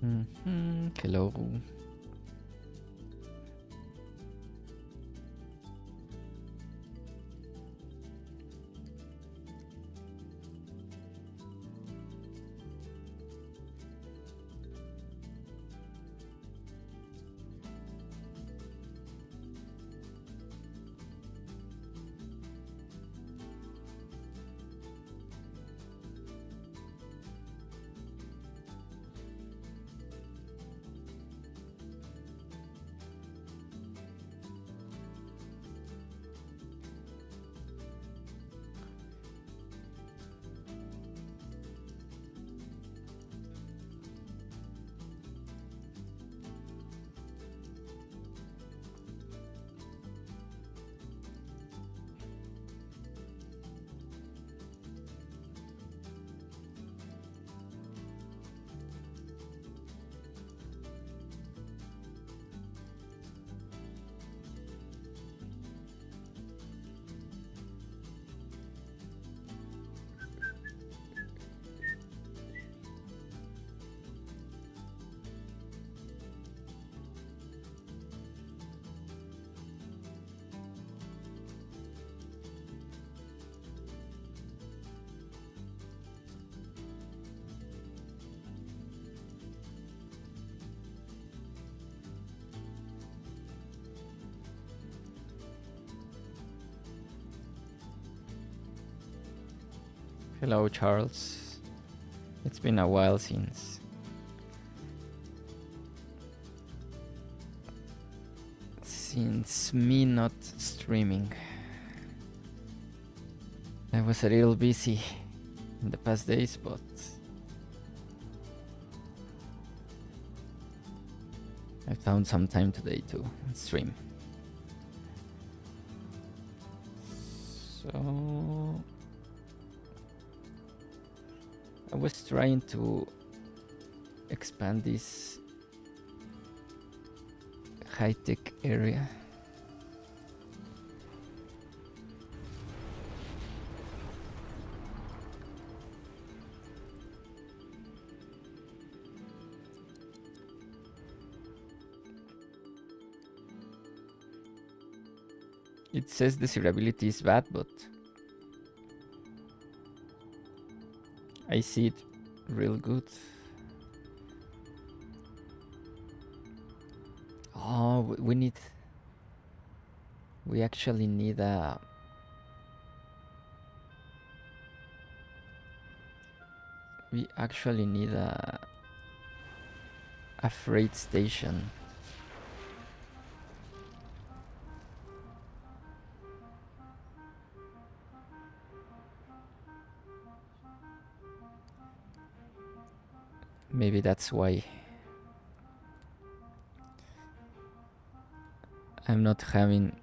Hello. Hello, Charles. It's been a while since me not streaming. I was a little busy in the past days, but I found some time today to stream. So I was trying to expand this high-tech area. It says desirability is bad, but I see it real good. Oh, we actually need a freight station. Maybe that's why I'm not having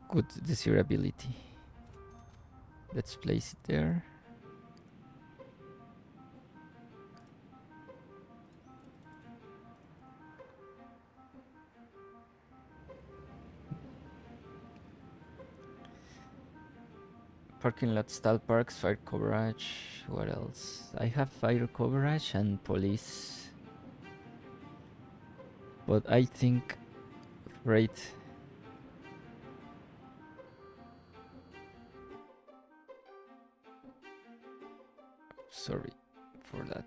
good desirability. Let's place it there. Parking lot, stall parks, fire coverage. What else? I have fire coverage and police. But I think freight. Sorry for that.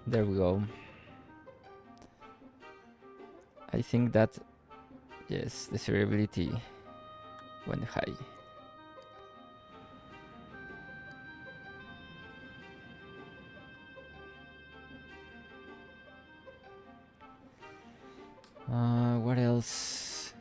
There we go. I think that, yes, the desirability went high. What else?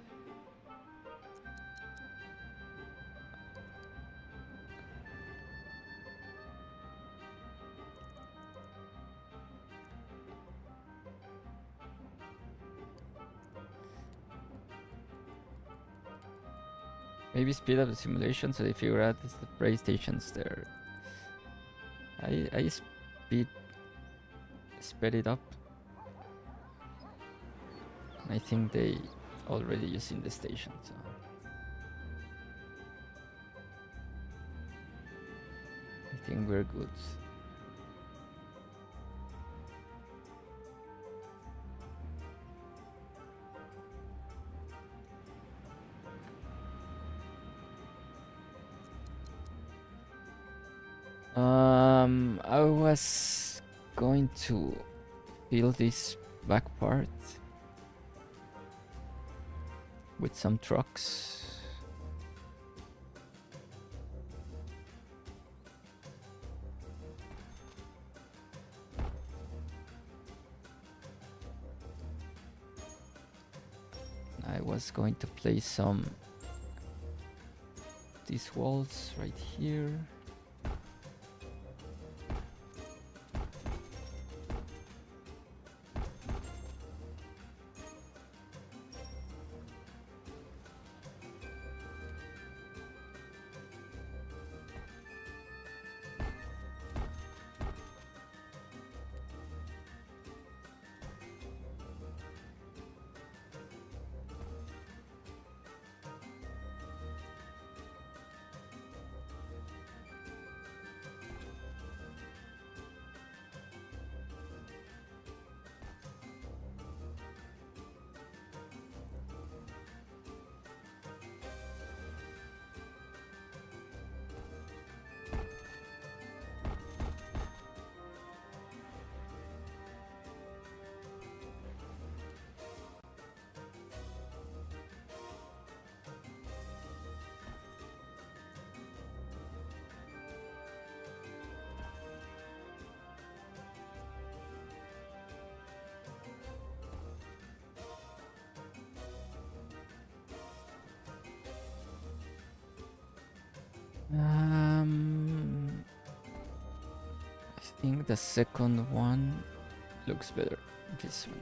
Maybe speed up the simulation so they figure out it's the prey stations there. I sped it up. I think they already using the station, so I think we're good. I was going to fill this back part with some trucks. I was going to place some these walls right here. I think the second one looks better. This one.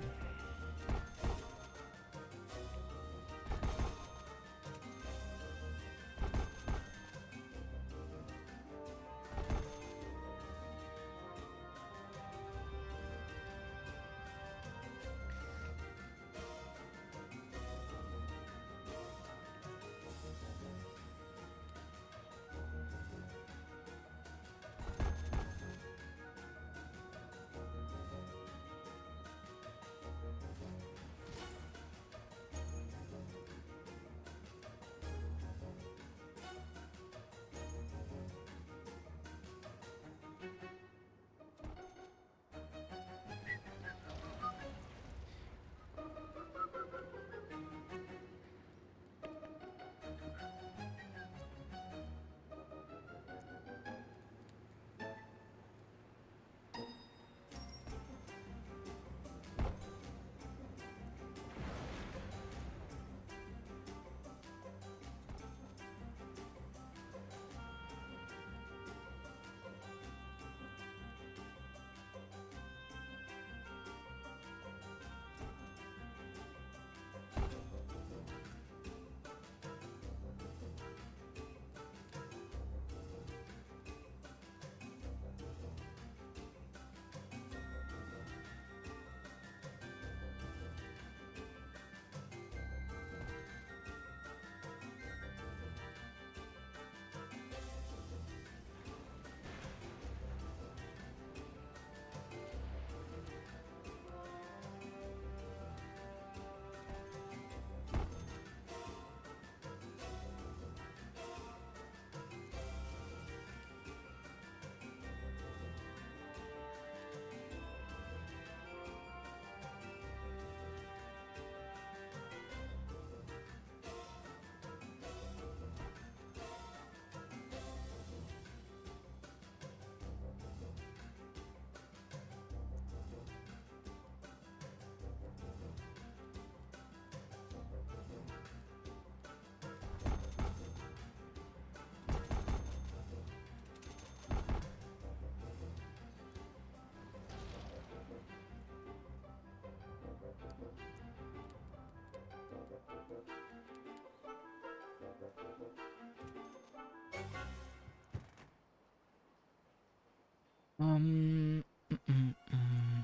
Mm, mm, mm, mm.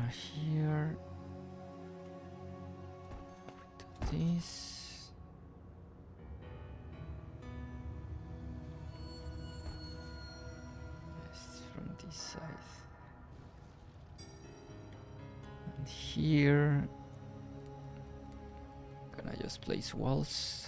Here, do this. Yes, from this side. And here, can I just place walls?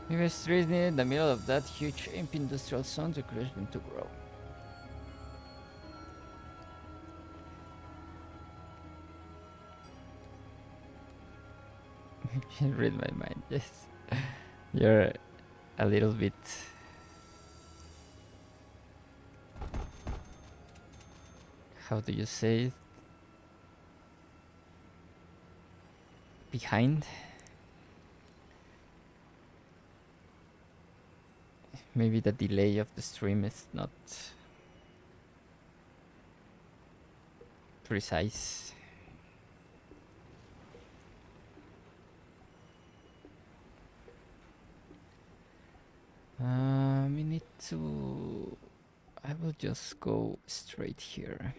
Maybe streets needed in the middle of that huge empty industrial zone to encourage them to grow. You read my mind, yes. You're a little bit... How do you say it? Behind? Maybe the delay of the stream is not precise. We need to... I will just go straight here.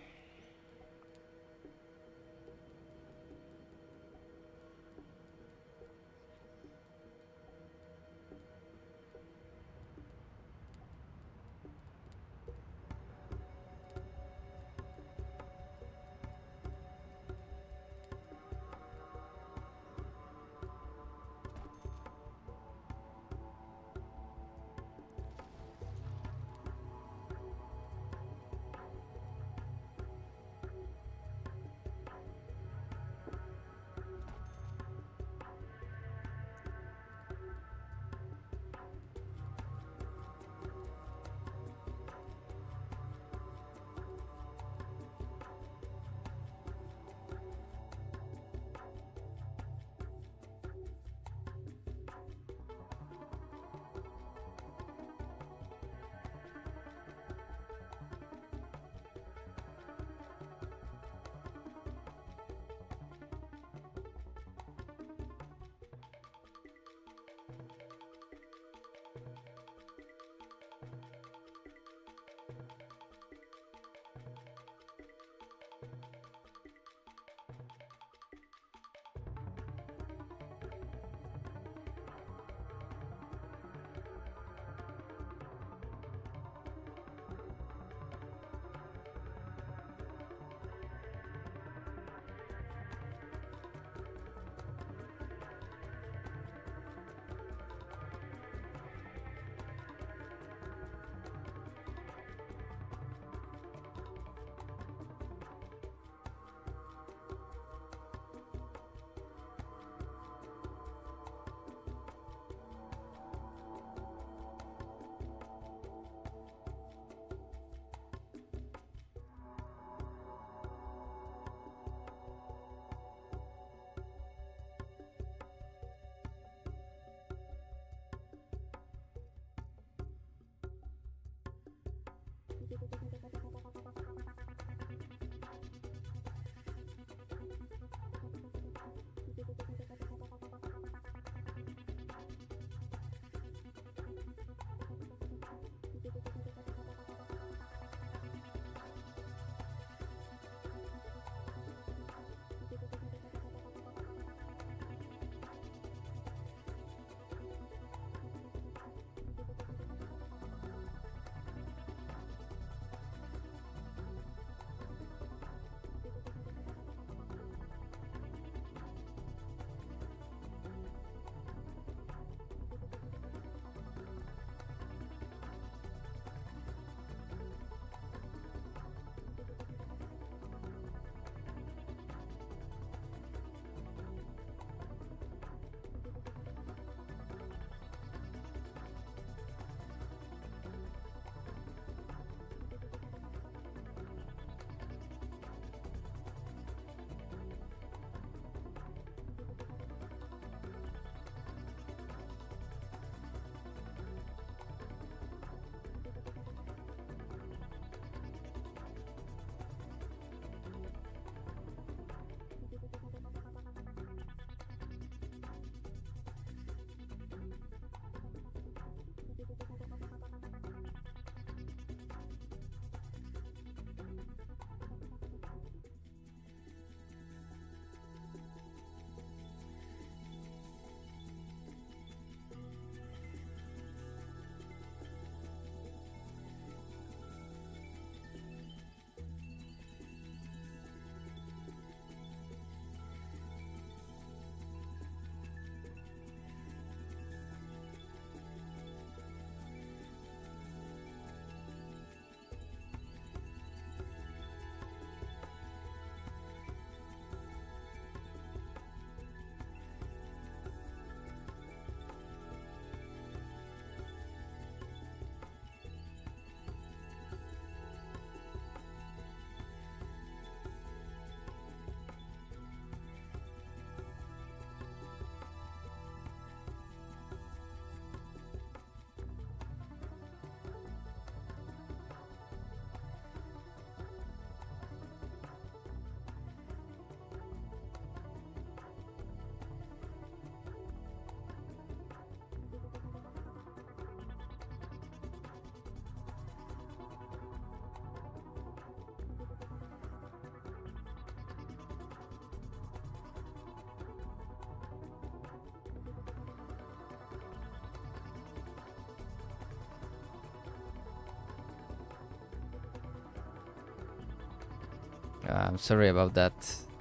I'm sorry about that.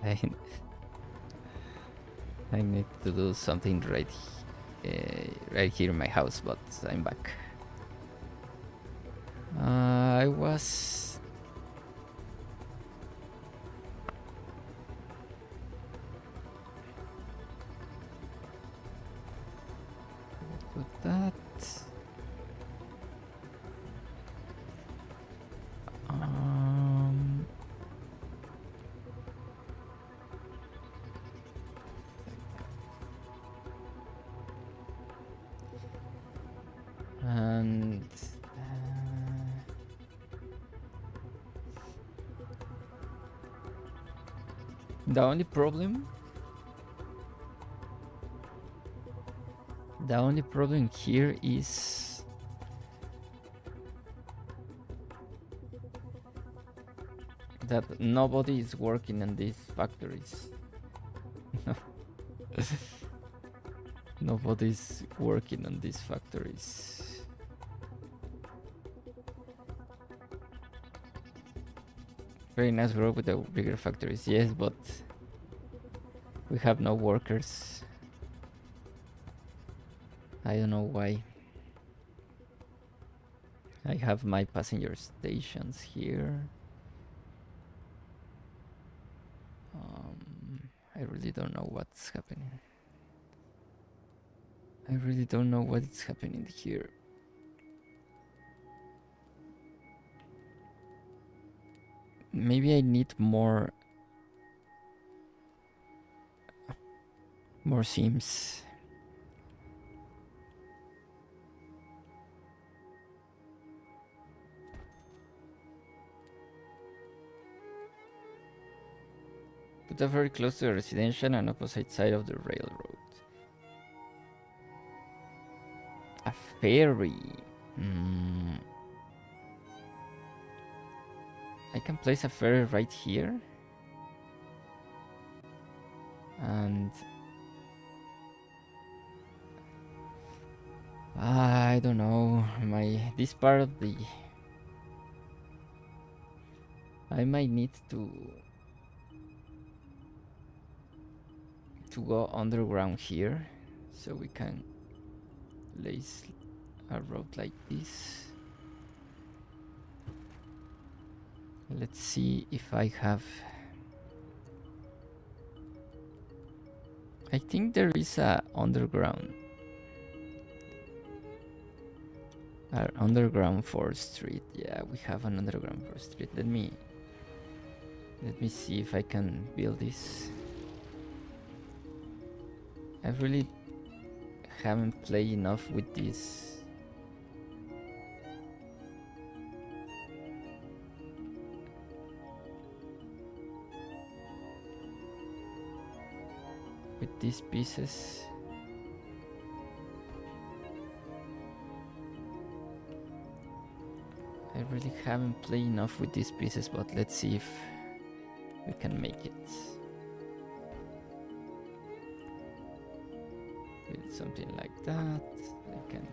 I, I need to do something right here in my house, but I'm back. I was... Put that... Um... And... the only problem... The only problem here is... that nobody is working in these factories. Nobody's working on these factories. Very nice work with the bigger factories, yes, but we have no workers. I don't know why. I have my passenger stations here. I really don't know what's happening. I really don't know what is happening here. Maybe I need more sims. Put a very close to the residential and opposite side of the railroad. A ferry. I can place a ferry right here. And I don't know, this part of the... I might need to go underground here, so we can place a road like this. Let's see if I have... I think there is a underground 4th Street. Yeah, we have an underground 4th Street. Let me see if I can build this. I really haven't played enough with this. With these pieces. I really haven't played enough with these pieces, but let's see if we can make it. Build something like that. I can...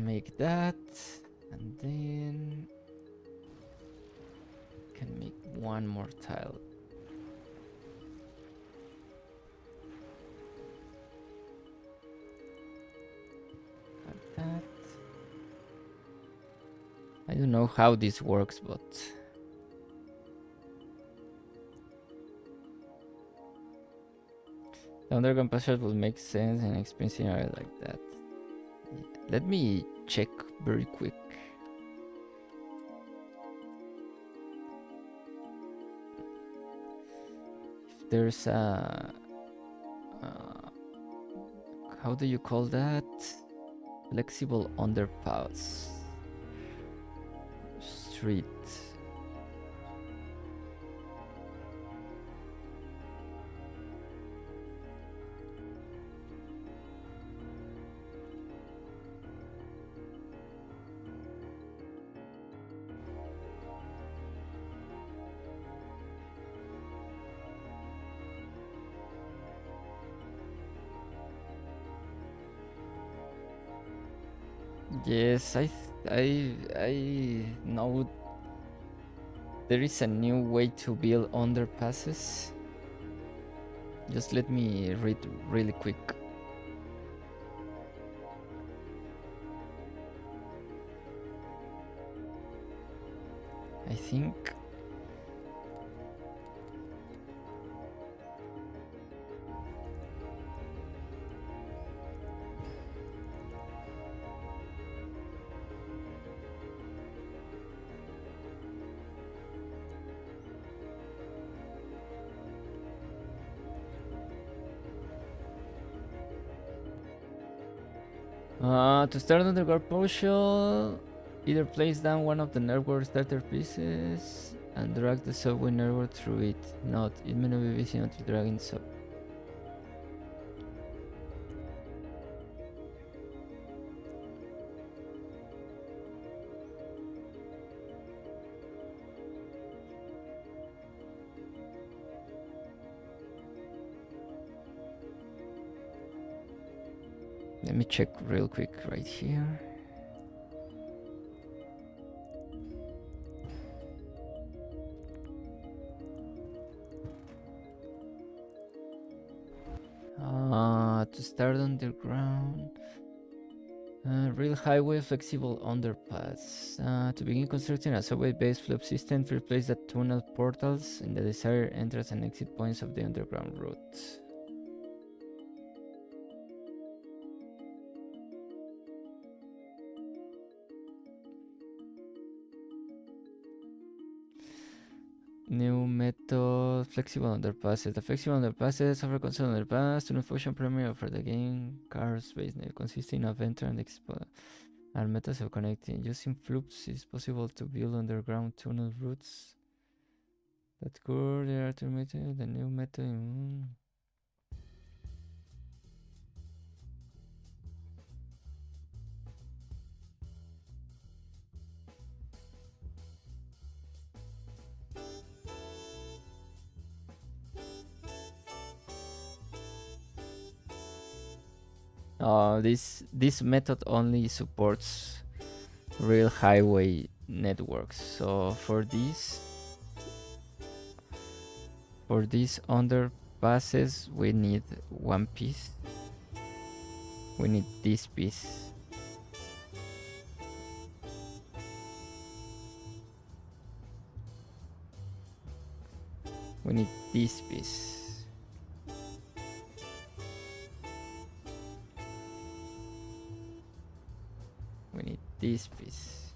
make that, and then can make one more tile. Like that. I don't know how this works, but the underground passage will make sense in an expensive area like that. Let me check very quick. If there's a... how do you call that? Flexible underpass. Street. Yes, I know there is a new way to build underpasses. Just let me read really quick. I think to start underground portion, either place down one of the network starter pieces and drag the subway network through it. Note, it may not be visible until dragging sub. Let me check real quick right here. To start underground, real highway flexible underpass. To begin constructing a subway-based flip system, replace the tunnel portals in the desired entrance and exit points of the underground route. New method, flexible underpasses. The flexible underpasses offer console underpass to function primary for the game cars based consisting of enter and expo and methods of connecting. Using floops is possible to build underground tunnel routes that could automate the new method. This method only supports real highway networks. So for these underpasses, we need one piece. We need this piece. We need this piece. We need this piece.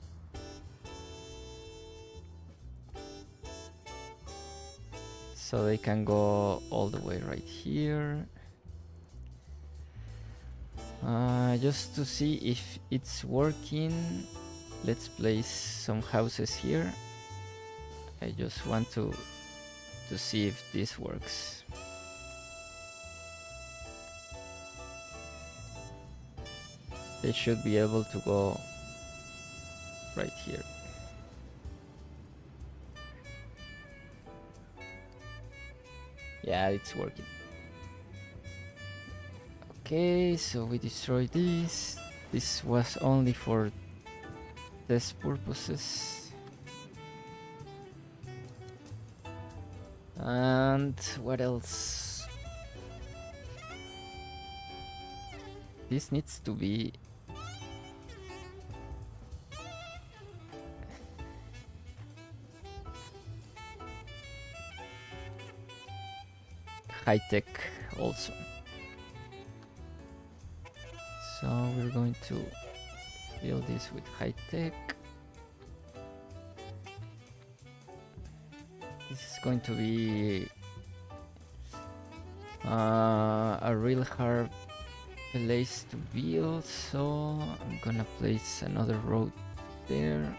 So they can go all the way right here. Just to see if it's working, let's place some houses here. I just want to see if this works. They should be able to go right here. Yeah, it's working. Okay, so we destroyed this. This was only for test purposes. And what else? This needs to be high-tech also. So we're going to build this with high-tech. This is going to be a real hard place to build, so I'm gonna place another road there.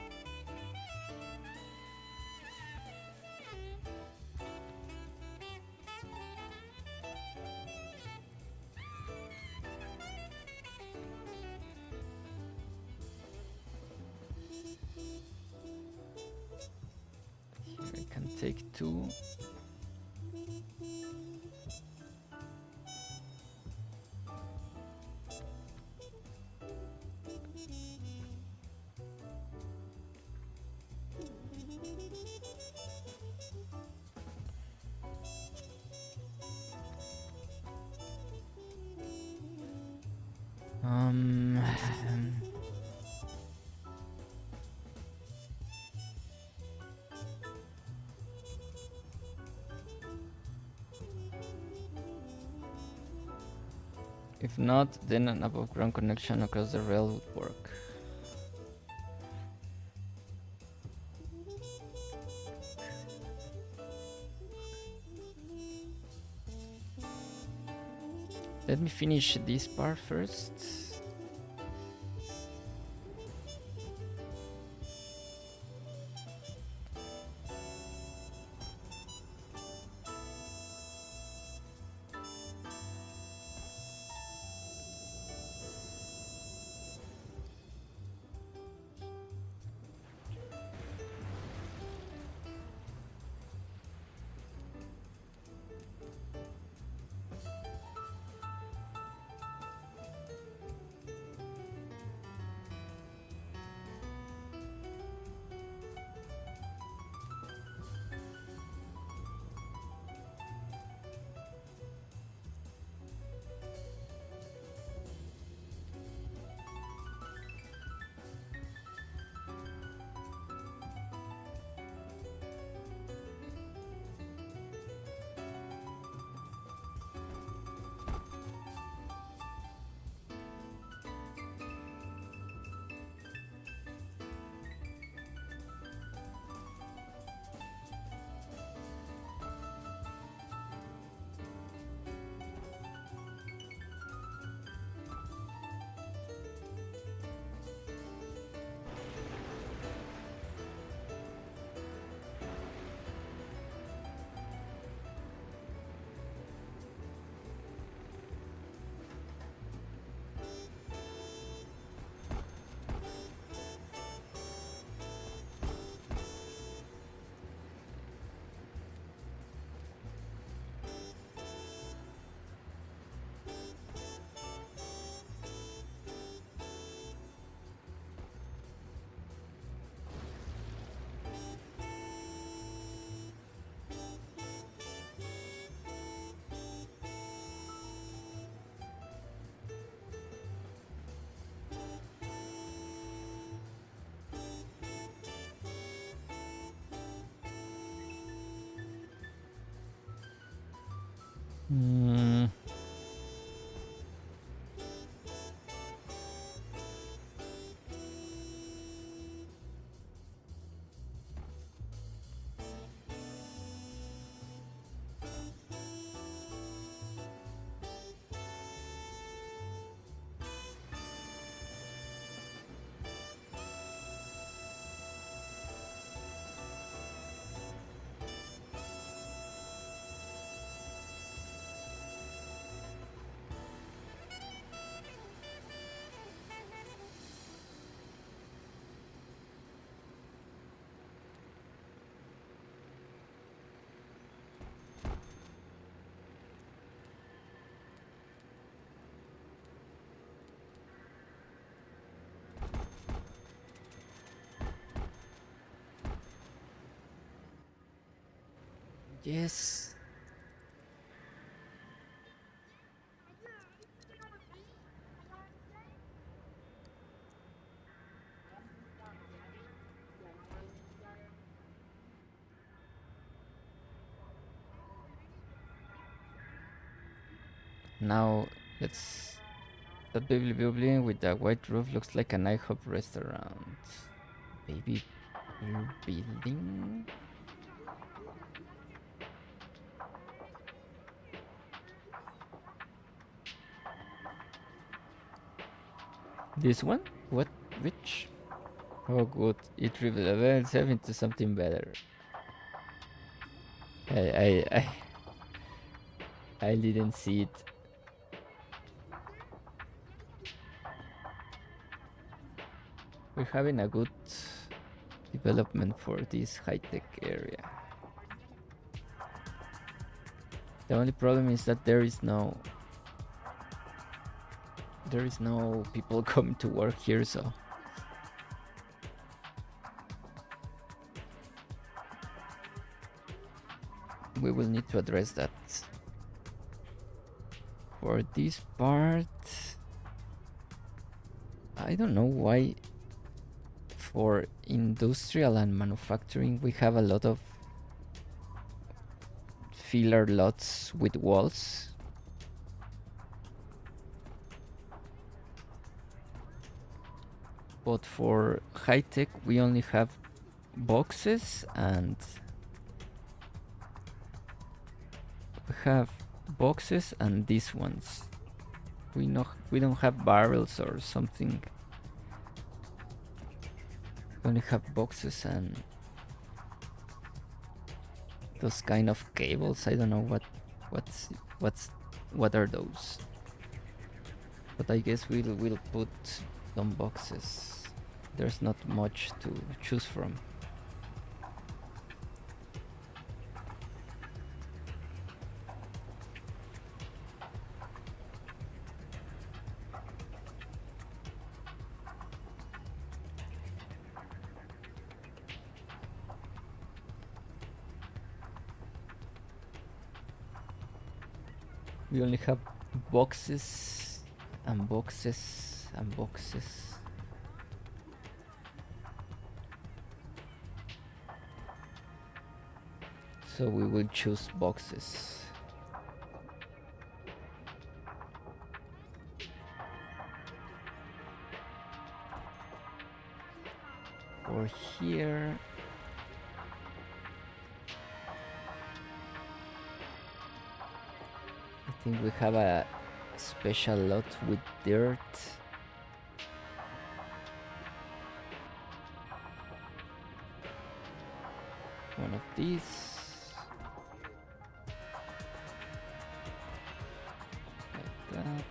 Here I can take two. If not, then an above ground connection across the rail would work. Let me finish this part first. Yes. Now let's. That baby building with the white roof looks like an IHOP restaurant. Baby building. This one? What? Which? Oh, good. It revealed itself into something better. I didn't see it. We're having a good development for this high-tech area. The only problem is that there is no people coming to work here, so we will need to address that. For this part, I don't know why for industrial and manufacturing we have a lot of filler lots with walls. But for high tech, we only have boxes, and we have boxes and these ones. We don't have barrels or something. We only have boxes and those kind of cables. I don't know what are those. But I guess we'll put some boxes. There's not much to choose from. We only have boxes and boxes and boxes. So we will choose boxes. For here, I think we have a special lot with dirt. One of these. Like that.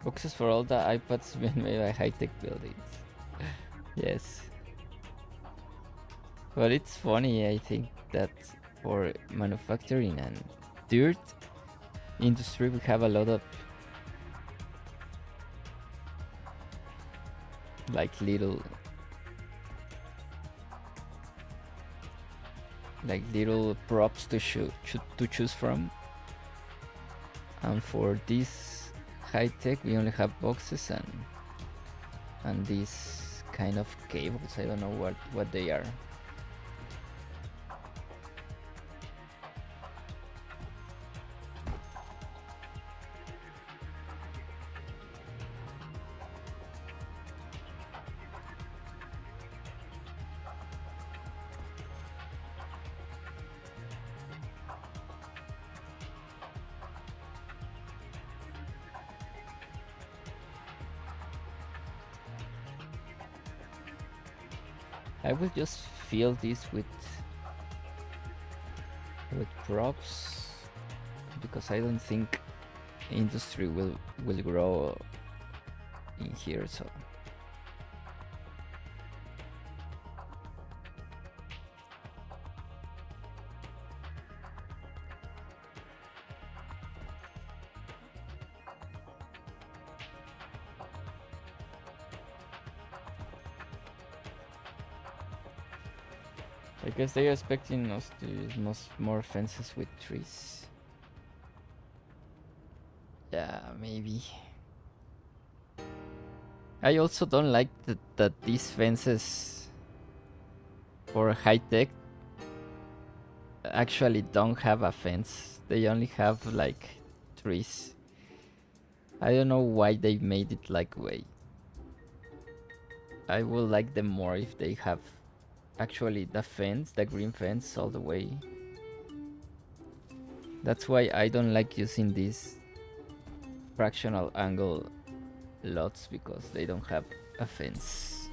Boxes for all the iPads being made by high-tech buildings. Yes. But it's funny, I think, that for manufacturing and dirt industry we have a lot of like little props to choose from. And for this high tech we only have boxes and these kind of cables. I don't know what they are. I will just fill this with props because I don't think industry will grow in here, so I guess they are expecting us to use more fences with trees. Yeah, maybe. I also don't like that these fences for high tech actually don't have a fence. They only have like trees. I don't know why they made it like way. I would like them more if they have actually the fence, the green fence all the way. That's why I don't like using these fractional angle lots, because they don't have a fence.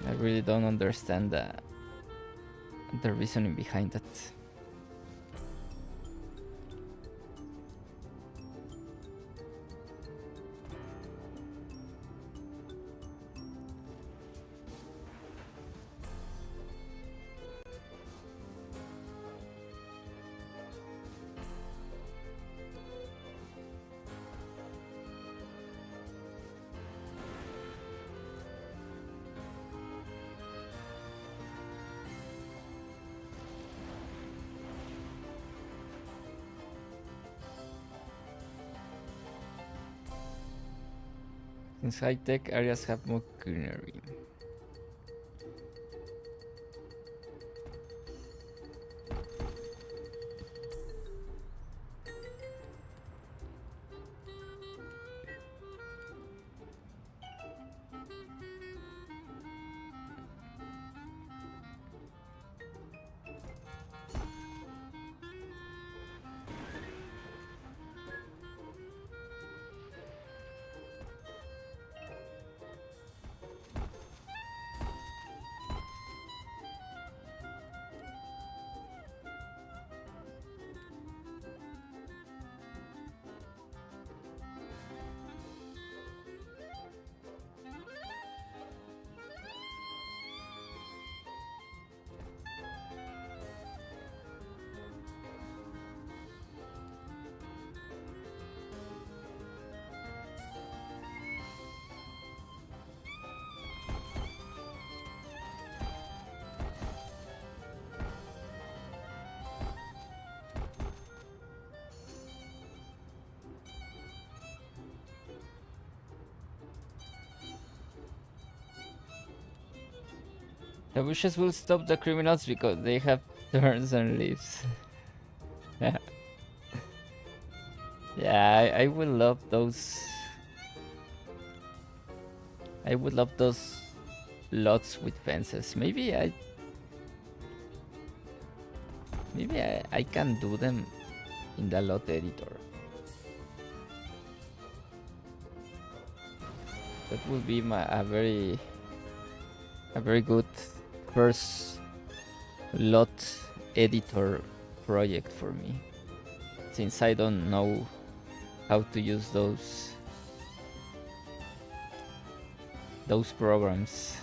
I really don't understand the reasoning behind that. Since high-tech areas have more greenery. The bushes will stop the criminals because they have thorns and leaves. Yeah, I would love those. I would love those lots with fences. Maybe I can do them in the lot editor. That would be a very good first lot editor project for me, since I don't know how to use those programs.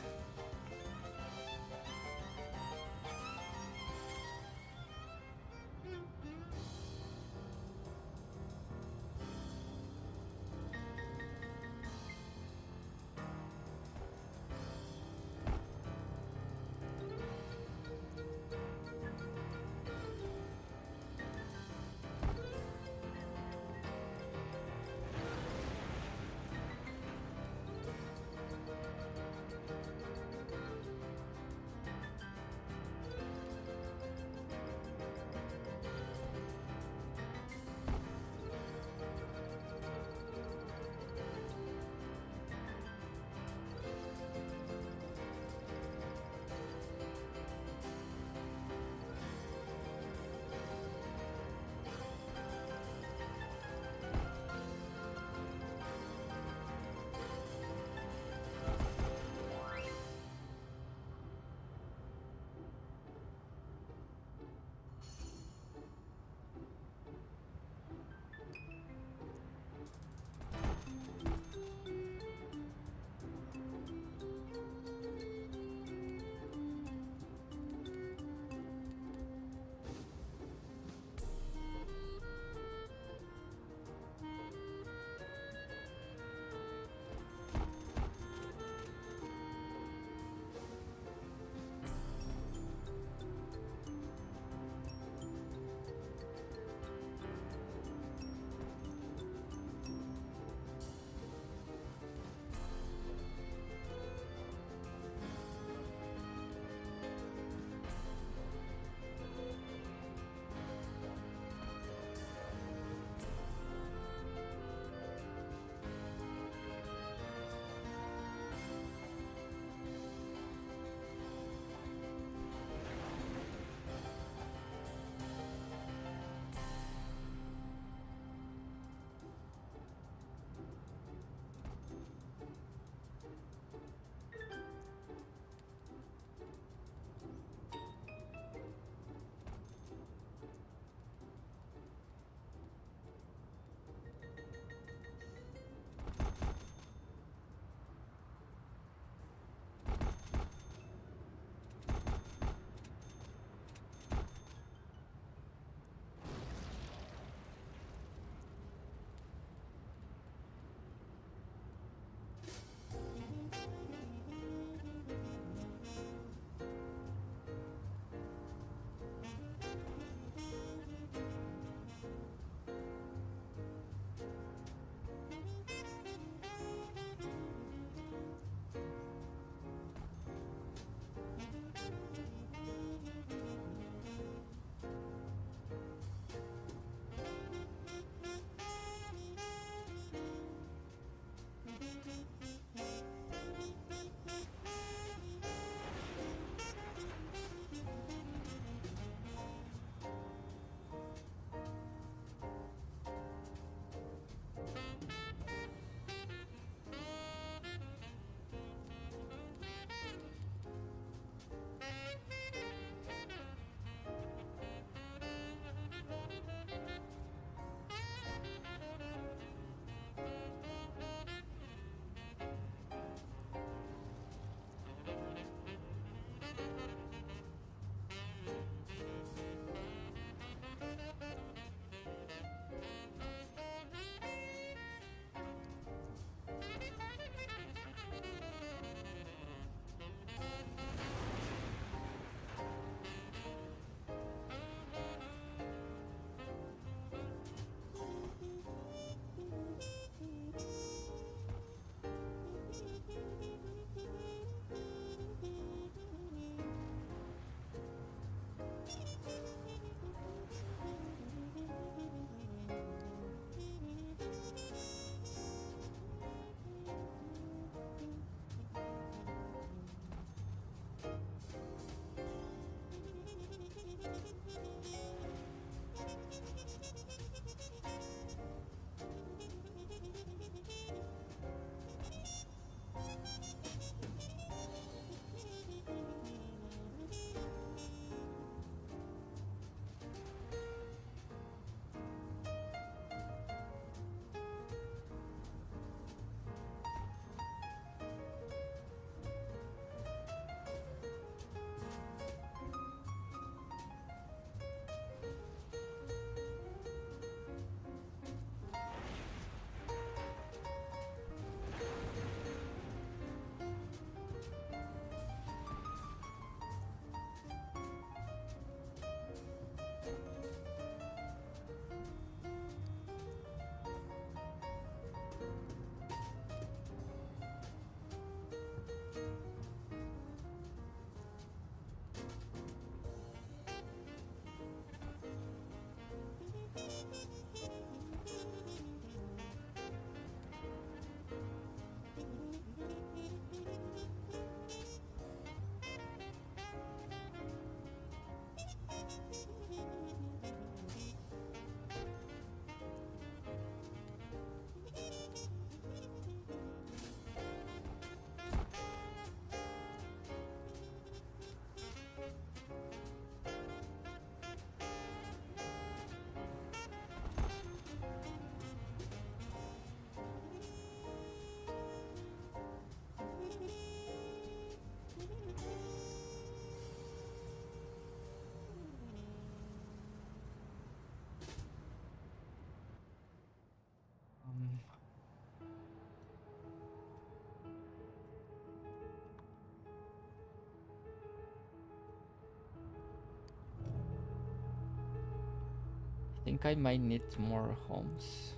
think I might need more homes.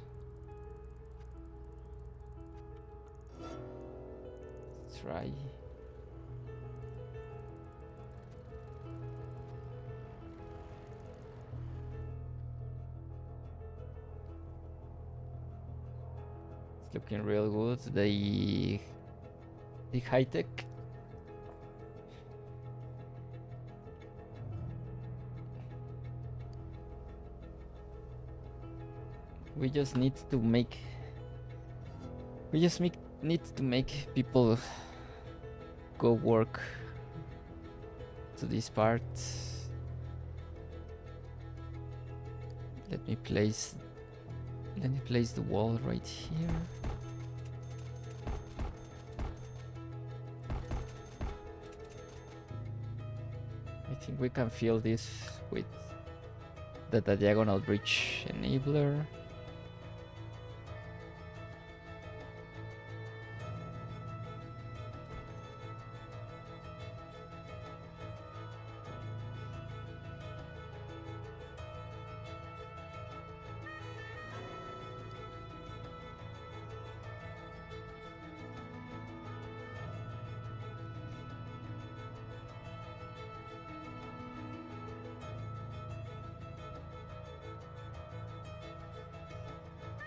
Let's try. It's looking real good. The high tech. We just need to make. Need to make people go work to this part. Let me place the wall right here. I think we can fill this with the diagonal bridge enabler.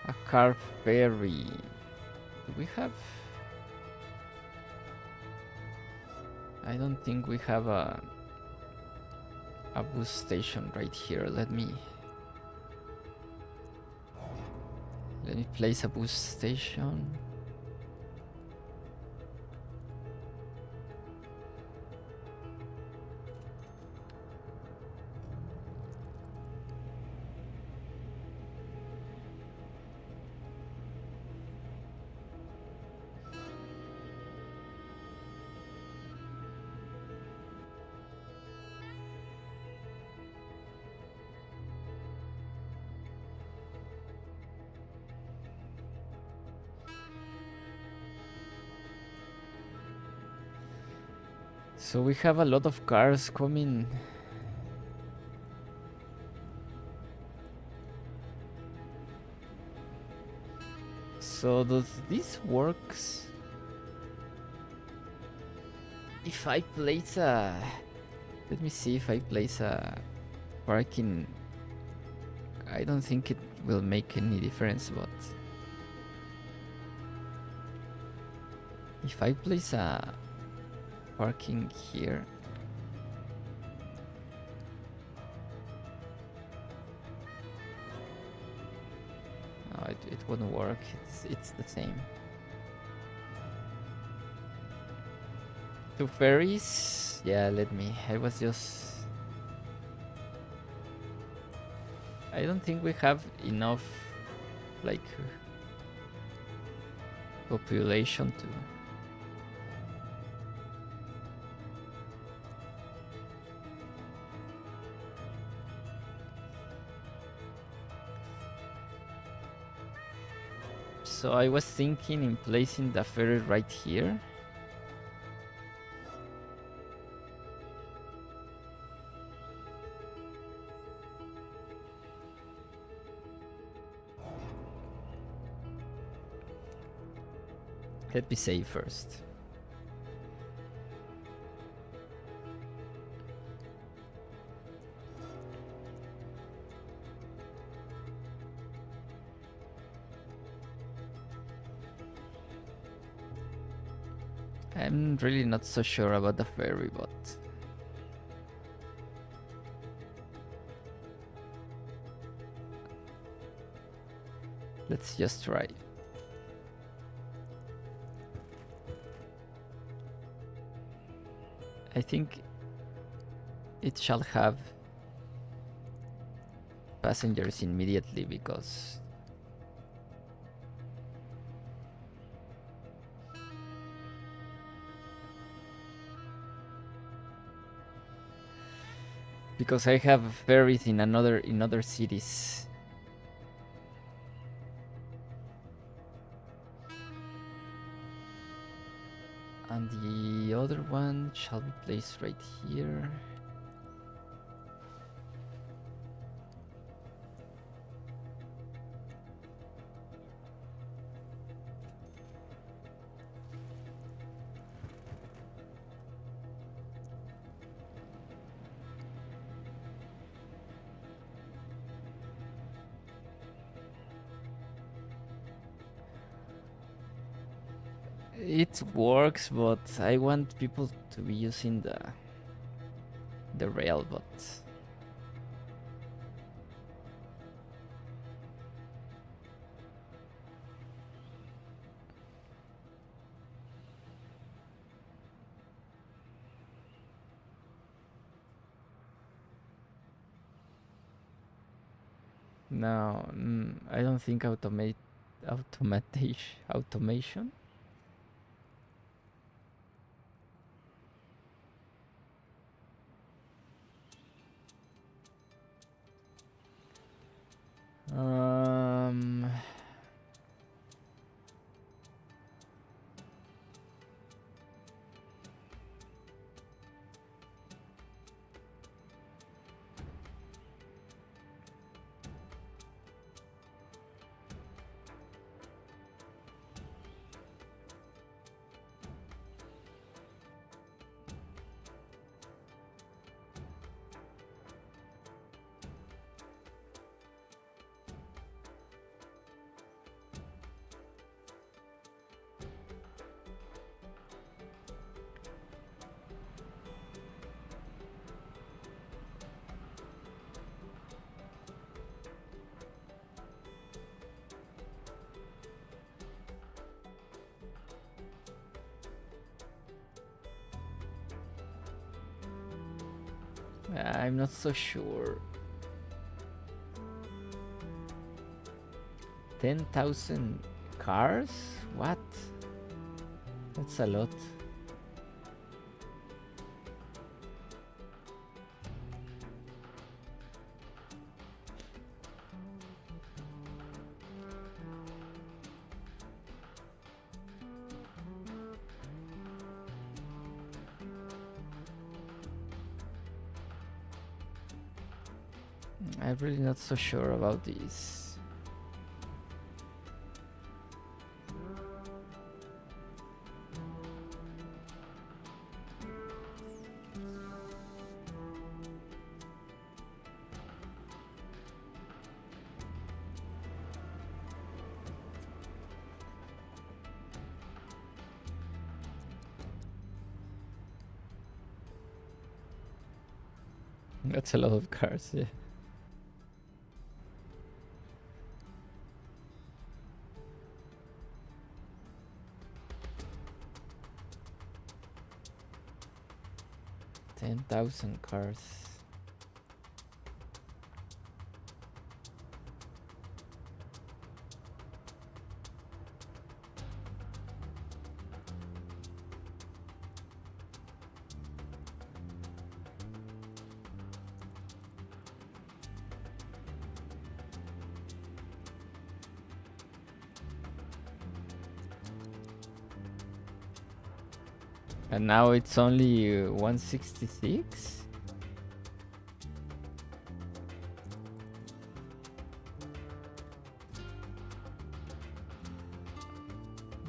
A car ferry. Do we have? I don't think we have a bus station right here. Let me place a bus station. So we have a lot of cars coming. So does this works? If I place a... Let me see if I place a parking... I don't think it will make any difference, but... If I place a parking here... No, it wouldn't work. It's the same. Two ferries? Yeah, let me. I was just... I don't think we have enough, like, population to... So I was thinking in placing the ferry right here. Let me save first. I'm really not so sure about the ferry, but... Let's just try. I think it shall have passengers immediately because I have ferries in other cities. And the other one shall be placed right here. It works, but I want people to be using the rail, but no, I don't think automation. Um, I'm not so sure. 10,000 cars? What? That's a lot. I'm really not so sure about this. That's a lot of cars, yeah. $10,000 cars. And now it's only 166?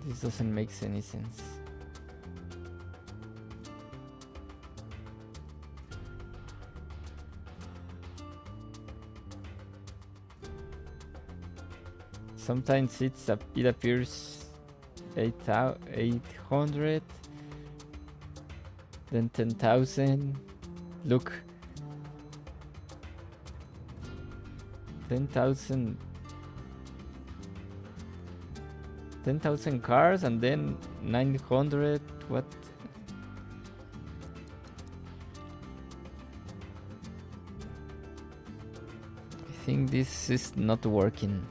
This doesn't make any sense. Sometimes it appears 800, then 10,000. Look, 10,000 cars, and then 900. What? I think this is not working.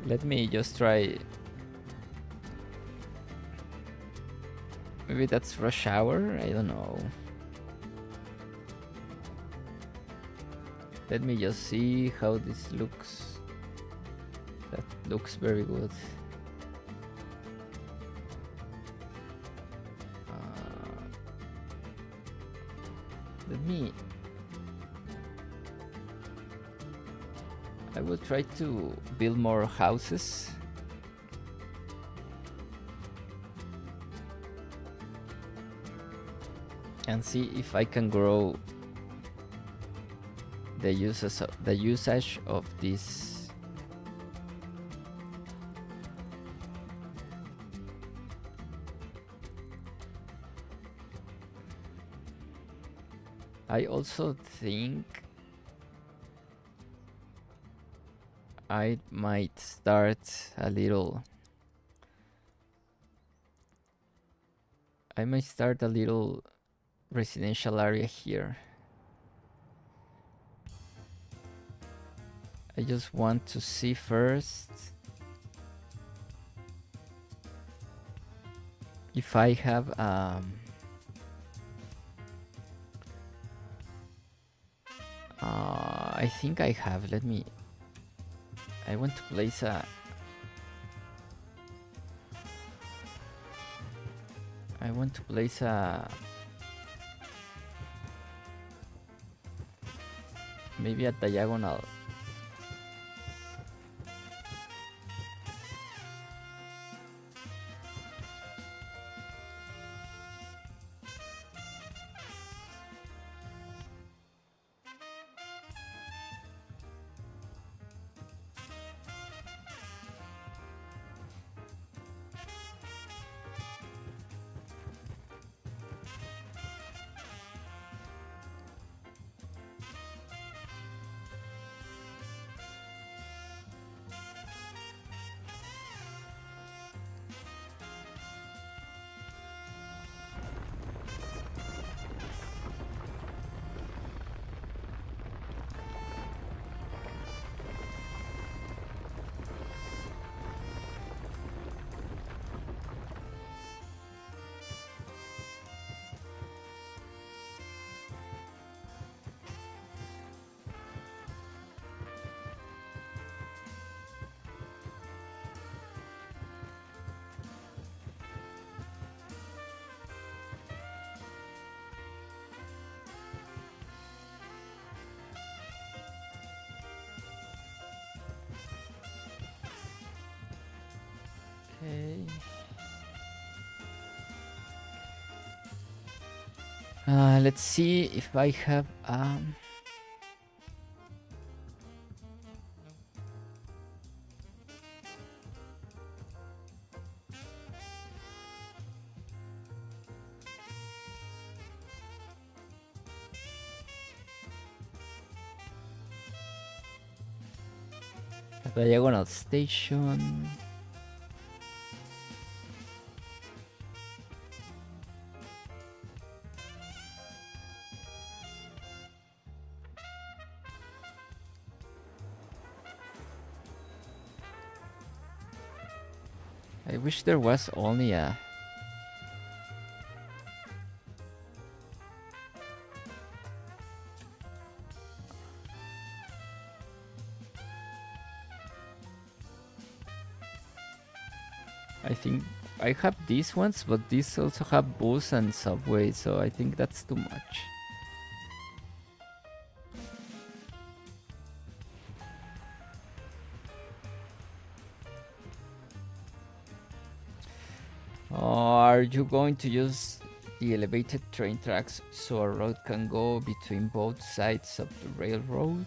Let me just try. Maybe that's rush hour? I don't know. Let me just see how this looks. That looks very good. Let me... I will try to build more houses. and see if I can grow the usage of this. I also think I might start a little. I might start a little residential area here. I just want to see first if I have I think I have. Let me. I want to place a. I want to place a. Maybe a diagonal. Okay. Let's see if I have a diagonal station. I wish there was only a. I think I have these ones, but these also have bus and subway, so I think that's too much. Are you going to use the elevated train tracks so a road can go between both sides of the railroad?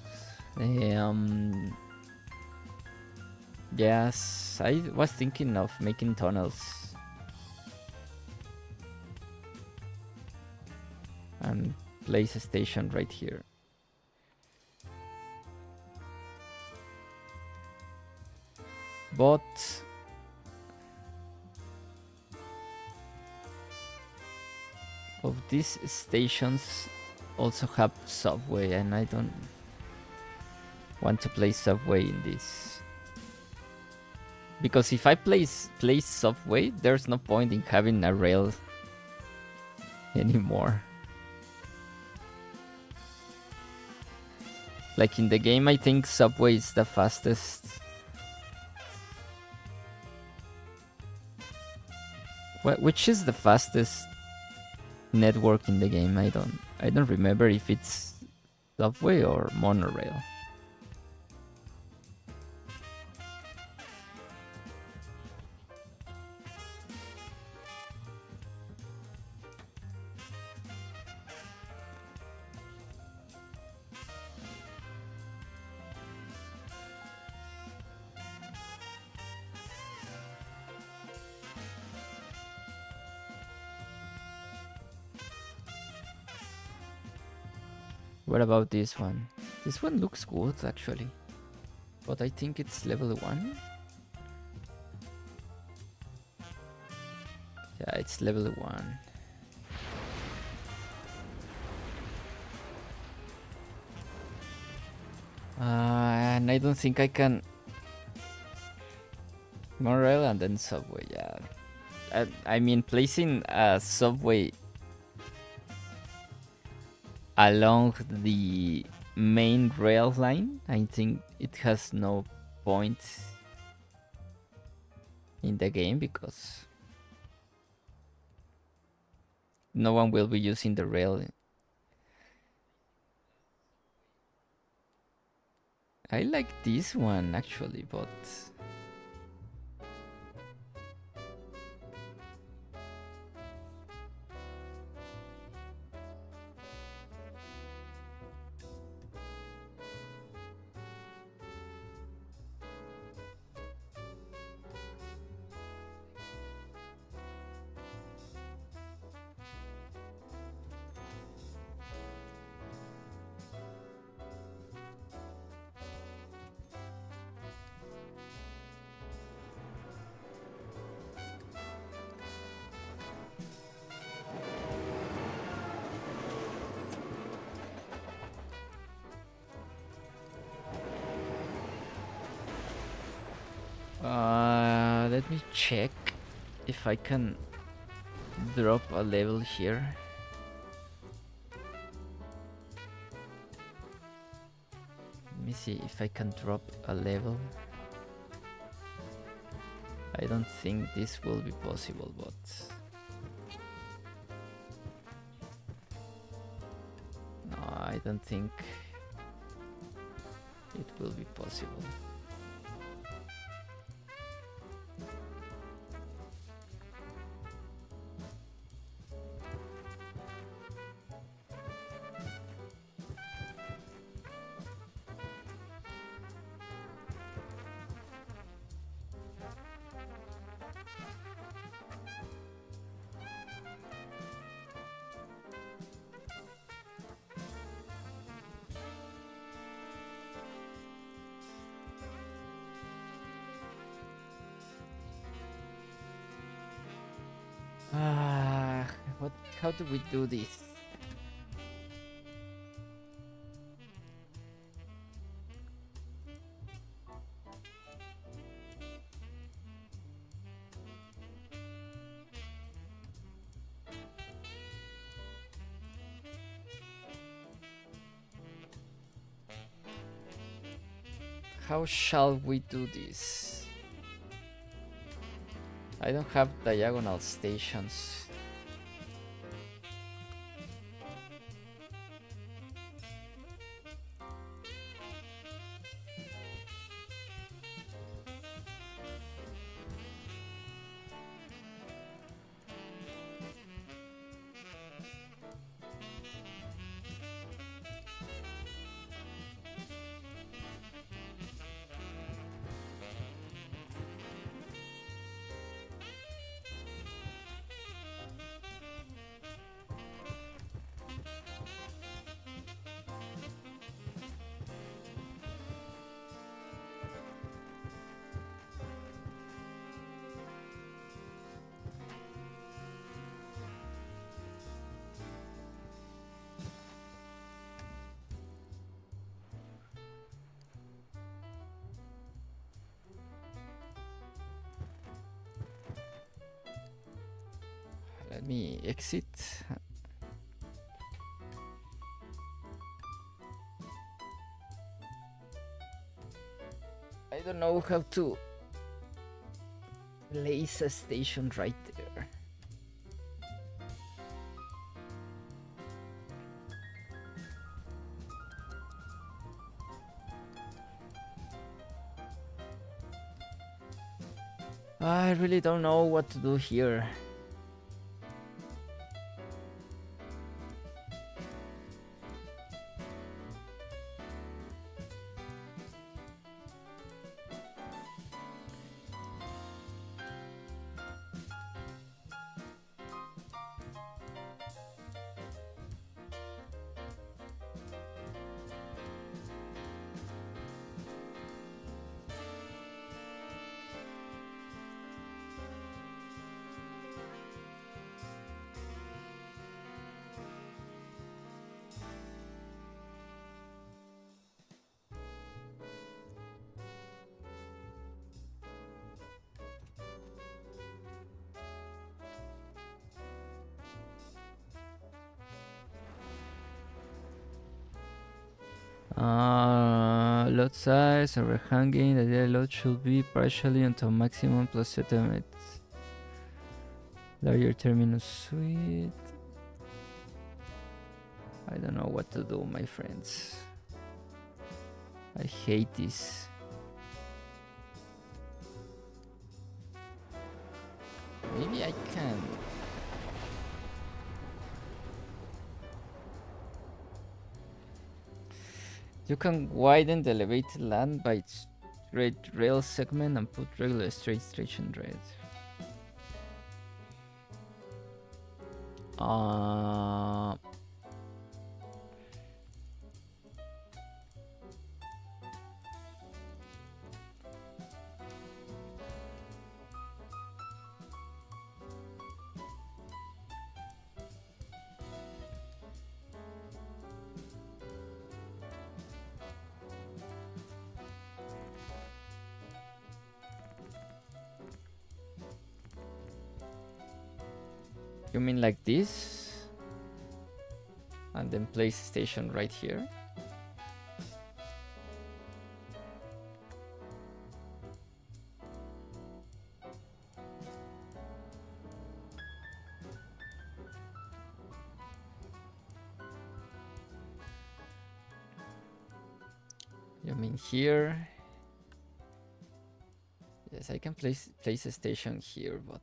Yes, I was thinking of making tunnels and place a station right here. But of these stations also have subway, and I don't want to place subway in this. Because if I place subway, there's no point in having a rail anymore. Like in the game, I think subway is the fastest. Which is the fastest network in the game? I don't remember if it's subway or monorail. What about this one? This one looks good actually, but I think it's level 1. Yeah, it's level 1. And I don't think I can... Monorail and then subway, yeah. I mean, placing a subway along the main rail line, I think it has no point in the game because no one will be using the rail. I like this one actually, but let me check if I can drop a level here. Let me see if I can drop a level. I don't think this will be possible, but no, I don't think it will be possible. How do we do this? How shall we do this? I don't have diagonal stations. Let me exit. I don't know how to place a station right there. I really don't know what to do here. Load size, overhanging. The daily load should be partially until maximum plus settlement. Larger terminus suite. I don't know what to do, my friends. I hate this. Maybe I can. You can widen the elevated land by its straight rail segment and put regular straight station red. You mean like this? And then place station right here? You mean here? Yes, I can place a station here, but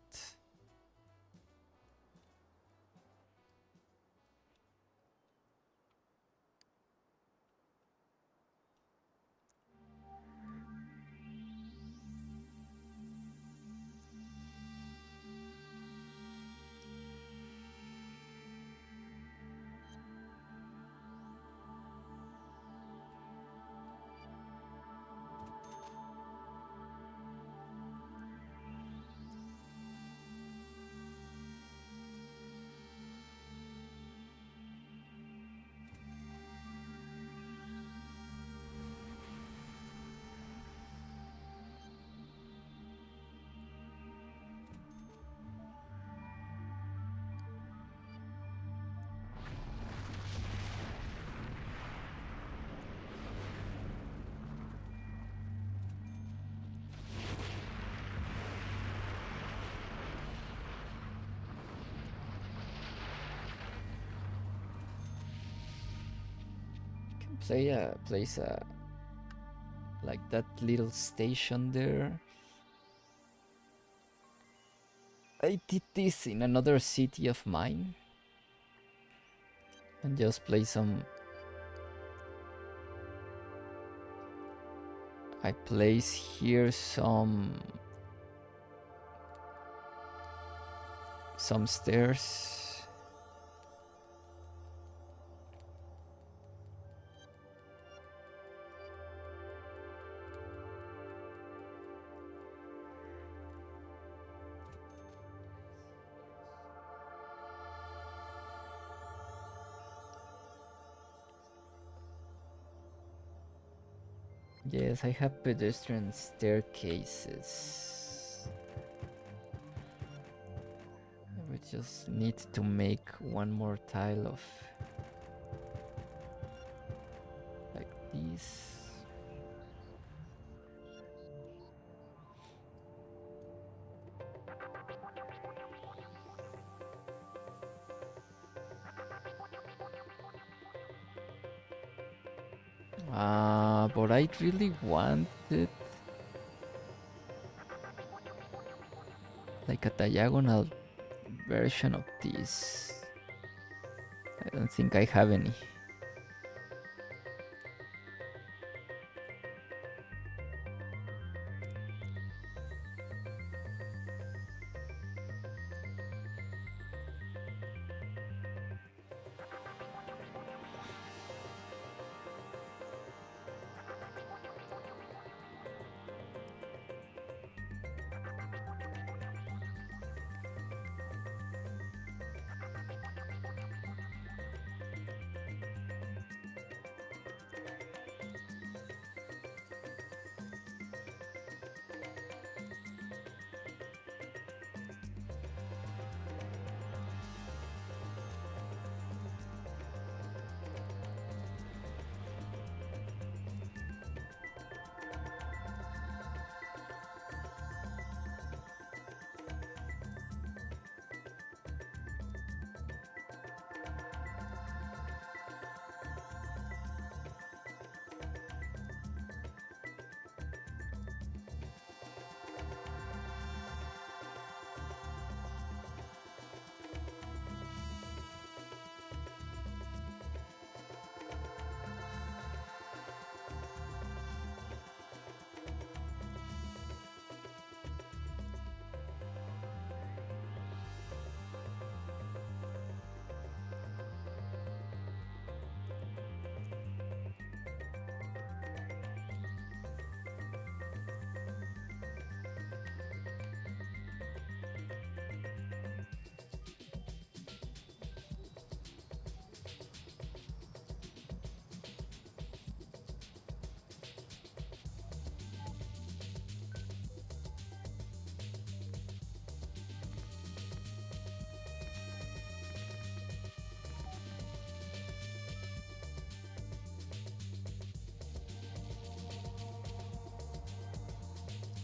place a like that little station there. I did this in another city of mine, and just place some. I place here some stairs. Yes, I have pedestrian staircases. We just need to make one more tile of like this. But I really wanted like a diagonal version of this. I don't think I have any.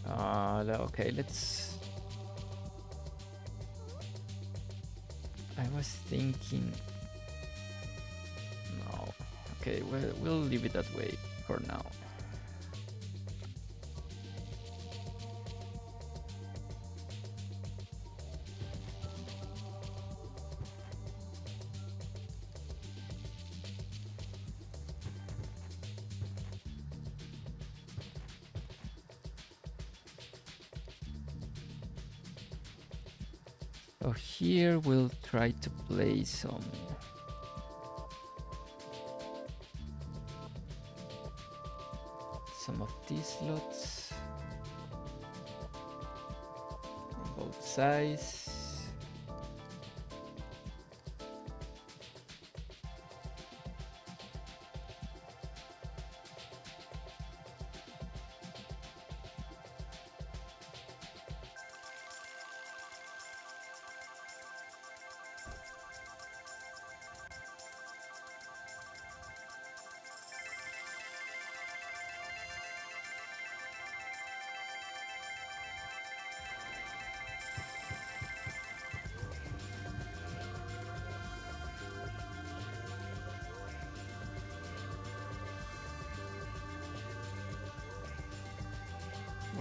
Okay, let's... I was thinking... No. Okay, we'll leave it that way for now. So here we'll try to play some of these slots on both sides.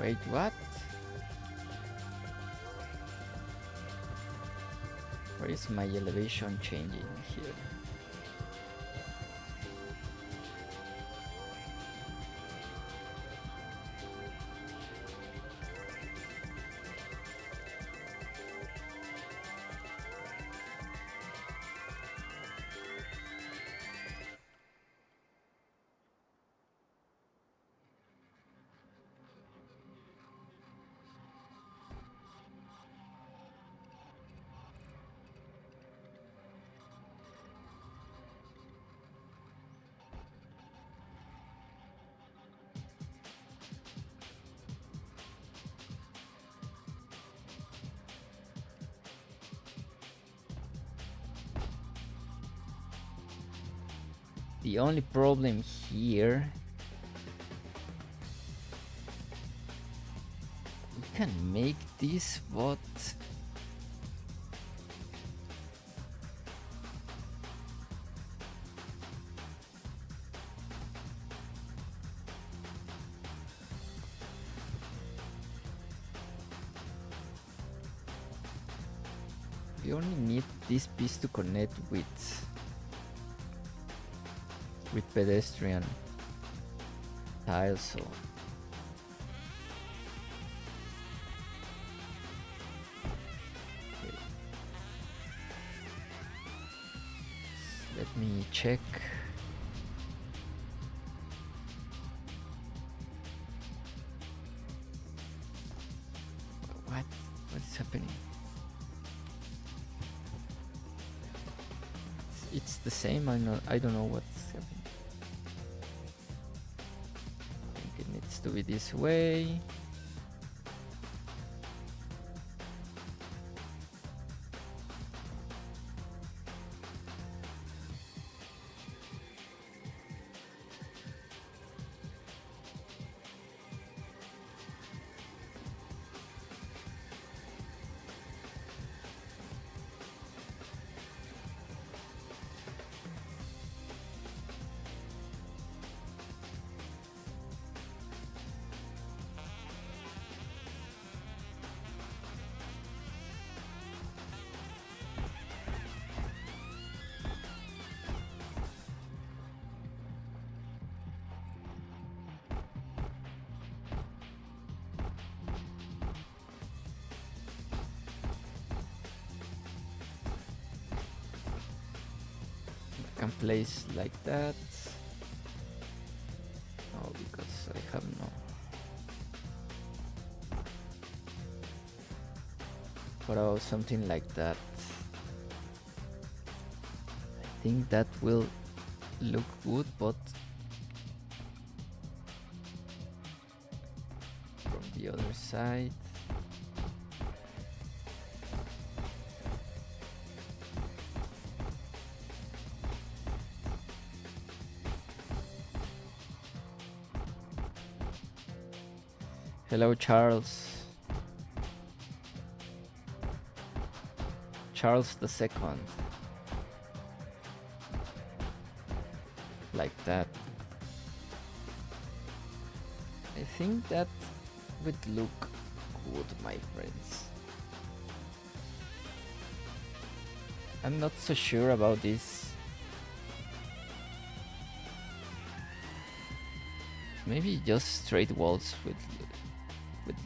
Wait, what? Where is my elevation changing here? The only problem here, we can make this, but we only need this piece to connect with pedestrian tiles, so okay. Let me check. What is happening? It's the same. I don't know what's happening. I think it needs to be this way. Can place like that. Oh, because I have no. What about something like that? I think that will look good, but from the other side. Hello, Charles. Charles the Second. Like that. I think that would look good, my friends. I'm not so sure about this. Maybe just straight walls would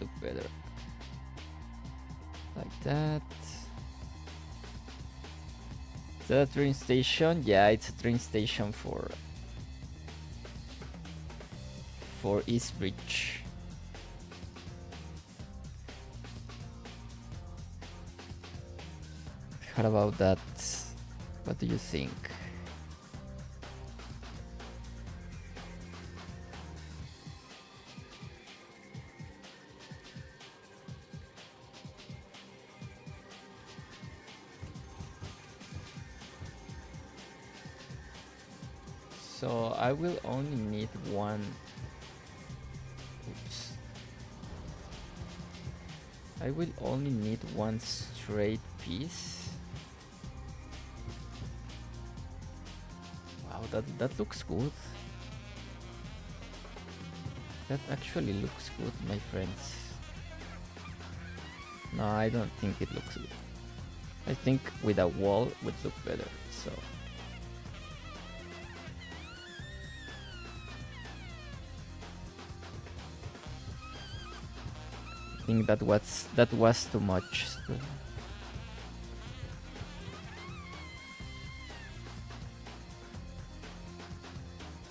look better. Like that. Is that a train station? Yeah, it's a train station for Eastbridge. How about that? What do you think? So I will only need one. Oops. I will only need one straight piece. Wow, that looks good. That actually looks good, my friends. No, I don't think it looks good. I think with a wall would look better, so. I think that was too much.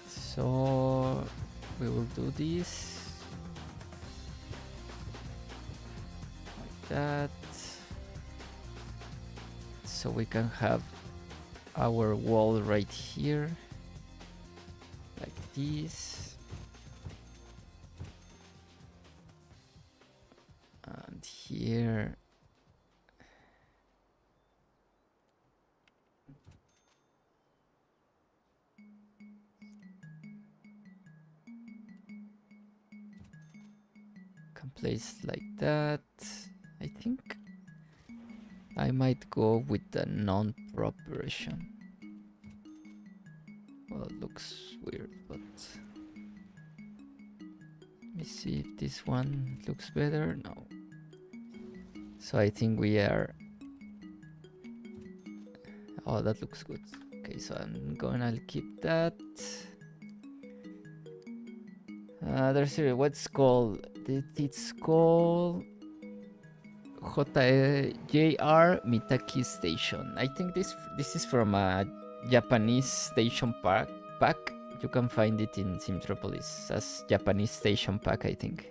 So we will do this like that, so we can have our wall right here like this, and here can place like that. I think I might go with the non-prop version. Well, it looks weird, but let me see if this one looks better. No. So I think we are. Oh, that looks good. Okay, so I'm gonna keep that. There's a what's called. It's called JR Mitaki Station. I think this is from a Japanese station pack. You can find it in Simtropolis as Japanese station pack, I think.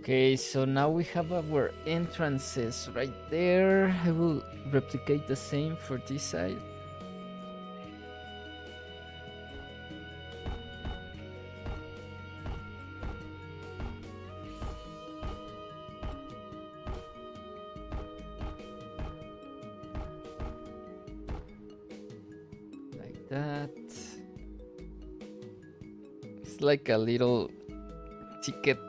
Okay, so now we have our entrances right there. I will replicate the same for this side. that. It's like a little ticket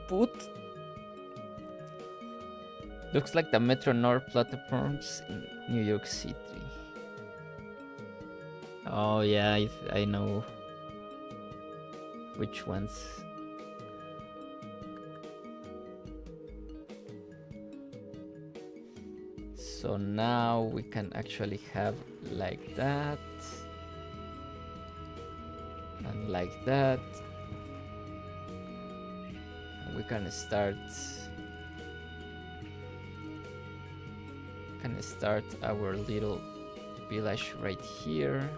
booth. Looks like the Metro North platforms in New York City. Oh yeah, I know which ones. So now we can actually have like that and like that. We can start our little village right here.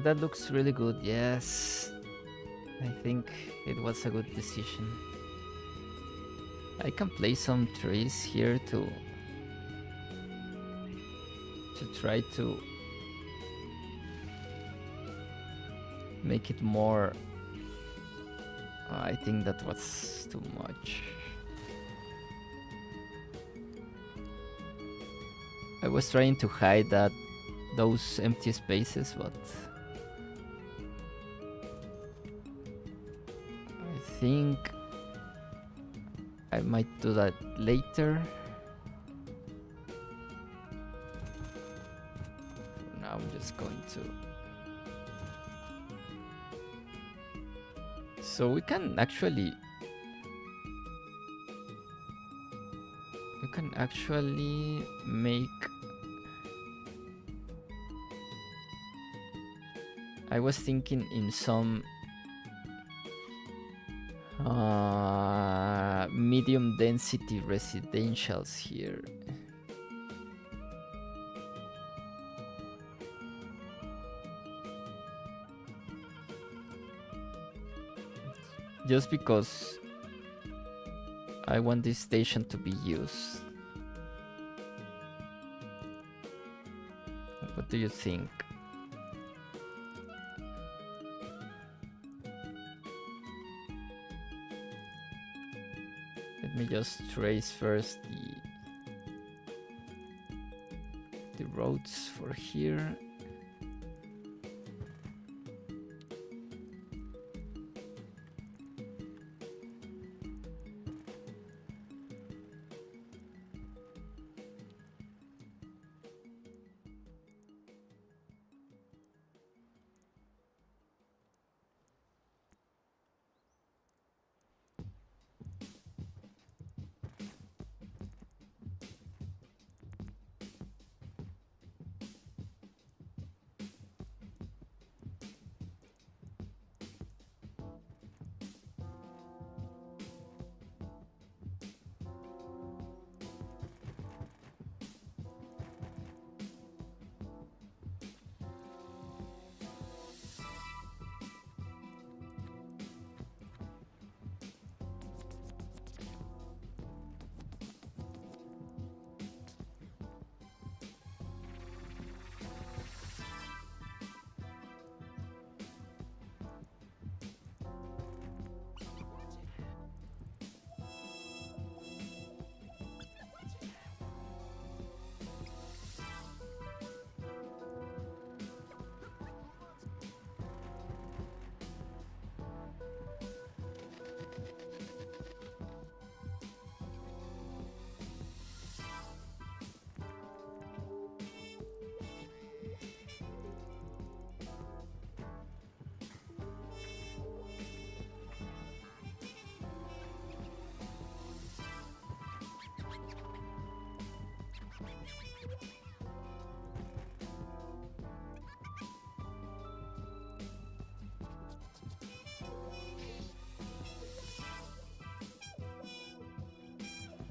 That looks really good, yes. I think it was a good decision. I can place some trees here to try to make it more. I think that was too much. I was trying to hide those empty spaces, but I think I might do that later. For now, I'm just going to. So we can actually make. I was thinking in some medium density residentials here. Just because I want this station to be used. What do you think? Let me just trace first the roads for here.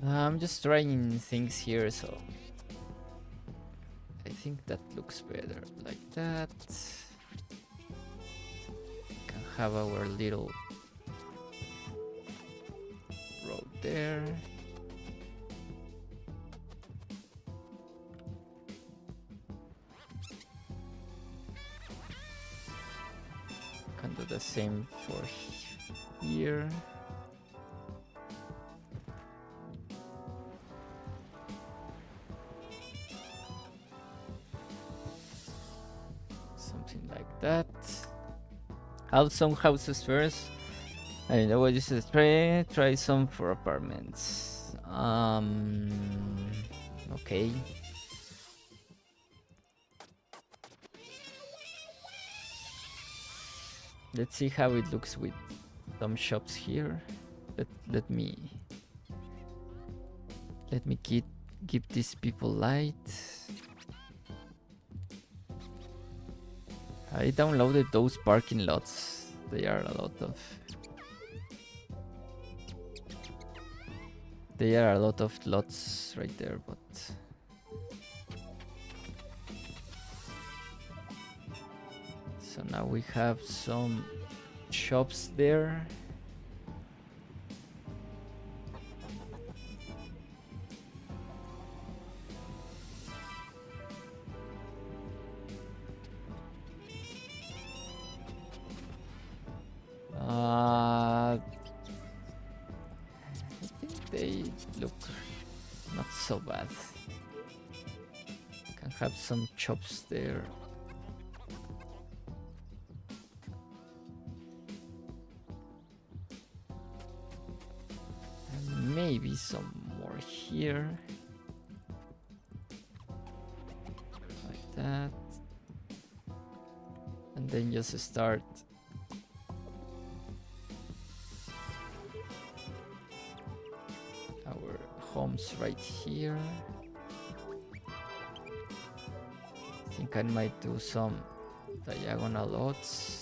I'm just trying things here, so think that looks better like that. Can have our little road there. Can do the same for here. Something like that. Have some houses first. I know what you said. Try some for apartments. Okay. Let's see how it looks with some shops here. Let me give these people light. I downloaded those parking lots. They are a lot of lots right there, but so now we have some shops there. I think they look not so bad. Can have some shops there. And maybe some more here. Like that. And then just start our homes right here. I think I might do some diagonal lots.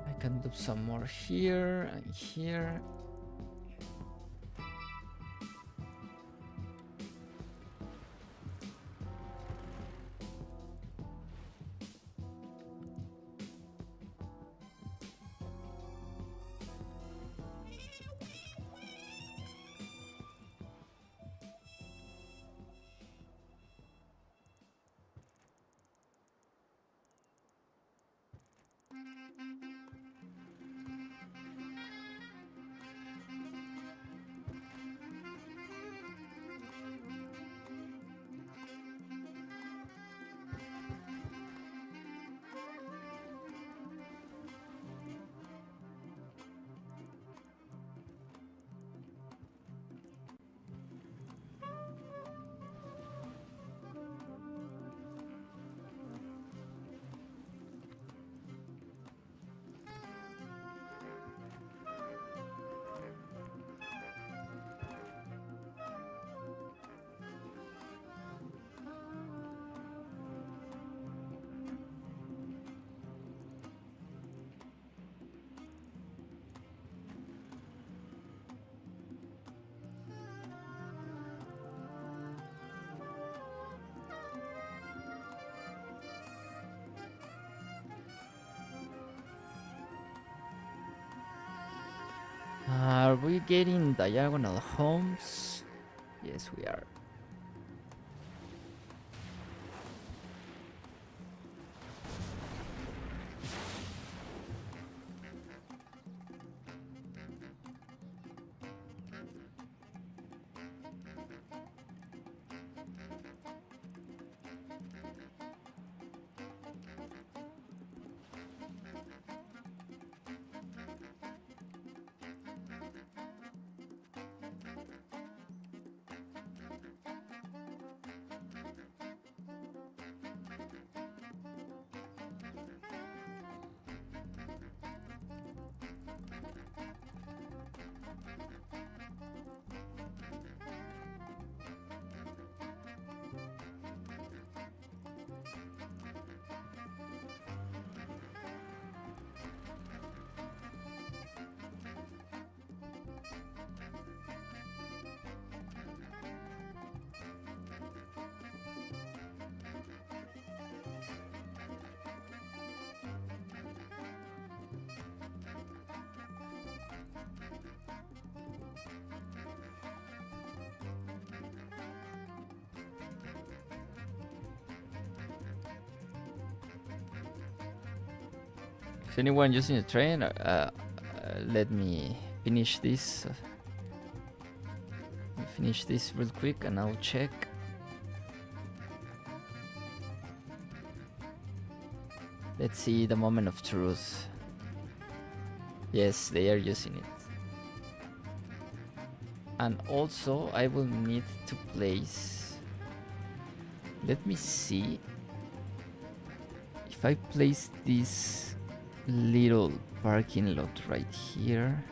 I can do some more here and here. Are we getting diagonal homes? Yes, we are. Is anyone using the train? Let me finish this. Finish this real quick and I'll check. Let's see the moment of truth. Yes, they are using it. And also I will need to place, let me see if I place this little parking lot right here.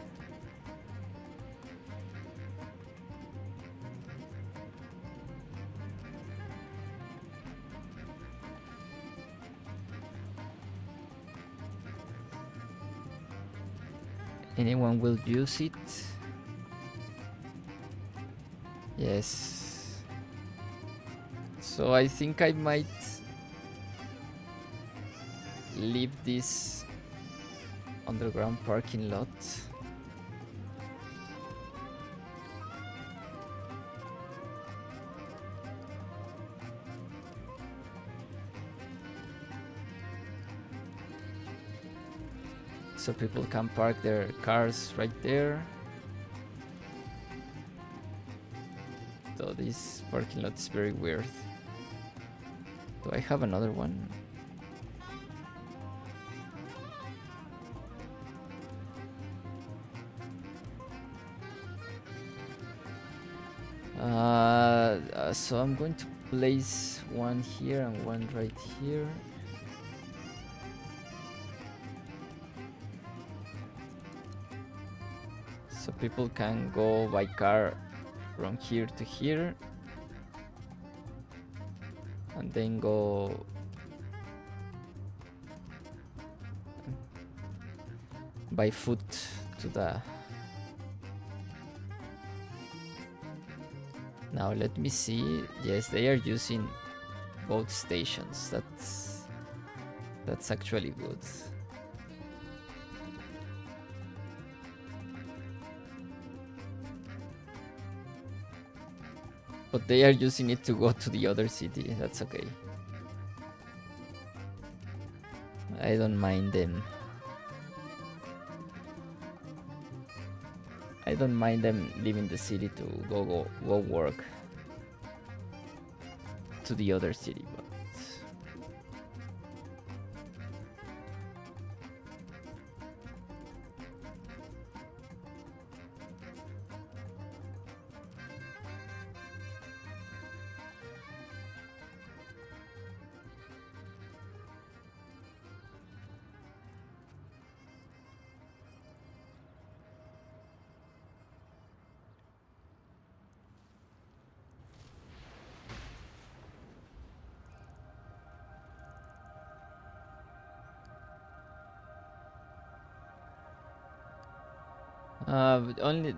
Anyone will use it? Yes. So I think I might leave this underground parking lot. So people can park their cars right there. So this parking lot is very weird. Do I have another one? So I'm going to place one here and one right here. So people can go by car from here to here and then go by foot to the... Now let me see. Yes, they are using both stations. That's actually good. But they are using it to go to the other city. That's okay. I don't mind them. I don't mind them leaving the city to go work to the other city, but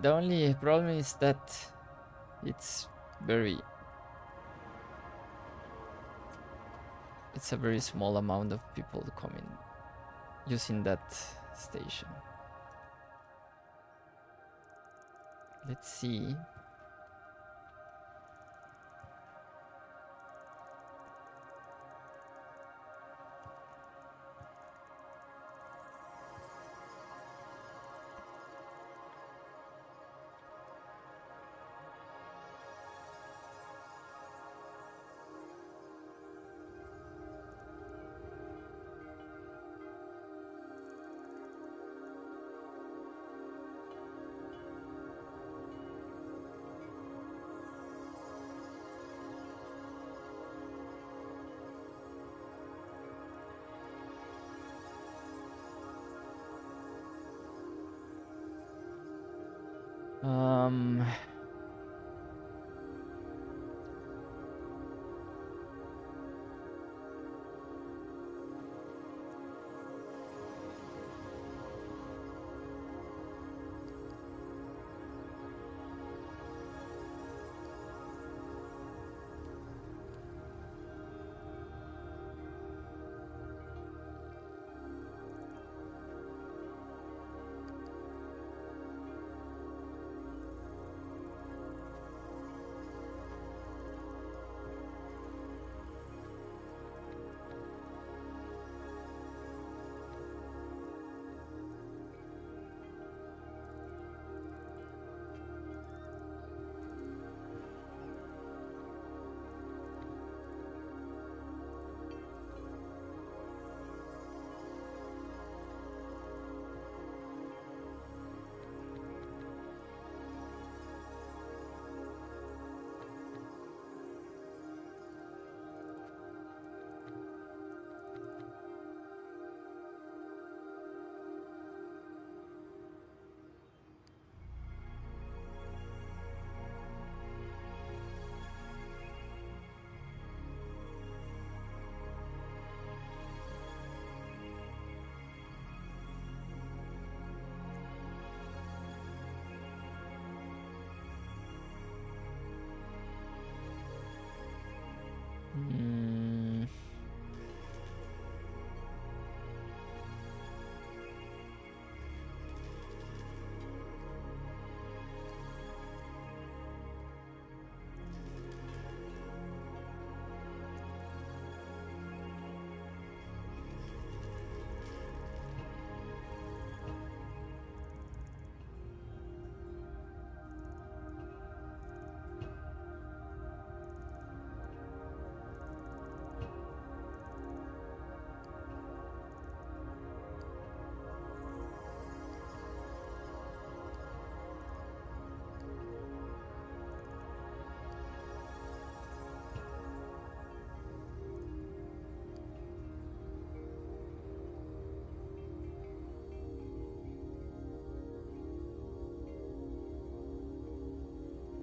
the only problem is that it's a very small amount of people coming using that station. Let's see. Um,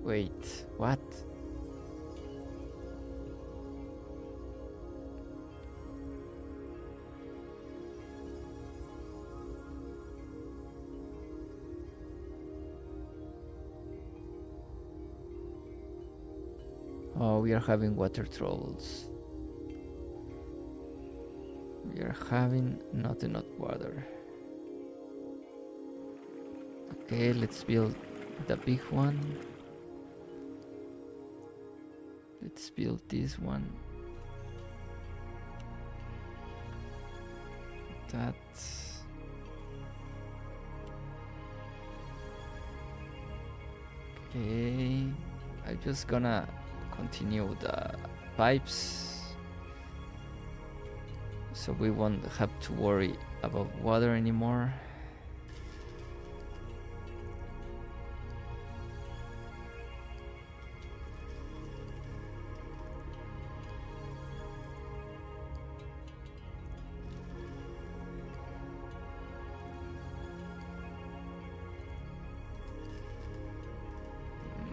Wait, what? Oh, we are having water troubles. We are having not enough water. Okay, let's build the big one. Let's build this one. That. Okay, I'm just gonna continue the pipes so we won't have to worry about water anymore.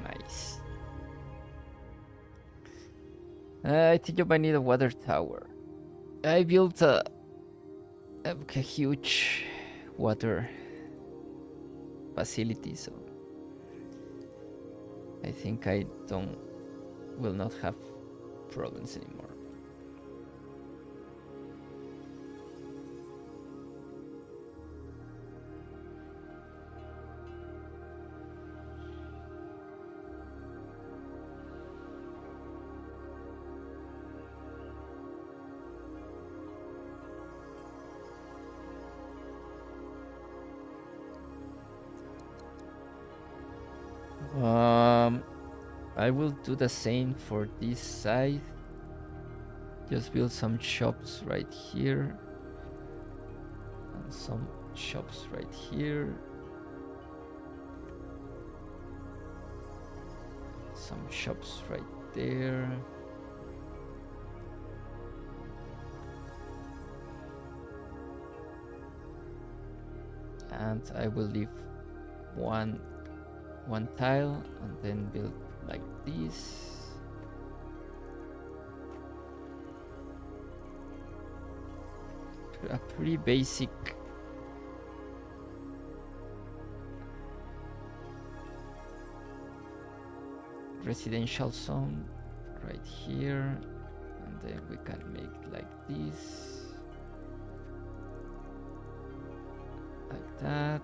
Nice. I think you might need a water tower. I built a huge water facility, so I think I will not have problems anymore. I will do the same for this side. Just build some shops right here and some shops right here. Some shops right there. And I will leave one tile and then build like this. A pretty basic residential zone right here, and then we can make like this, like that.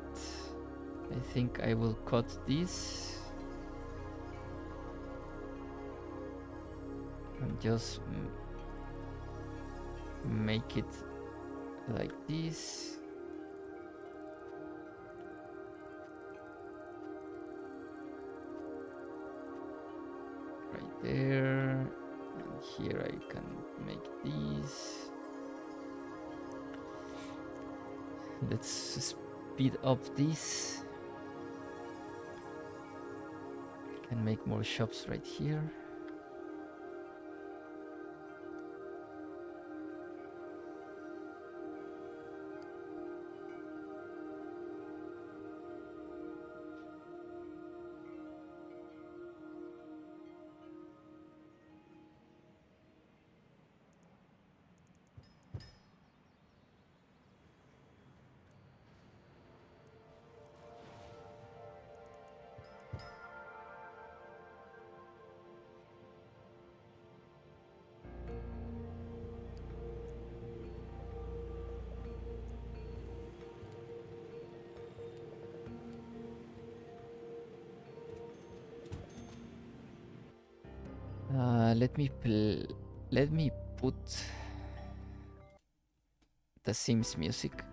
I think I will cut this and just make it like this. Right there, and here I can make these. Let's speed up this. Can make more shops right here. Let me put the Sims music.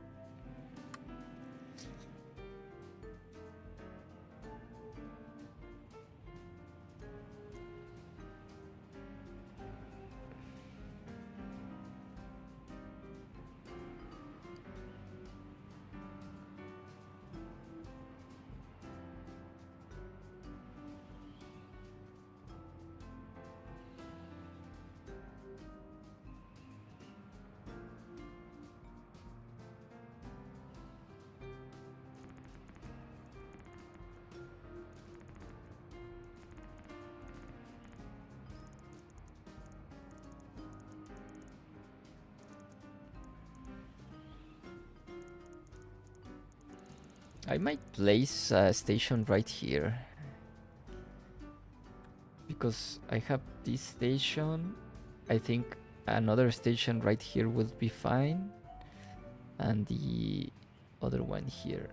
I might place a station right here, because I have this station. I think another station right here will be fine, and the other one here.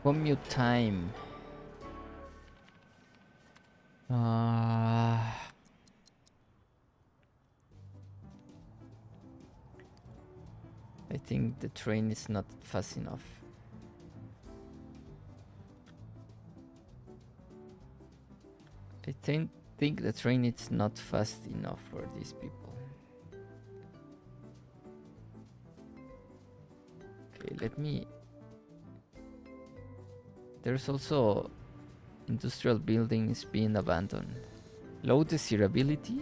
Commute time. I think the train is not fast enough. I think the train is not fast enough for these people. Okay, let me... There's also industrial buildings being abandoned. Low desirability?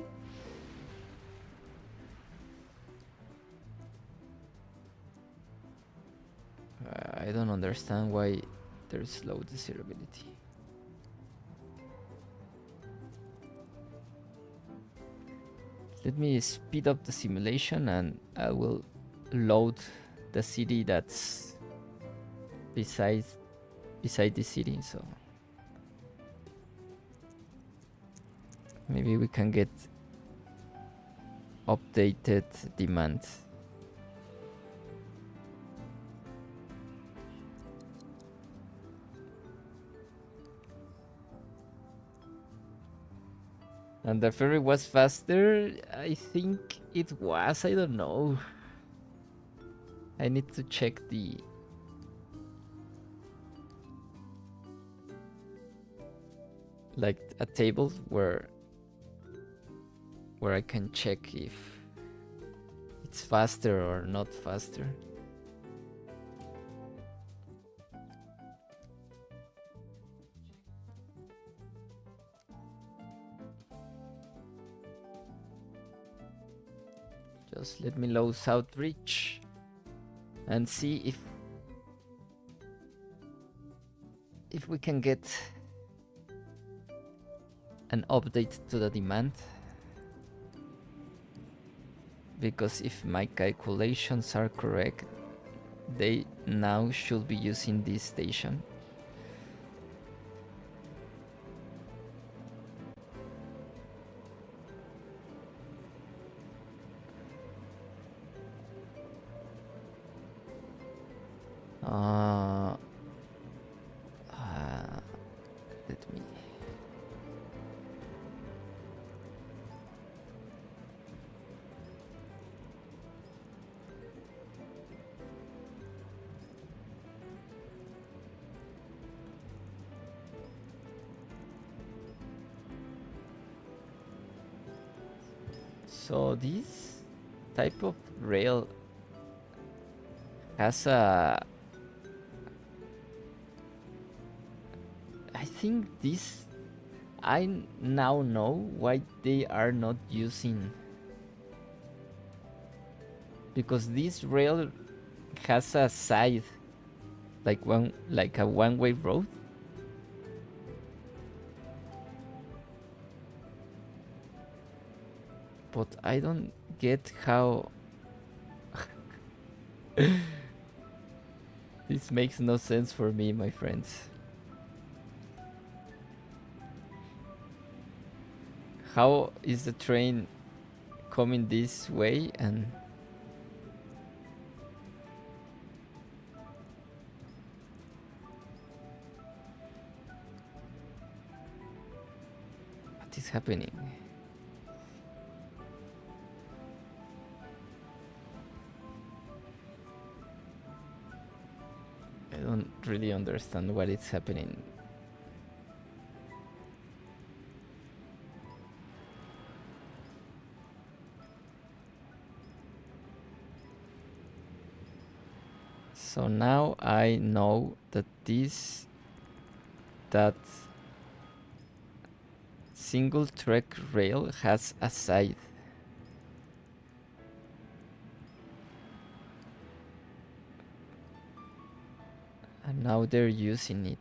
I don't understand why there's low desirability. Let me speed up the simulation and I will load the city that's beside the city, so maybe we can get updated demand. And the ferry was faster? I think it was, I don't know. I need to check the... like a table where I can check if it's faster or not faster. Just let me load Southbridge and see if we can get an update to the demand, because if my calculations are correct, they now should be using this station. Let me. So this type of rail has a. I think this. I now know why they are not using, because this rail has a side, like a one-way road. But I don't get how this makes no sense for me, my friends. How is the train coming this way and what is happening? I don't really understand what is happening. So now I know that that single track rail has a side. And now they're using it.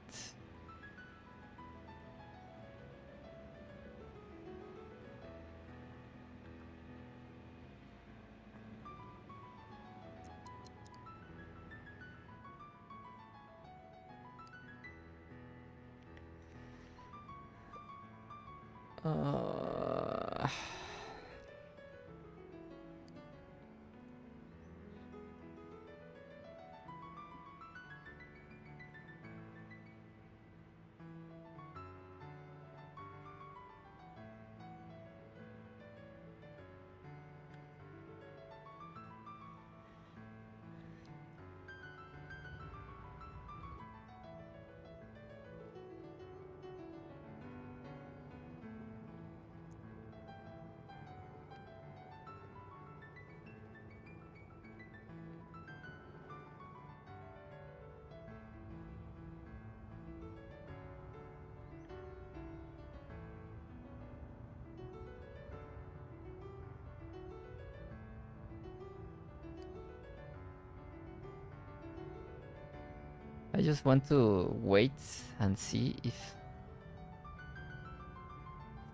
I just want to wait and see if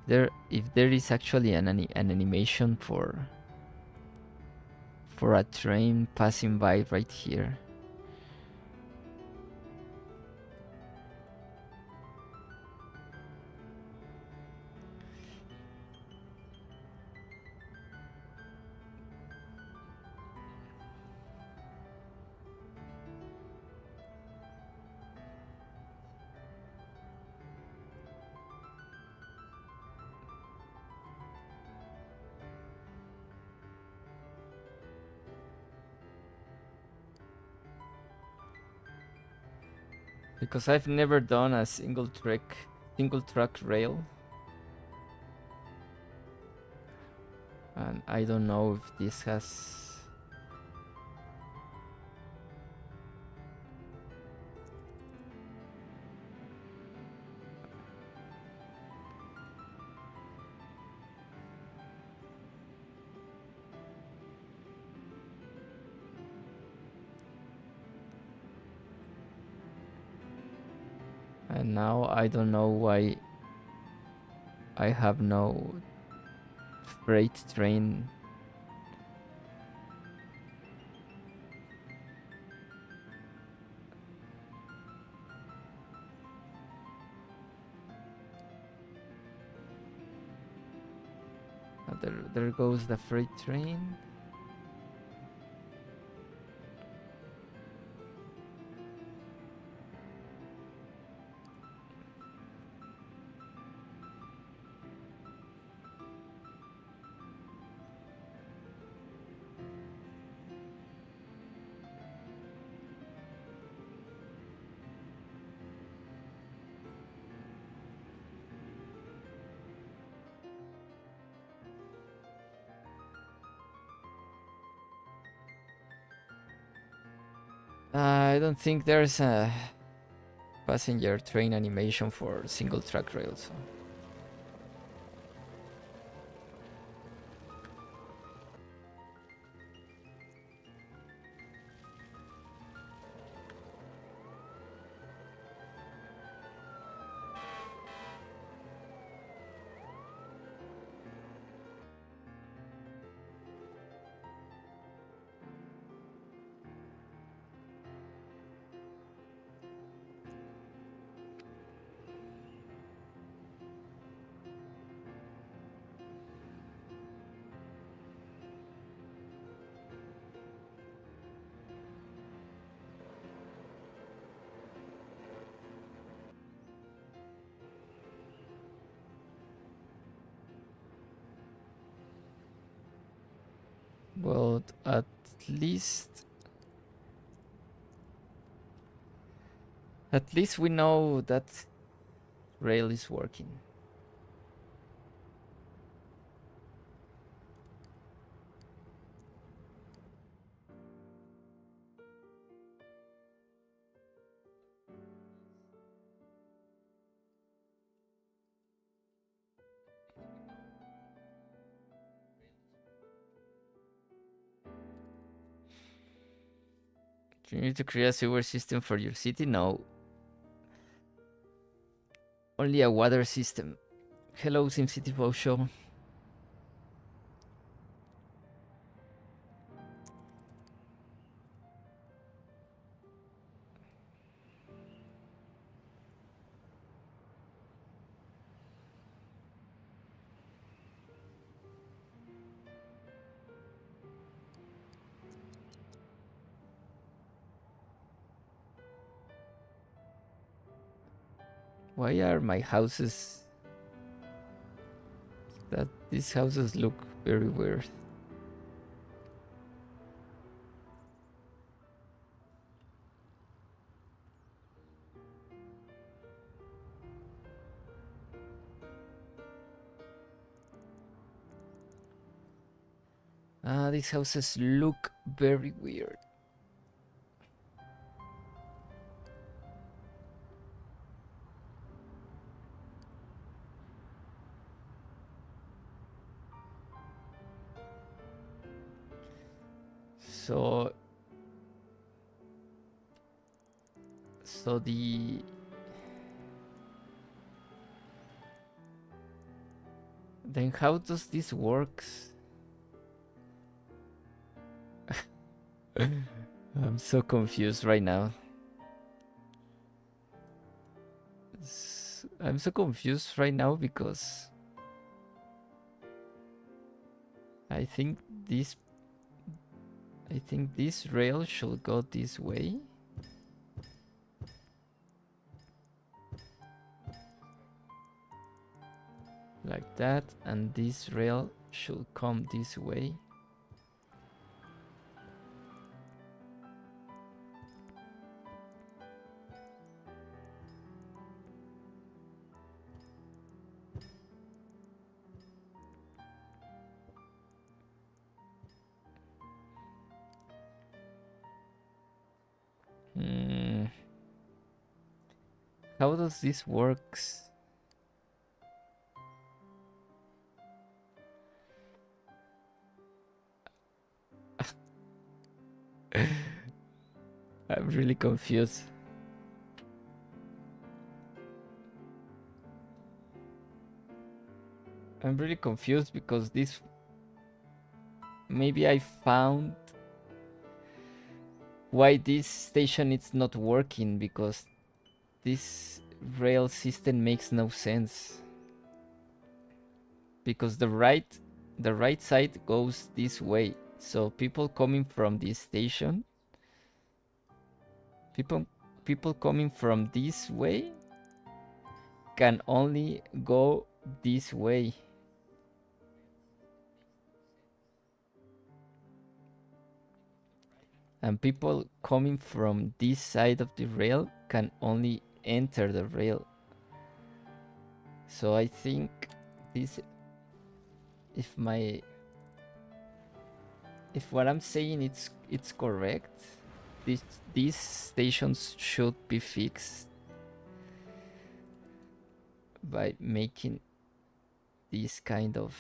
there is actually an animation for a train passing by right here. Because I've never done a single track rail, and I don't know if this has. And now I don't know why I have no freight train. there goes the freight train. I don't think there's a passenger train animation for single track rails. So. But at least we know that rail is working. Do you need to create a sewer system for your city? No. Only a water system. Hello, SimCity Bow Show. Why are my houses... these houses look very weird. These houses look very weird. So then how does this works? I'm so confused right now. I'm so confused right now because I think this rail should go this way. Like that, and this rail should come this way. How does this works? I'm really confused. I'm really confused because this... Maybe I found why this station is not working, because this rail system makes no sense. Because the right the right side goes this way. So people coming from this station, people coming from this way can only go this way. And people coming from this side of the rail can only enter the rail. So I think this, if what I'm saying it's correct, these stations should be fixed by making this kind of,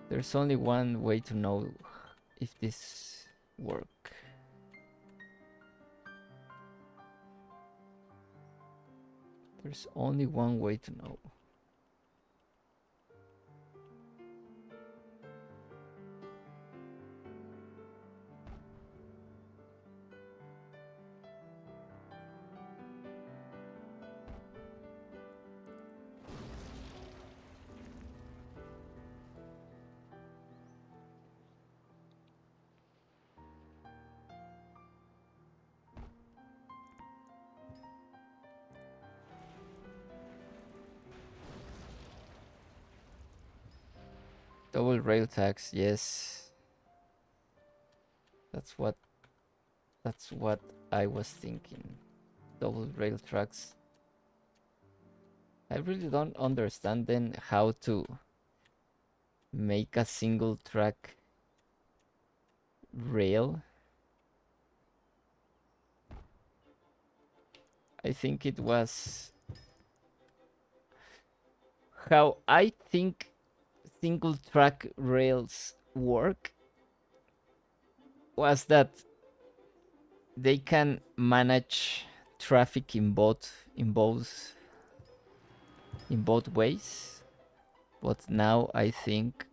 there's only one way to know if this work. There's only one way to know. Double rail tax, yes. That's what I was thinking. Double rail tracks. I really don't understand then how to make a single track rail. I think it was how I think single track rails work was that they can manage traffic in both ways. But now I think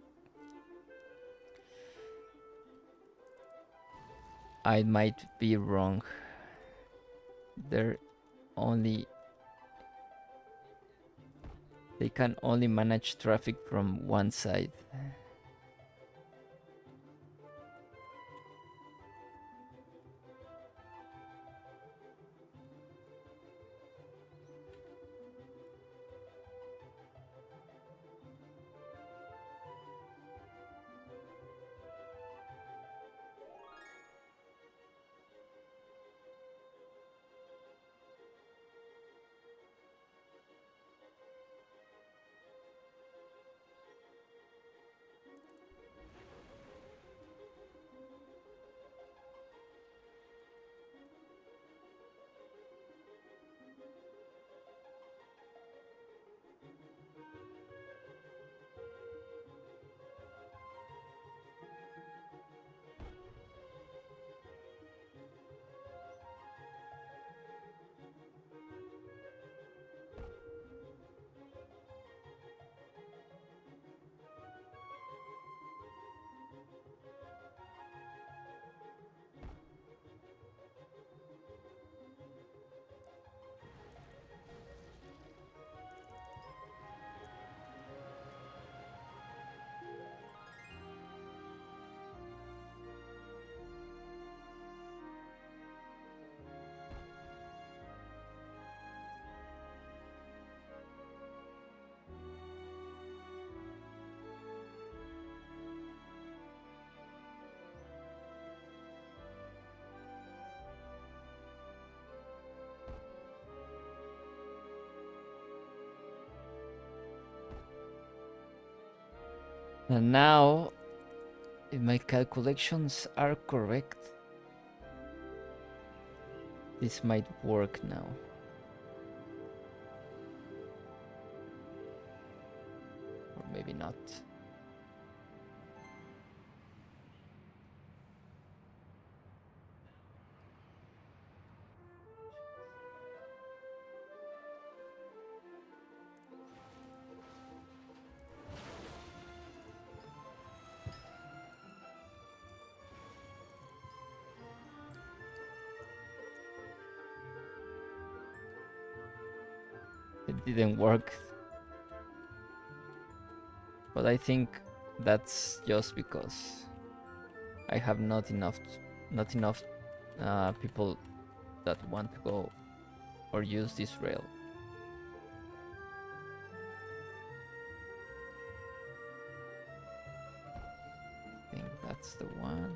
I might be wrong. They can only manage traffic from one side. And now, if my calculations are correct, this might work now. Or maybe not. it didn't work. But I think that's just because I have not enough people that want to go or use this rail. I think that's the one.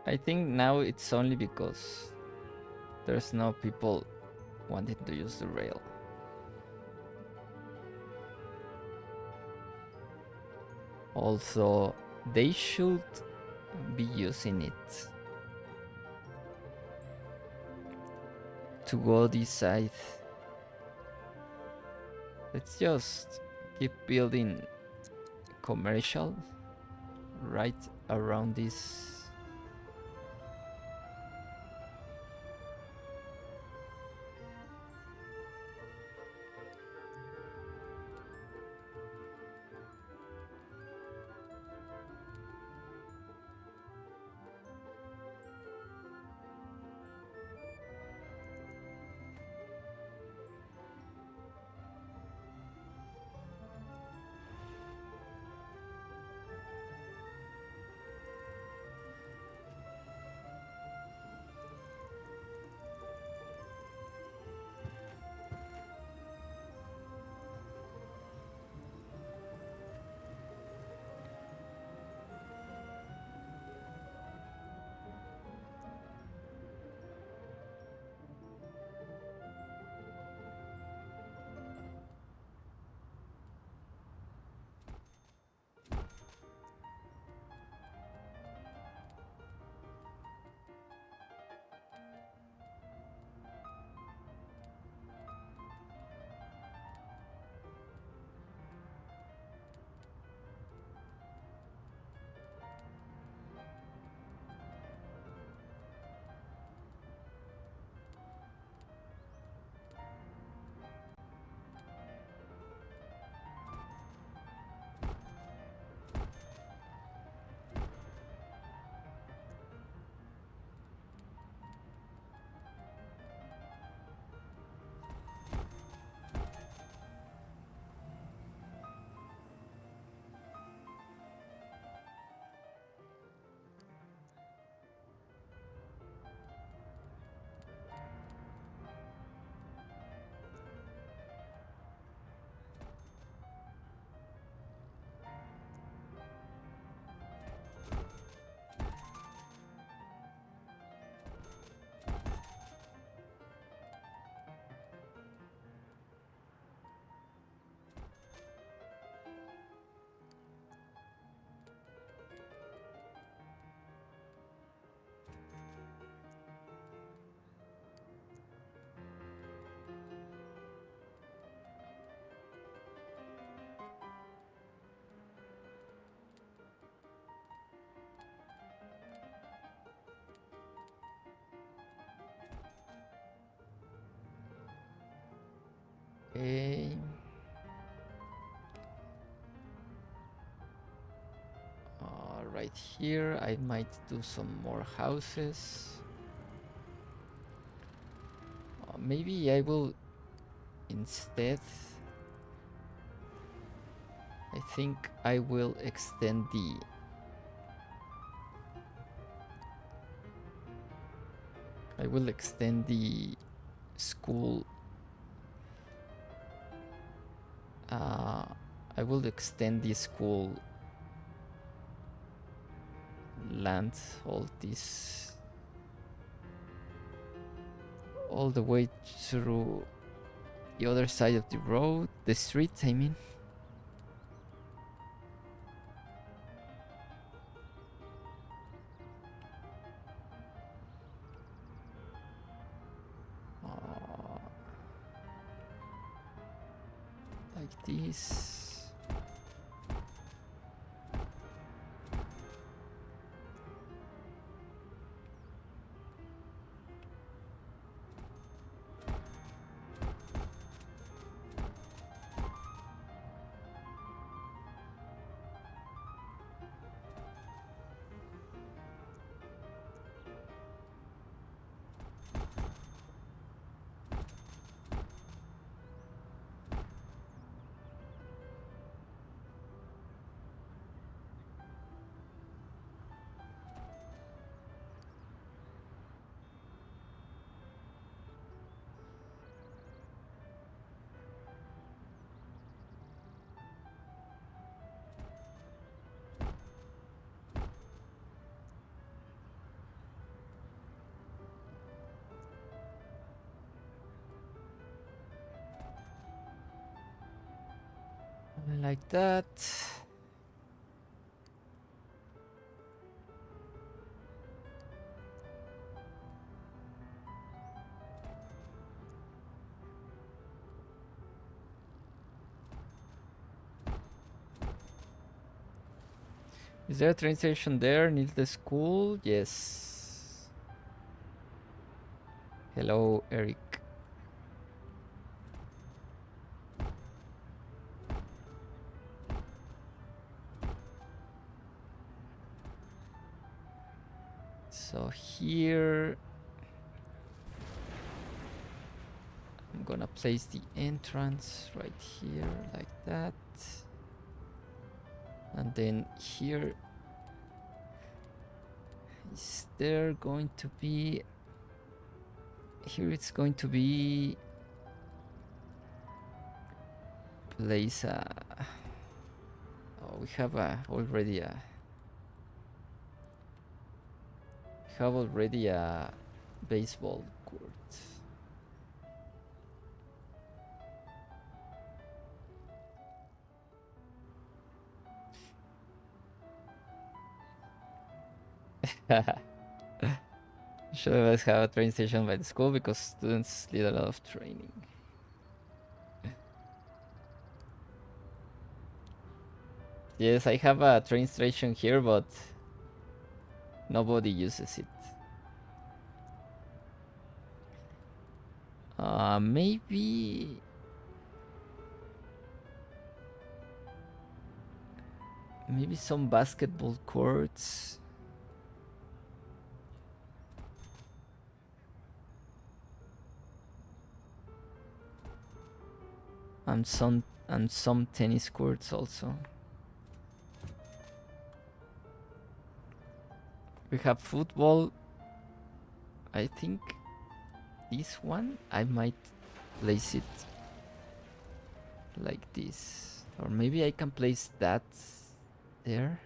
I think now it's only because there's no people wanting to use the rail. Also, they should be using it to go this side. Let's just keep building commercial right around this. Okay. Right here, I might do some more houses. Maybe I will instead. I think I will extend the. I will extend the school. I will extend the school land, all this, all the way through the other side of the road, the street, I mean. Like this. Like that. Is there a train station there near the school? Yes. Hello, Eric. So here I'm gonna place the entrance right here like that. And then here is there going to be, here it's going to be place oh, we have already a baseball court. Should always have a train station by the school because students need a lot of training. Yes, I have a train station here, but nobody uses it. Maybe some basketball courts. And some tennis courts also. We have football. I think this one I might place it like this, or maybe I can place that there.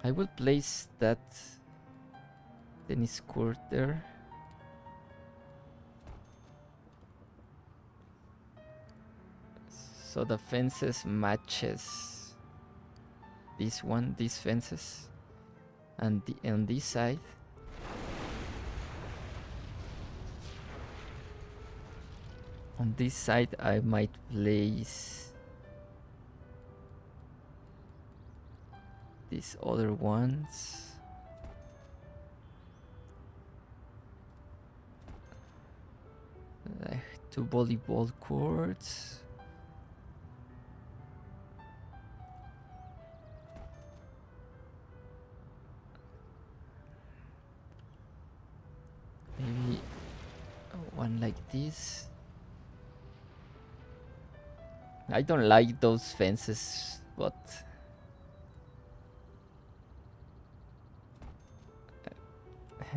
I will place that tennis court there. So the fences matches this one, these fences, and on this side I might place these other ones. Like 2 volleyball courts. Maybe one like this. I don't like those fences, but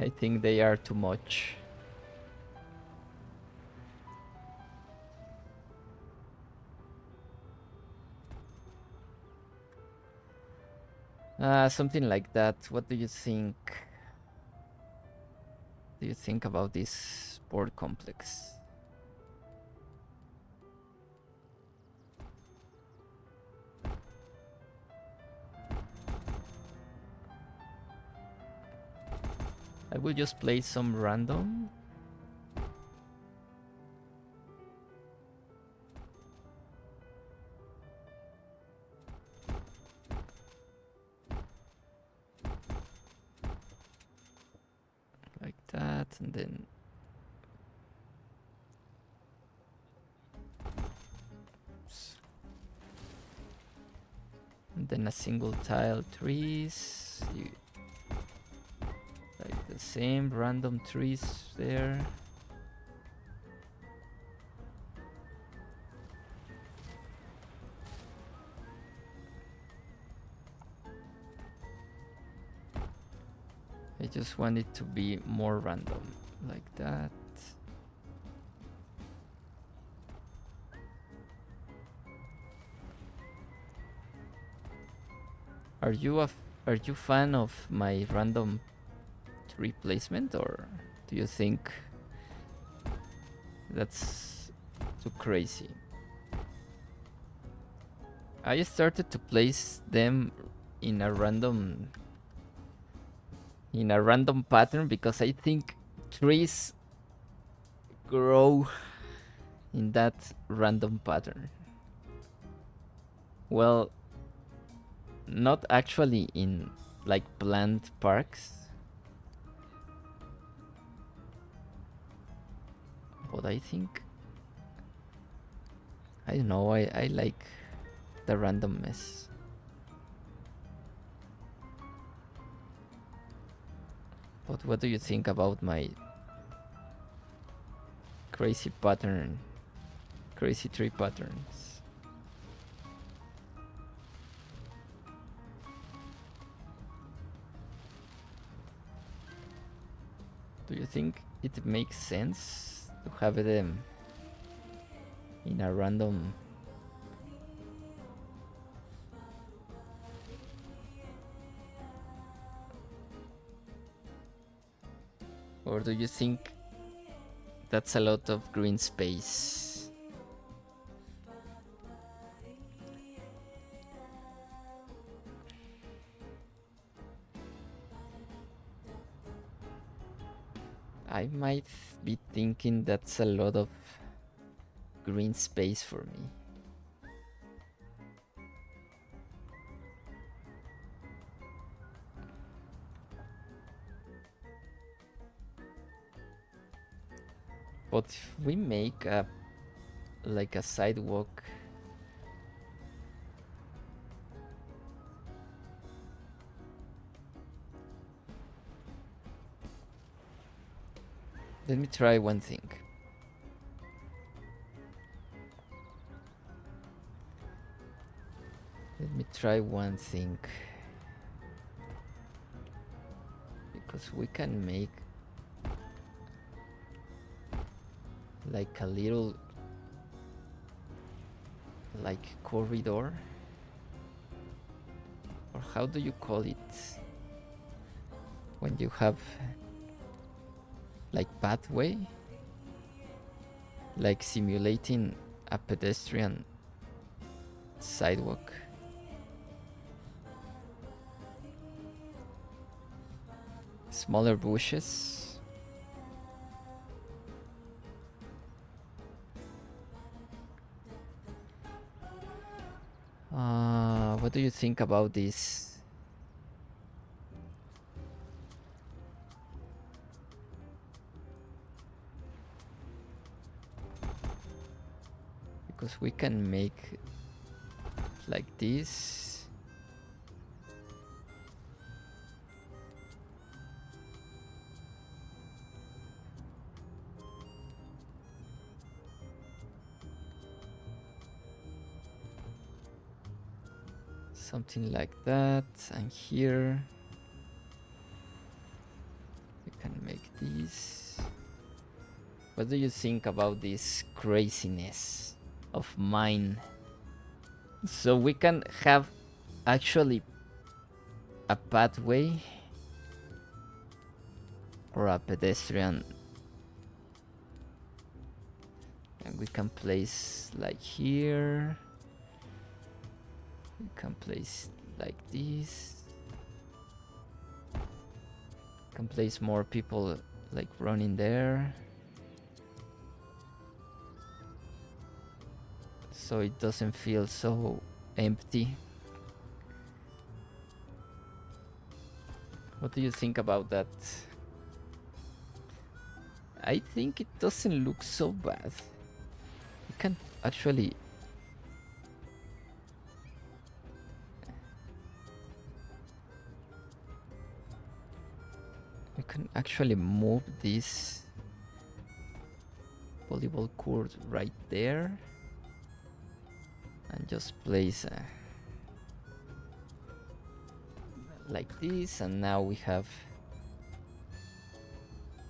I think they are too much. Something like that. What do you think? Do you think about this sport complex? I will just play some random. Like that, and then a single tile trees. Like the same random trees there. I just want it to be more random, like that. Are you fan of my random tree placement, or do you think That's too crazy. I started to place them in a random pattern because I think trees grow in that random pattern. Well, not actually in like plant parks, but I think, I don't know, I like the randomness. But what do you think about my crazy pattern, crazy tree patterns? Do you think it makes sense to have them in a random? Or do you think that's a lot of green space? I might be thinking that's a lot of green space for me. But if we make a like a sidewalk, let me try one thing. Because we can make like a little like corridor, or how do you call it when you have like pathway, like simulating a pedestrian sidewalk. Smaller bushes. What do you think about this? Because we can make like this. Something like that, and here we can make this. What do you think about this craziness of mine? So we can have actually a pathway or a pedestrian, and we can place like here. We can place like this. Can place more people like running there, so it doesn't feel so empty. What do you think about that? I think it doesn't look so bad. You can actually move this volleyball court right there and just place like this, and now we have,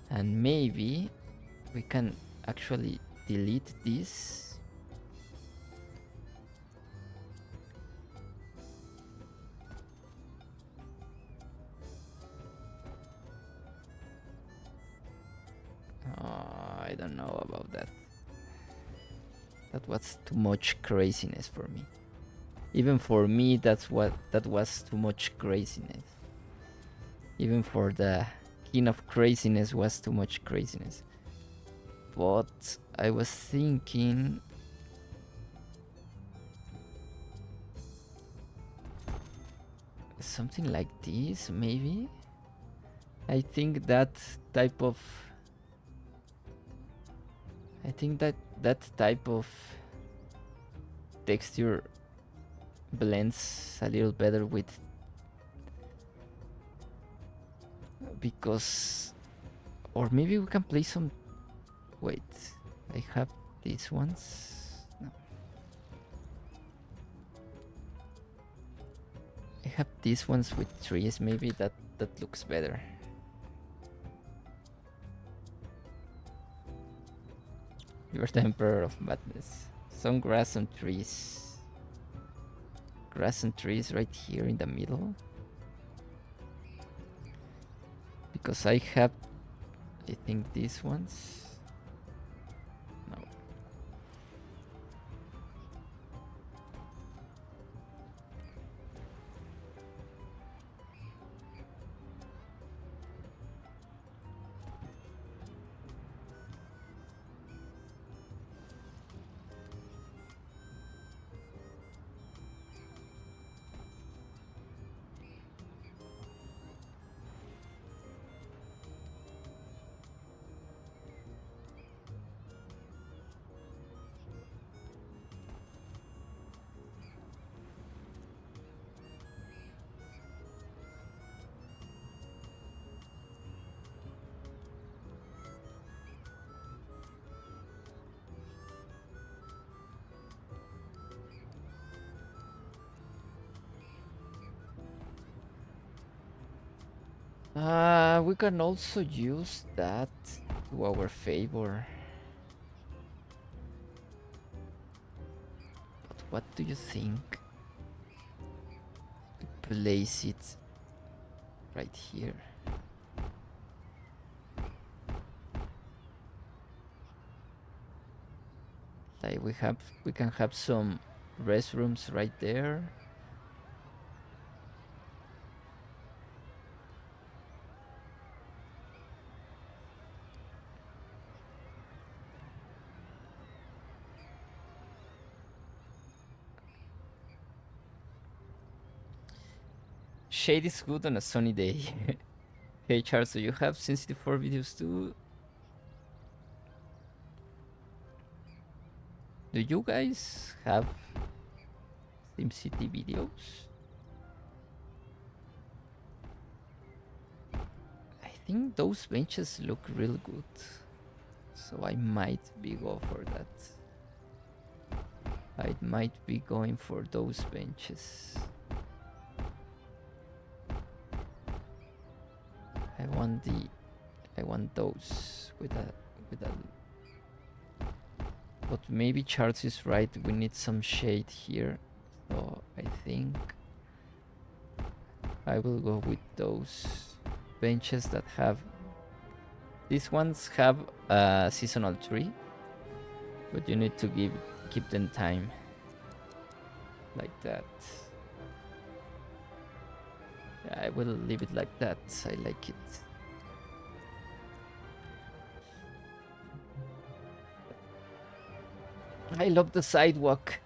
and maybe we can actually delete this. I don't know about that. That was too much craziness for me. Even for me, that was too much craziness. Even for the king of craziness was too much craziness. But I was thinking something like this, maybe. I think that type of texture blends a little better with, because, or maybe we can play some. Wait, I have these ones. No, I have these ones with trees. Maybe that looks better. You're the emperor of madness. Some grass and trees. Grass and trees right here in the middle. Because I have, I think, these ones. No. We can also use that to our favor. But what do you think? Place it right here. Like we can have some restrooms right there. Shade is good on a sunny day. Hey Charles, do you have SimCity 4 videos too? Do you guys have SimCity videos? I think those benches look real good, so I might be go for that. I might be going for those benches. I want those with a. But maybe Charles is right. We need some shade here, so I think I will go with those benches that have. These ones have a seasonal tree, but you need to keep them time like that. Yeah, I will leave it like that. I like it. I love the sidewalk.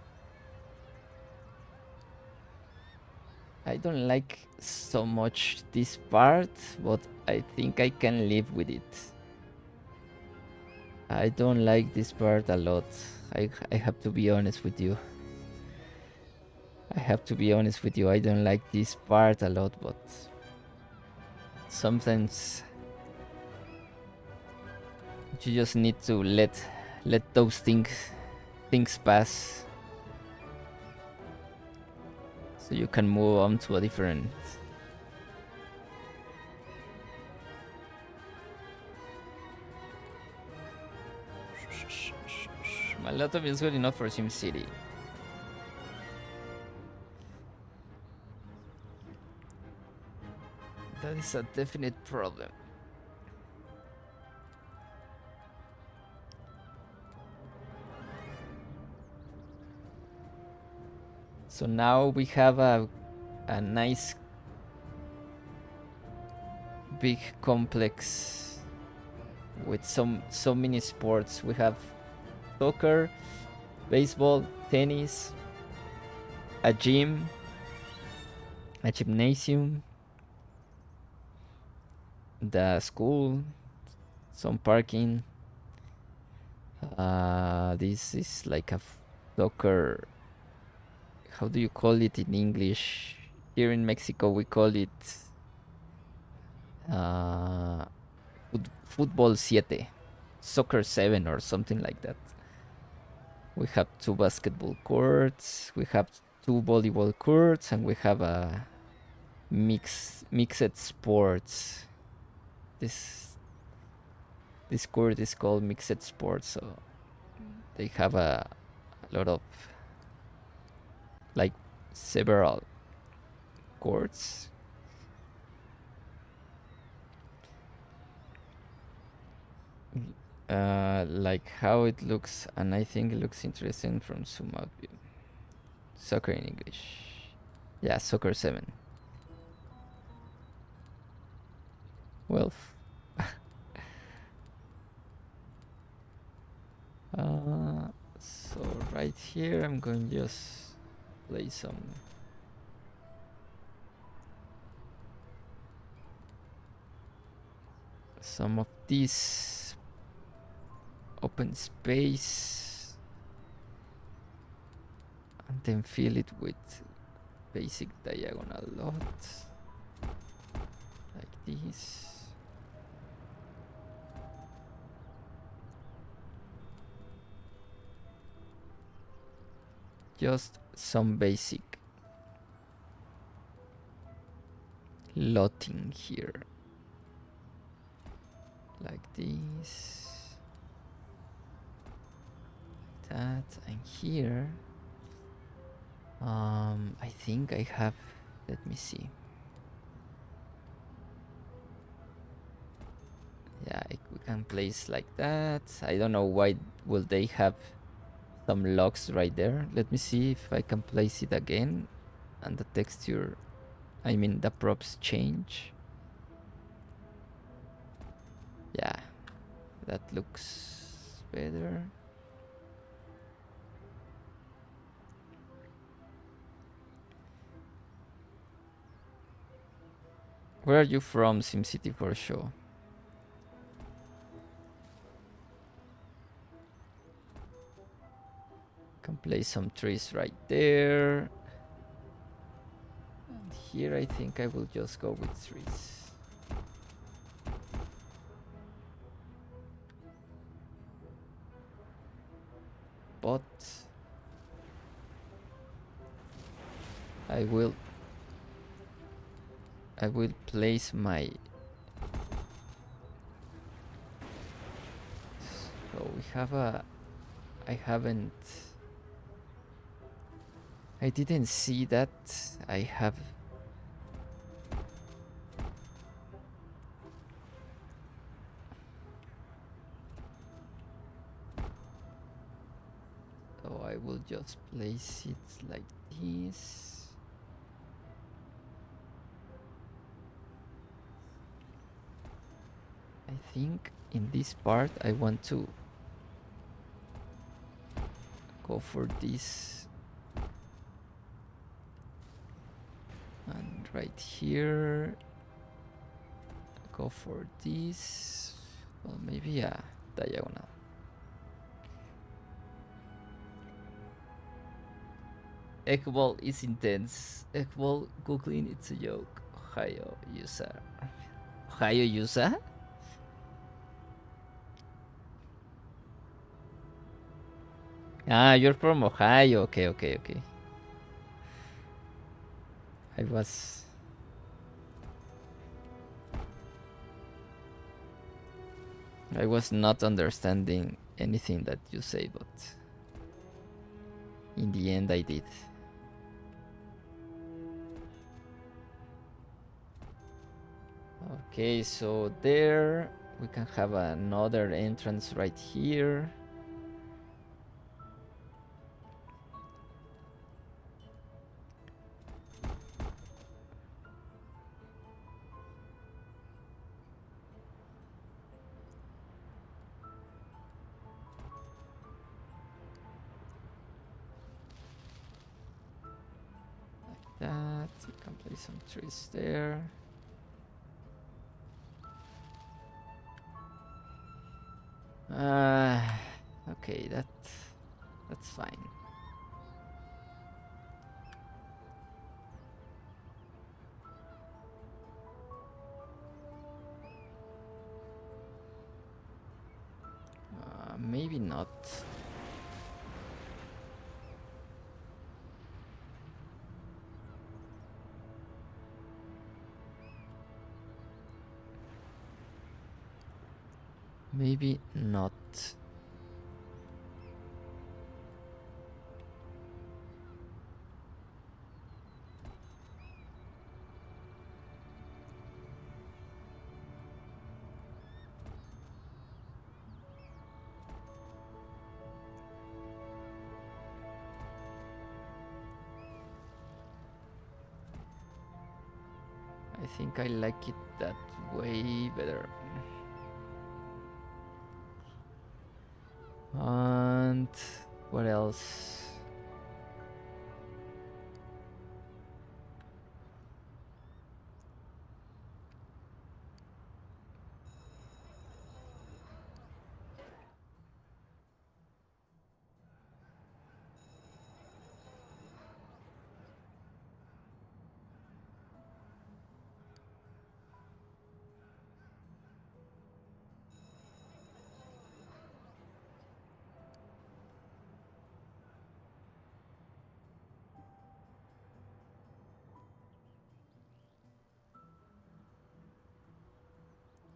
I don't like so much this part, but I think I can live with it. I don't like this part a lot. I have to be honest with you. I have to be honest with you. I don't like this part a lot, but sometimes you just need to let those things pass, so you can move on to a different. My laptop is good enough for SimCity. That is a definite problem. So now we have a nice big complex with so many sports. We have soccer, baseball, tennis, a gym, a gymnasium, the school, some parking. This is like a soccer. How do you call it in English? Here in Mexico, we call it football 7, soccer 7, or something like that. We have 2 basketball courts, we have 2 volleyball courts, and we have a mixed sports. This court is called mixed sports, so they have a lot of, like, several courts. Like how it looks, and I think it looks interesting from zoom out view. Soccer in English. Yeah, soccer 7. Well, so right here I'm going to just play some of this open space and then fill it with basic diagonal lot like this. Just some basic lotting here like this, like that, and here I think I have, let me see, yeah, we can place like that. I don't know why will they have some locks right there. Let me see if I can place it again and the texture, I mean the props change. Yeah, that looks better. Where are you from, SimCity for sure? Can place some trees right there. And here I think I will just go with trees. But I will place my, so we have a, I didn't see that I have so I will just place it like this. I think in this part I want to go for this, and right here go for this. Well, maybe a diagonal. Eggwall is intense. Eggwall googling, it's a joke. Ohio user. Ohio user? Ah, you're from Ohio. Okay. I was not understanding anything that you say, but in the end I did. Okay, so there we can have another entrance right here. You can place some trees there. Okay, that's fine. Maybe not. Maybe not. I think I like it that way better. And what else?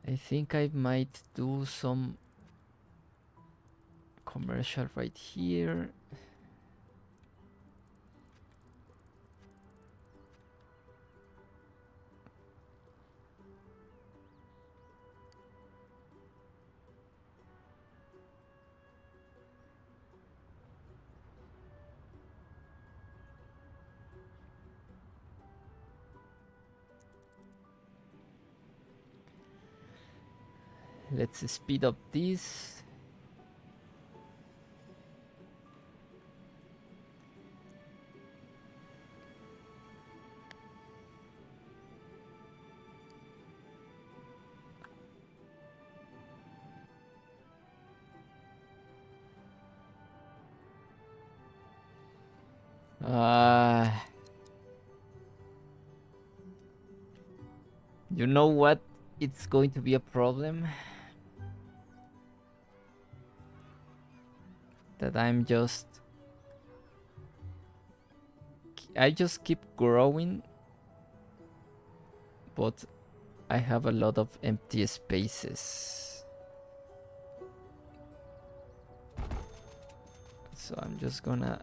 I think I might do some commercial right here. Let's speed up this. You know what? It's going to be a problem. That I just keep growing, but I have a lot of empty spaces. So I'm just gonna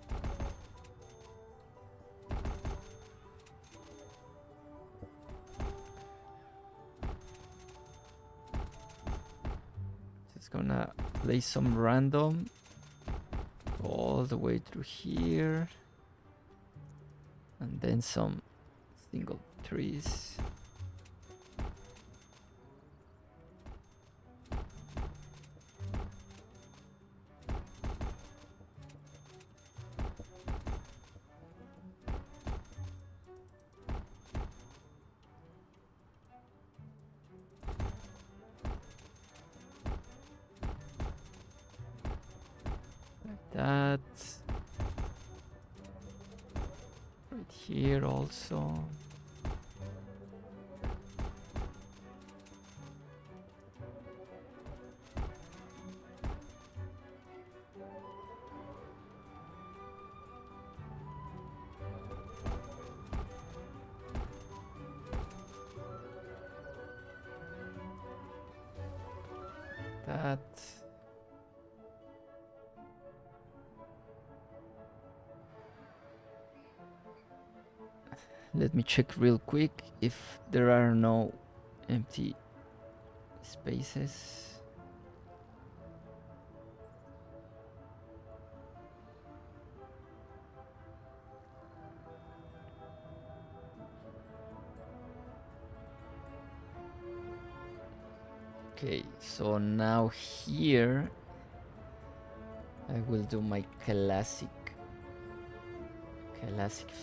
place some random all the way through here, and then some single trees. That right here also. That. Let me check real quick if there are no empty spaces. Okay, so now here I will do my classic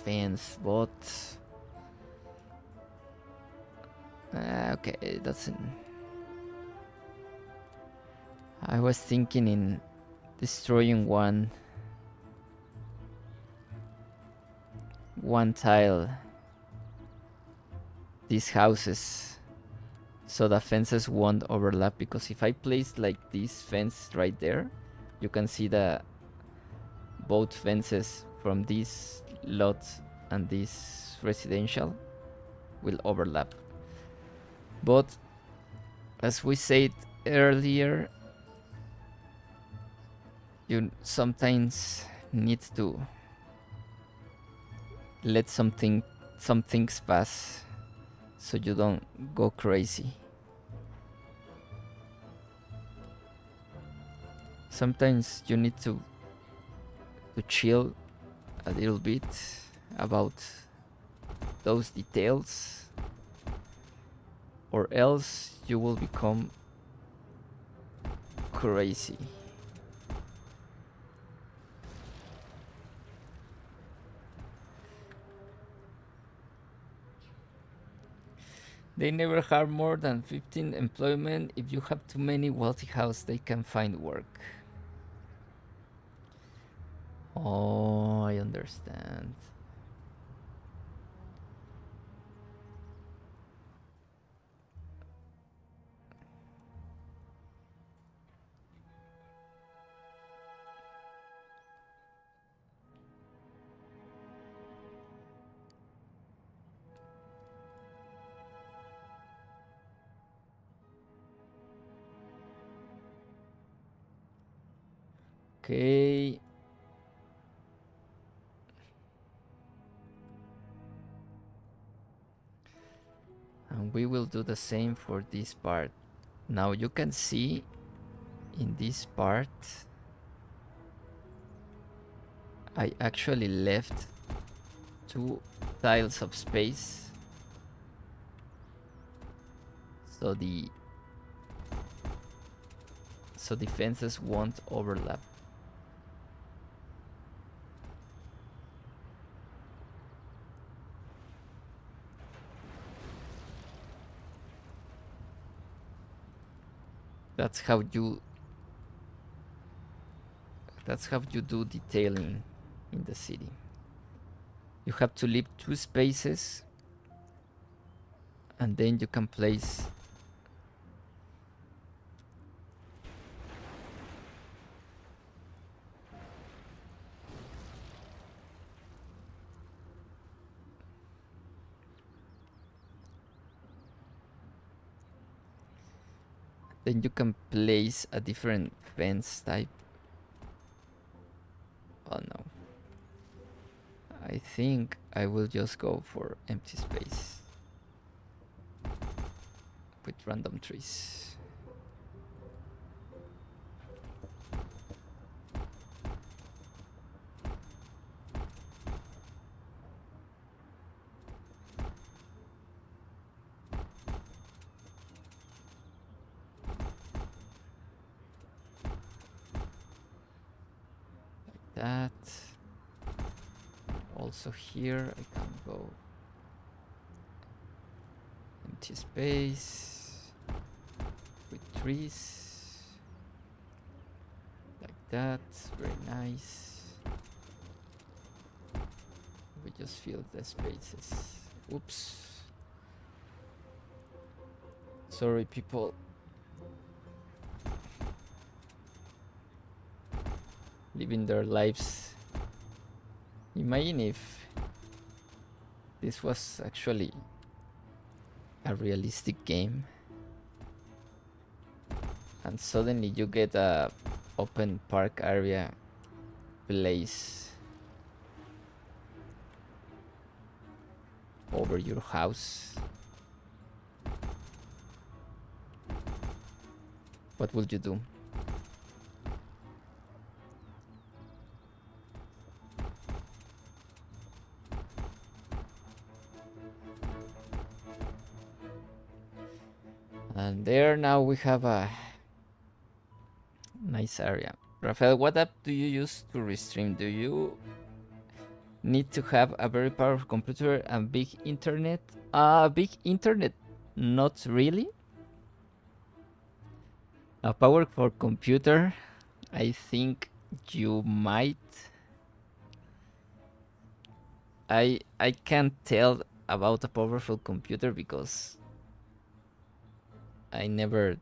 fence, but Okay, it doesn't. I was thinking in destroying one tile, these houses, so the fences won't overlap, because if I place like this fence right there, you can see the both fences from this lot and this residential will overlap. But as we said earlier, you sometimes need to let some things pass so you don't go crazy. Sometimes you need to chill a little bit about those details, or else you will become crazy. They never have more than 15 employment. If you have too many wealthy houses, they can find work. Oh, I understand. Okay. And we will do the same for this part. Now you can see in this part, I actually left 2 tiles of space, so the fences won't overlap. That's how you do detailing in the city. You have to leave 2 spaces, and then you can place a different fence type. Oh no. I think I will just go for empty space with random trees. That. Also here I can go empty space with trees like that. Very nice. We just fill the spaces. Oops. Sorry, people. Living their lives. Imagine if this was actually a realistic game and suddenly you get a open park area place over your house. What would you do? And there now we have a nice area. Rafael, what app do you use to restream? Do you need to have a very powerful computer and big internet? Big internet Not really. A powerful computer, I think you might. I can't tell about a powerful computer because I never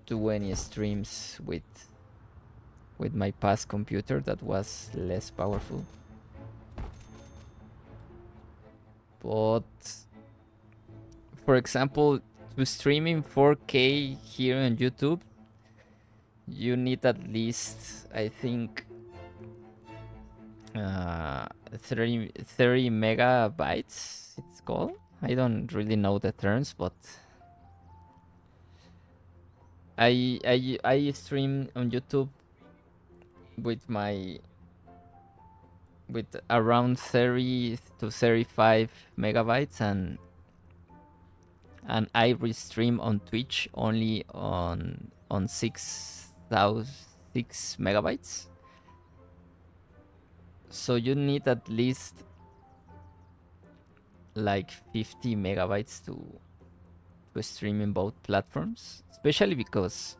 do any streams with my past computer that was less powerful. But for example, to stream in 4K here on YouTube, you need at least, I think, 30 megabytes, it's called. I don't really know the terms, but I stream on YouTube with my with around 30 to 35 megabytes, and I restream on Twitch only on 6 megabytes. So you need at least like 50 megabytes to stream in both platforms, especially because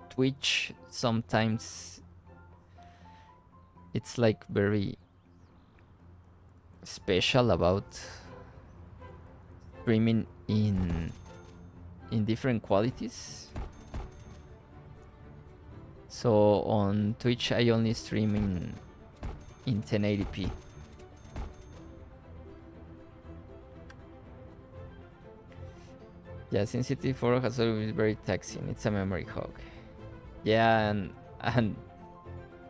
Twitch sometimes it's like very special about streaming in different qualities. So on Twitch I only stream in 1080p. Yeah, SimCity 4 has always been very taxing. It's a memory hog. Yeah, and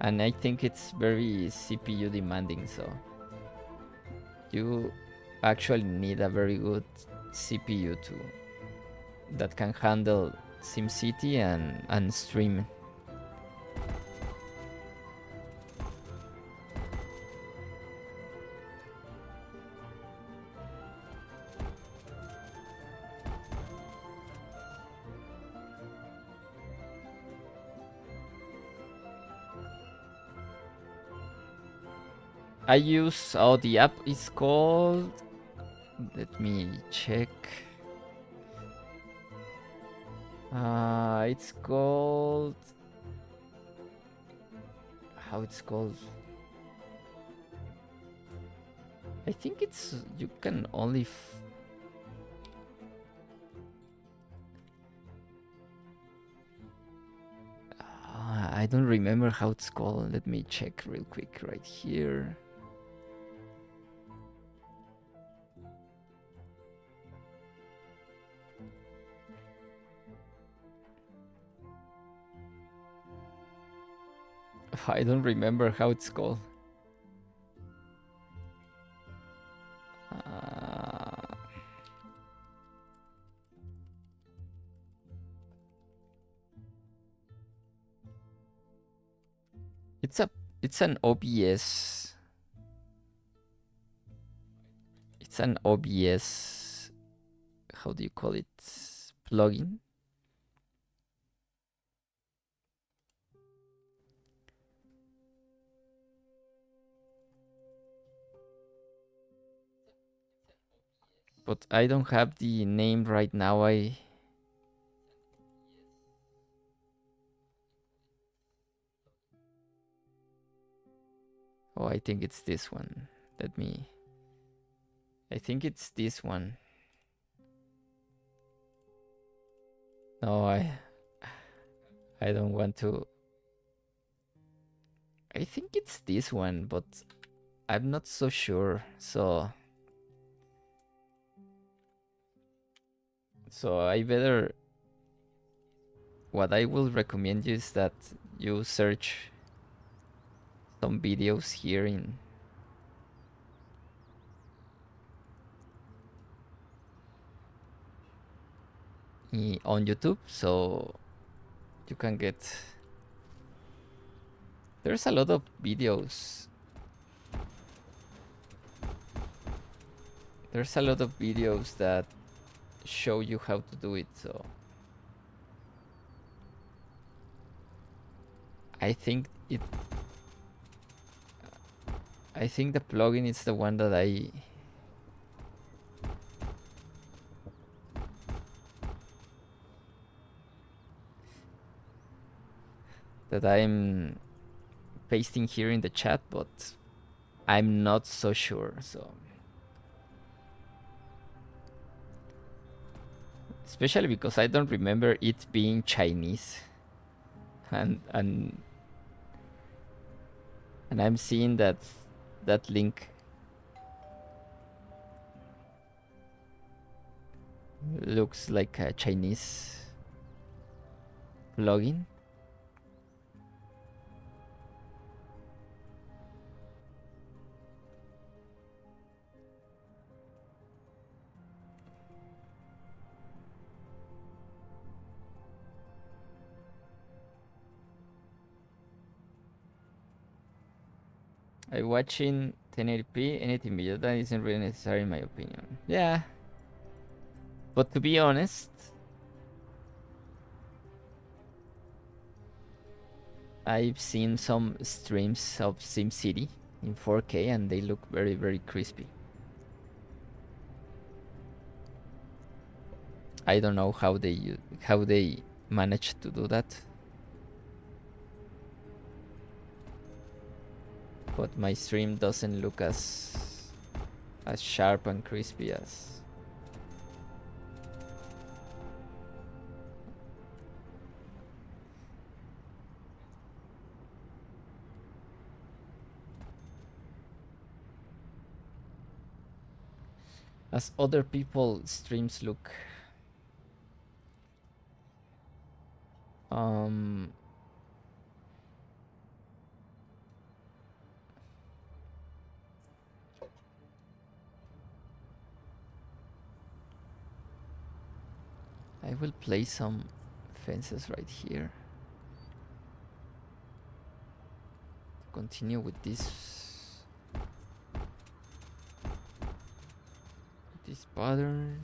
I think it's very CPU demanding, so you actually need a very good CPU that can handle SimCity and streaming. I use, the app is called, let me check. It's called, how it's called? I think it's, you can only I don't remember how it's called. Let me check real quick right here. I don't remember how it's called. It's an OBS. It's an OBS. How do you call it? Plugin. But I don't have the name right now. Oh, I think it's this one. I think it's this one. No, I don't want to. I think it's this one, but I'm not so sure. So I better. What I will recommend you is that you search some videos here on YouTube, so you can get. There's a lot of videos. There's a lot of videos that show you how to do it, so I think the plugin is the one that that I'm pasting here in the chat, but I'm not so sure. So, especially because I don't remember it being Chinese, and I'm seeing that link looks like a Chinese plugin. I'm watching 1080p. Anything beyond that isn't really necessary in my opinion. Yeah. But to be honest, I've seen some streams of SimCity in 4K and they look very, very crispy. I don't know how they managed to do that. But my stream doesn't look as sharp and crispy as other people's streams look. I will place some fences right here. Continue with this pattern.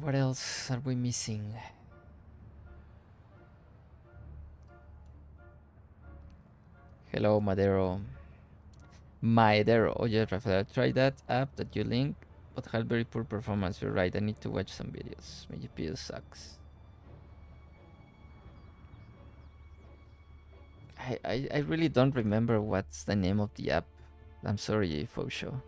What else are we missing? Hello, Madero. Oh yeah, Rafael, try that app that you link, but had very poor performance. You're right, I need to watch some videos. My GPU sucks. I really don't remember what's the name of the app. I'm sorry, Fosho.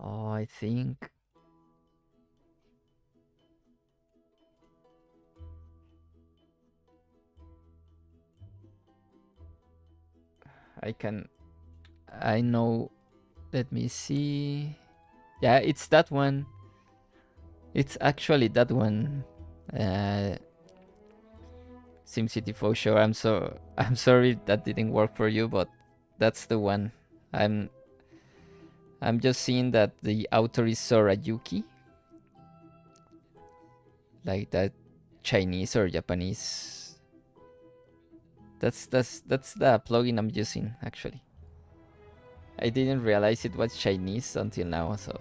Oh, I think I know. Let me see. Yeah, it's that one. It's actually that one. SimCity for sure. I'm sorry that didn't work for you, but that's the one. I'm just seeing that the author is Sorayuki, like that Chinese or Japanese. That's the plugin I'm using actually. I didn't realize it was Chinese until now, so.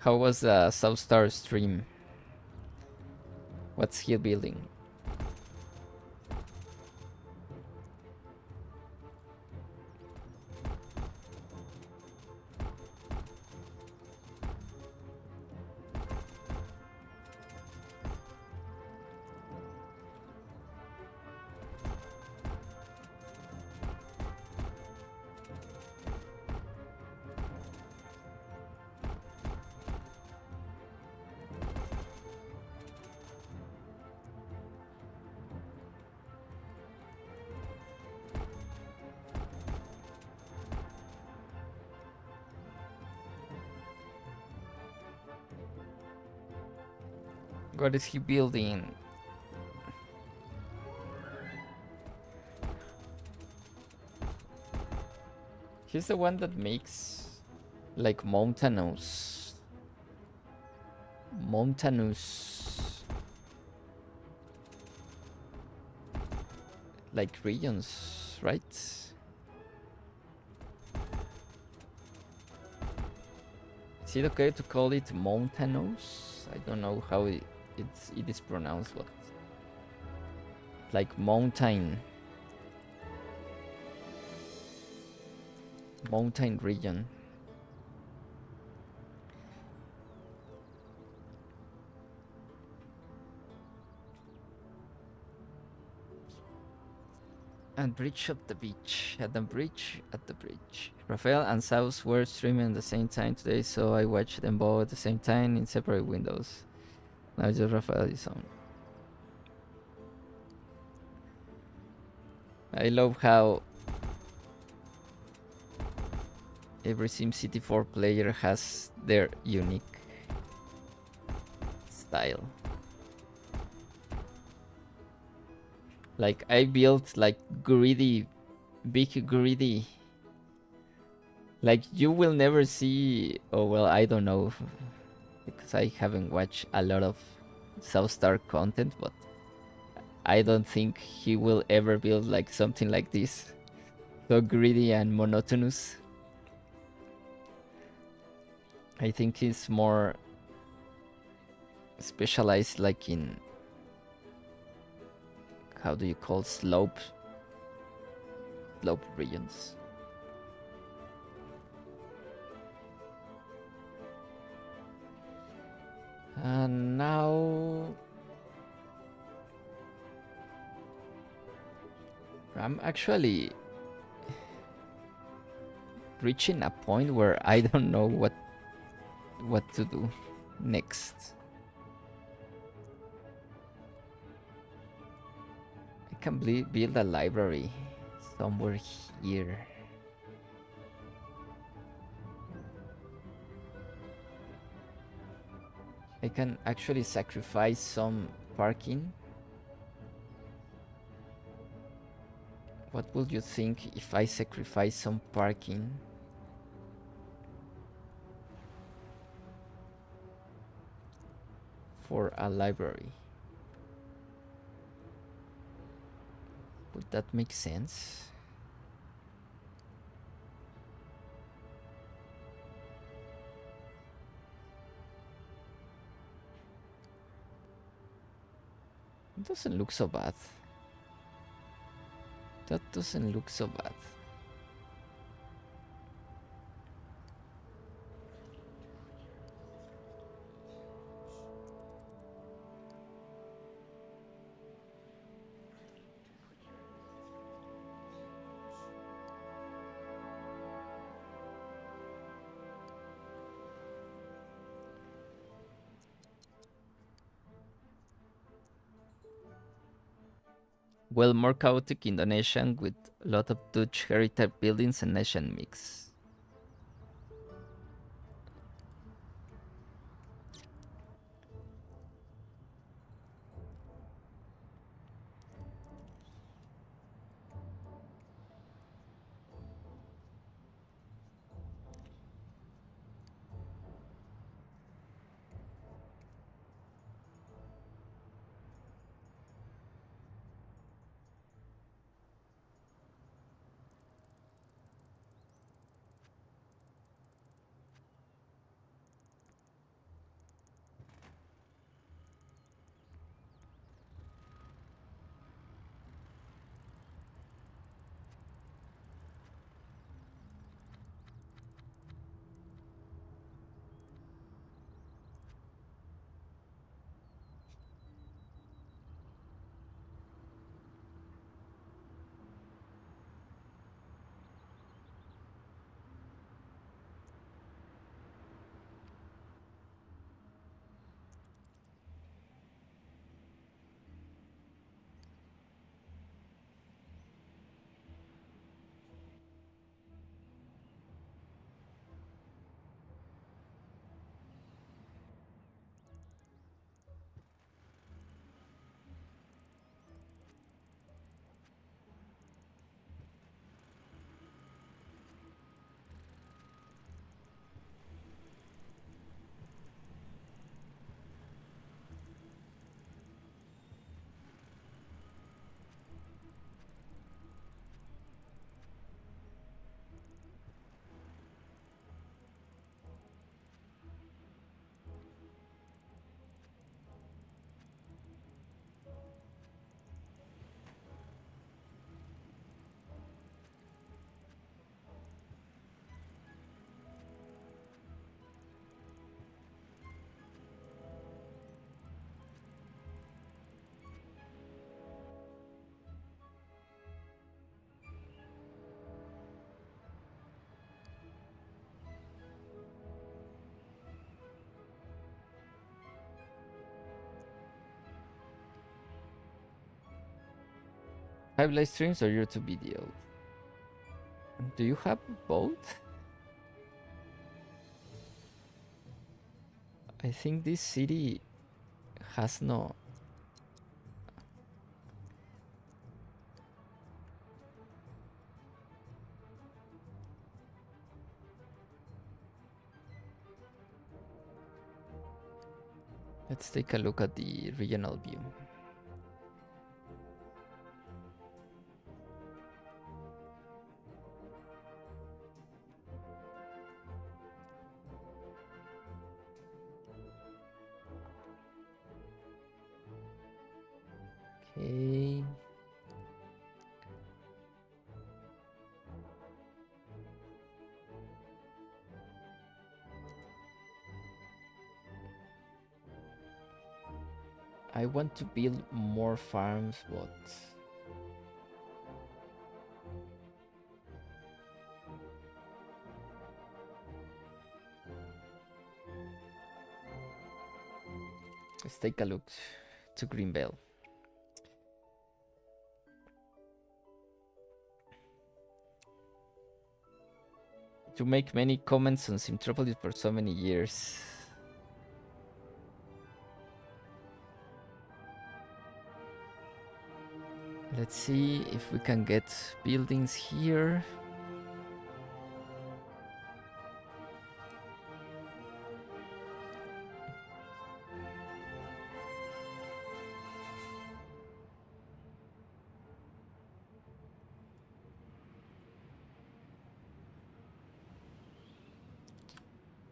How was the South Star stream? What's he building? What is he building? He's the one that makes like mountainous like regions, right? Is it okay to call it mountainous? I don't know how it is pronounced, but like mountain region. And bridge at the beach. At the bridge. Rafael and South were streaming at the same time today, so I watched them both at the same time in separate windows. Now just Rafael is on. I love how every SimCity 4 player has their unique style. Like I built like big greedy. Like you will never see. Oh well, I don't know because I haven't watched a lot of South Star content, but I don't think he will ever build like something like this, so greedy and monotonous. I think he's more specialized like in, how do you call, slope regions. And now I'm actually reaching a point where I don't know what to do next. I can build a library somewhere here. I can actually sacrifice some parking. What would you think if I sacrifice some parking? For a library. Would that make sense? It doesn't look so bad. That doesn't look so bad. Well, more chaotic Indonesian with a lot of Dutch heritage buildings and Asian mix. Have live streams or YouTube video? Do you have both? I think this city has no. Let's take a look at the regional view. Okay. I want to build more farms, but let's take a look to Greenbelt. To make many comments on Simtropolis for so many years. Let's see if we can get buildings here.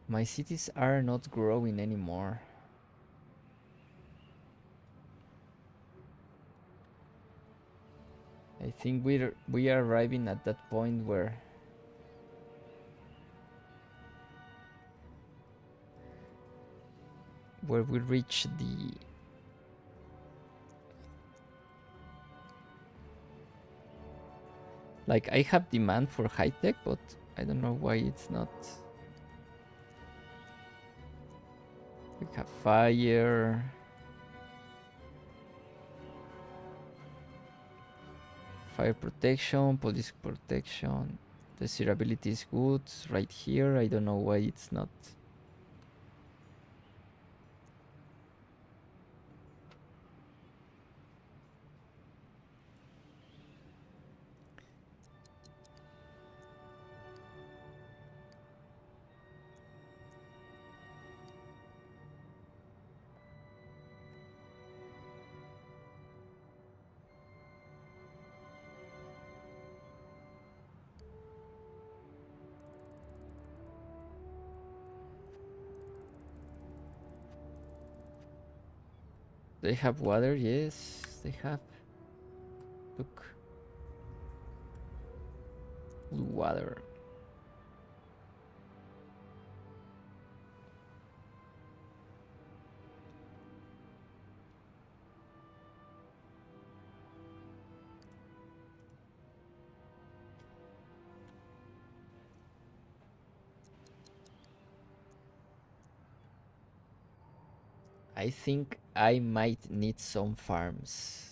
My cities are not growing anymore. I think we are arriving at that point where we reach the like I have demand for high tech, but I don't know why it's not. We have fire. Fire protection, police protection. Desirability is good right here. I don't know why it's not. They have water, yes, they have. Look. Blue water. I think I might need some farms.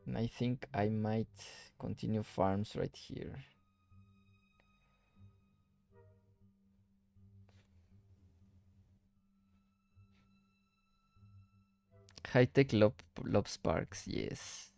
And I think I might continue farms right here. High-tech lob sparks, yes.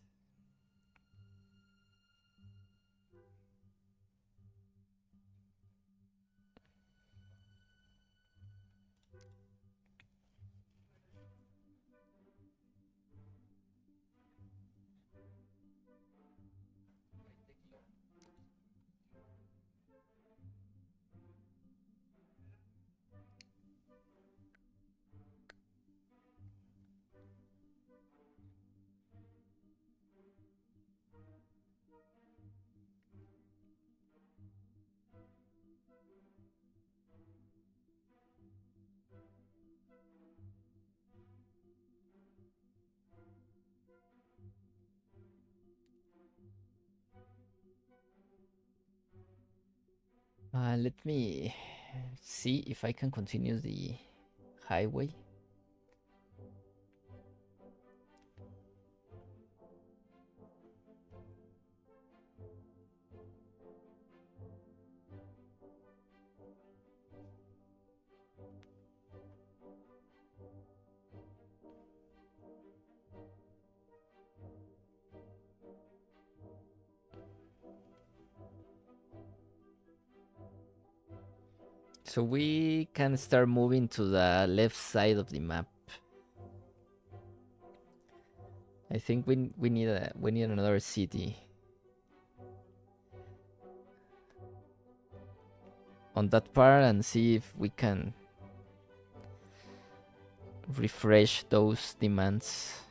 Let me see if I can continue the highway. So we can start moving to the left side of the map. I think we need another city on that part and see if we can refresh those demands.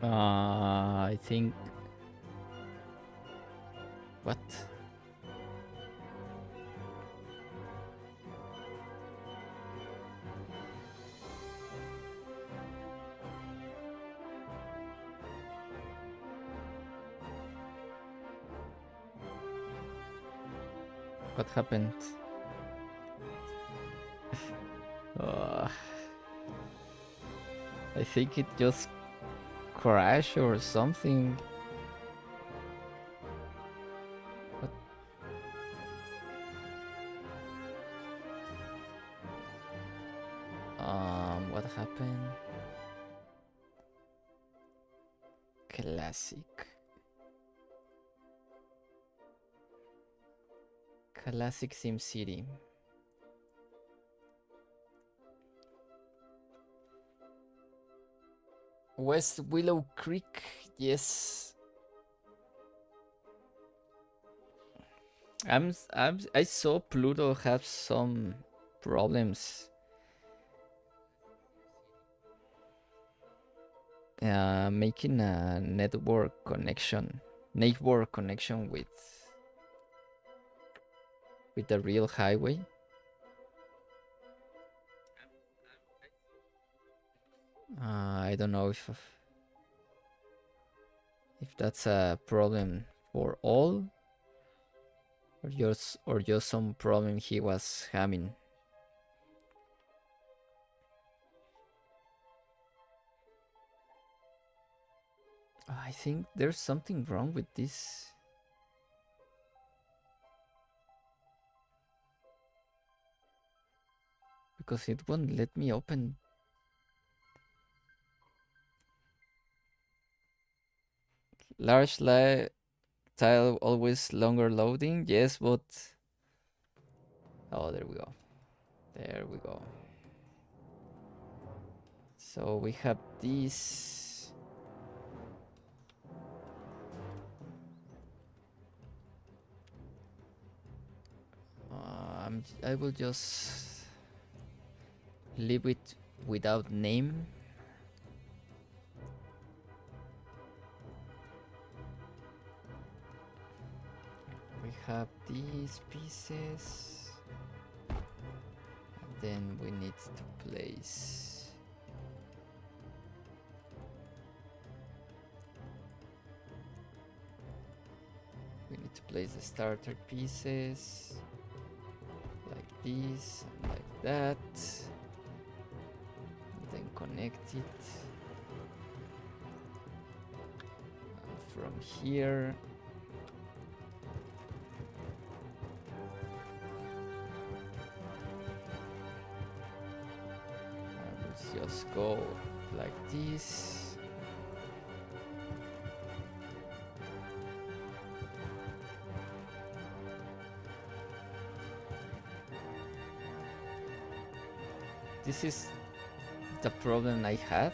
I think. What? What happened? Uh, I think it just crashed or something. What? What happened? Classic. Classic SimCity. West Willow Creek, yes. I saw Pluto have some problems. Making a network connection with the real highway. I don't know if that's a problem for all or just some problem he was having. I think there's something wrong with this. Because it won't let me open. Large tile always longer loading. Yes, but oh, there we go. There we go. So we have this. I will just leave it without name. We have these pieces, and then we need to place the starter pieces like this and like that, and then connect it, and from here I will just go like this. This is the problem I have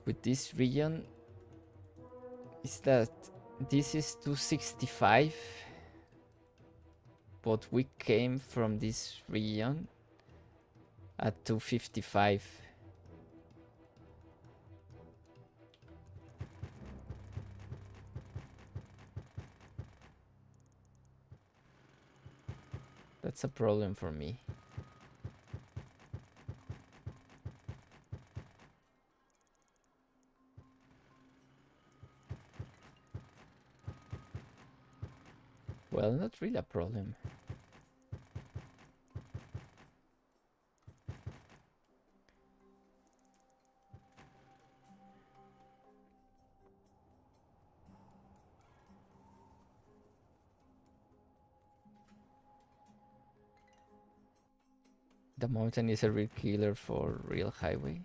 with this region, is that this is 265, but we came from this region at 255. That's a problem for me. Well, not really a problem. The mountain is a real killer for real highway.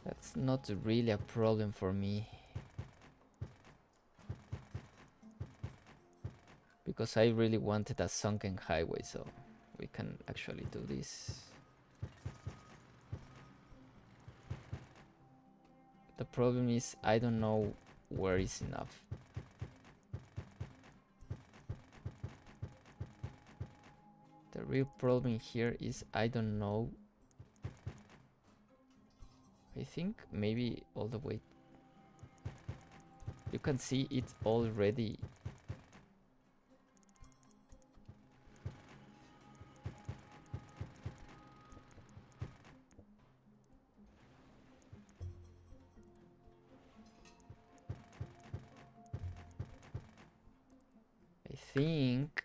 That's not really a problem for me, because I really wanted a sunken highway, so we can actually do this. The problem is I don't know where is enough. The real problem here is I don't know. I think maybe all the way. You can see it already. I think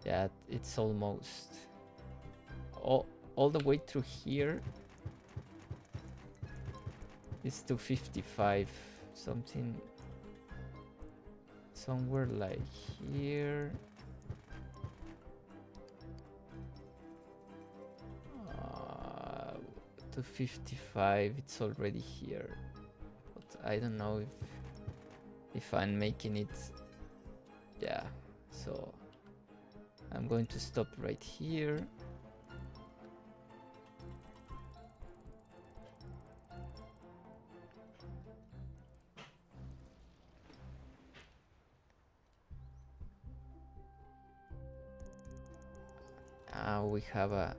that it's almost all the way through here. It's 255, something, somewhere like here. 255, it's already here, but I don't know if I'm making it. Yeah, so I'm going to stop right here. We have a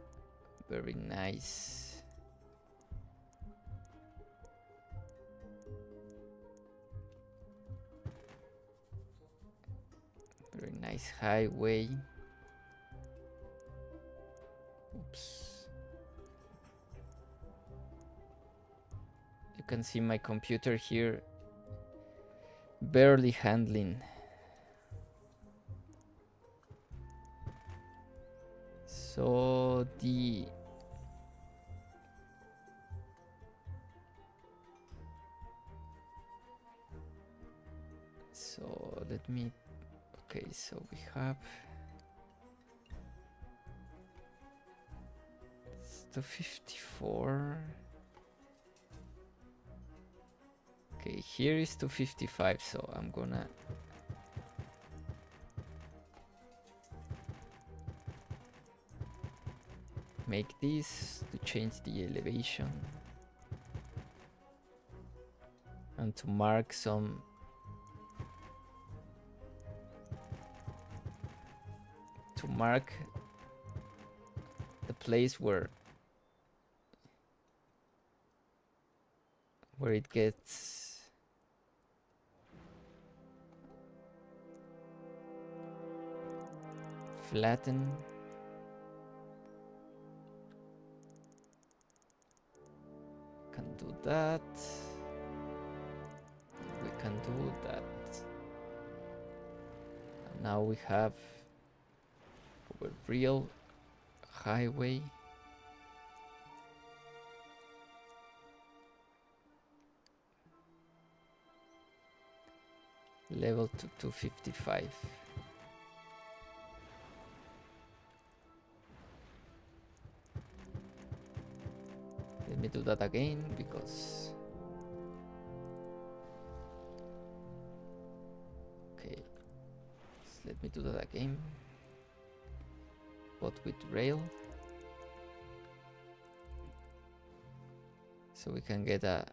very nice highway. Oops. You can see my computer here barely handling. So let me, okay, so we have 254. Okay, here is 255, so I'm gonna make this to change the elevation and to mark some the place where it gets flattened. Can do that. We can do that. And now we have our real highway. Level to 255. Let me do that again because okay, so let me do that again, but with rail, so we can get a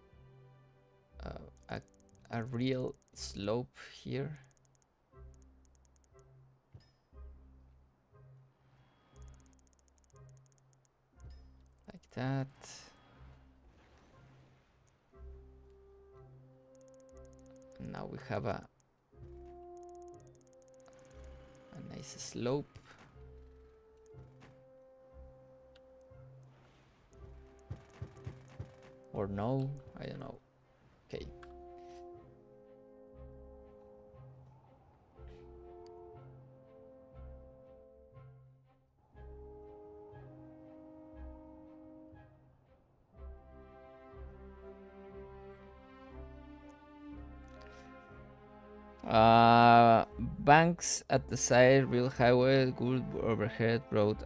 real slope here. Like that. And now we have a nice slope. Or no, I don't know. Okay. Banks at the side, real highway, good overhead road.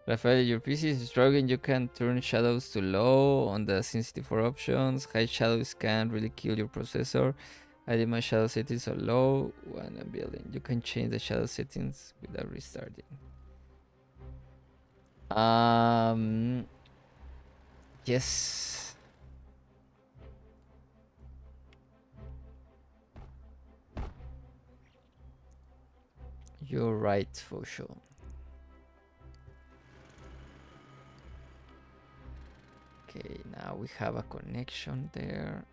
Rafael, your PC is struggling. You can turn shadows to low on the SimCity 4 options. High shadows can really kill your processor. I did my shadow settings are low when I'm building. You can change the shadow settings without restarting. Yes. You're right, for sure. Okay, now we have a connection there.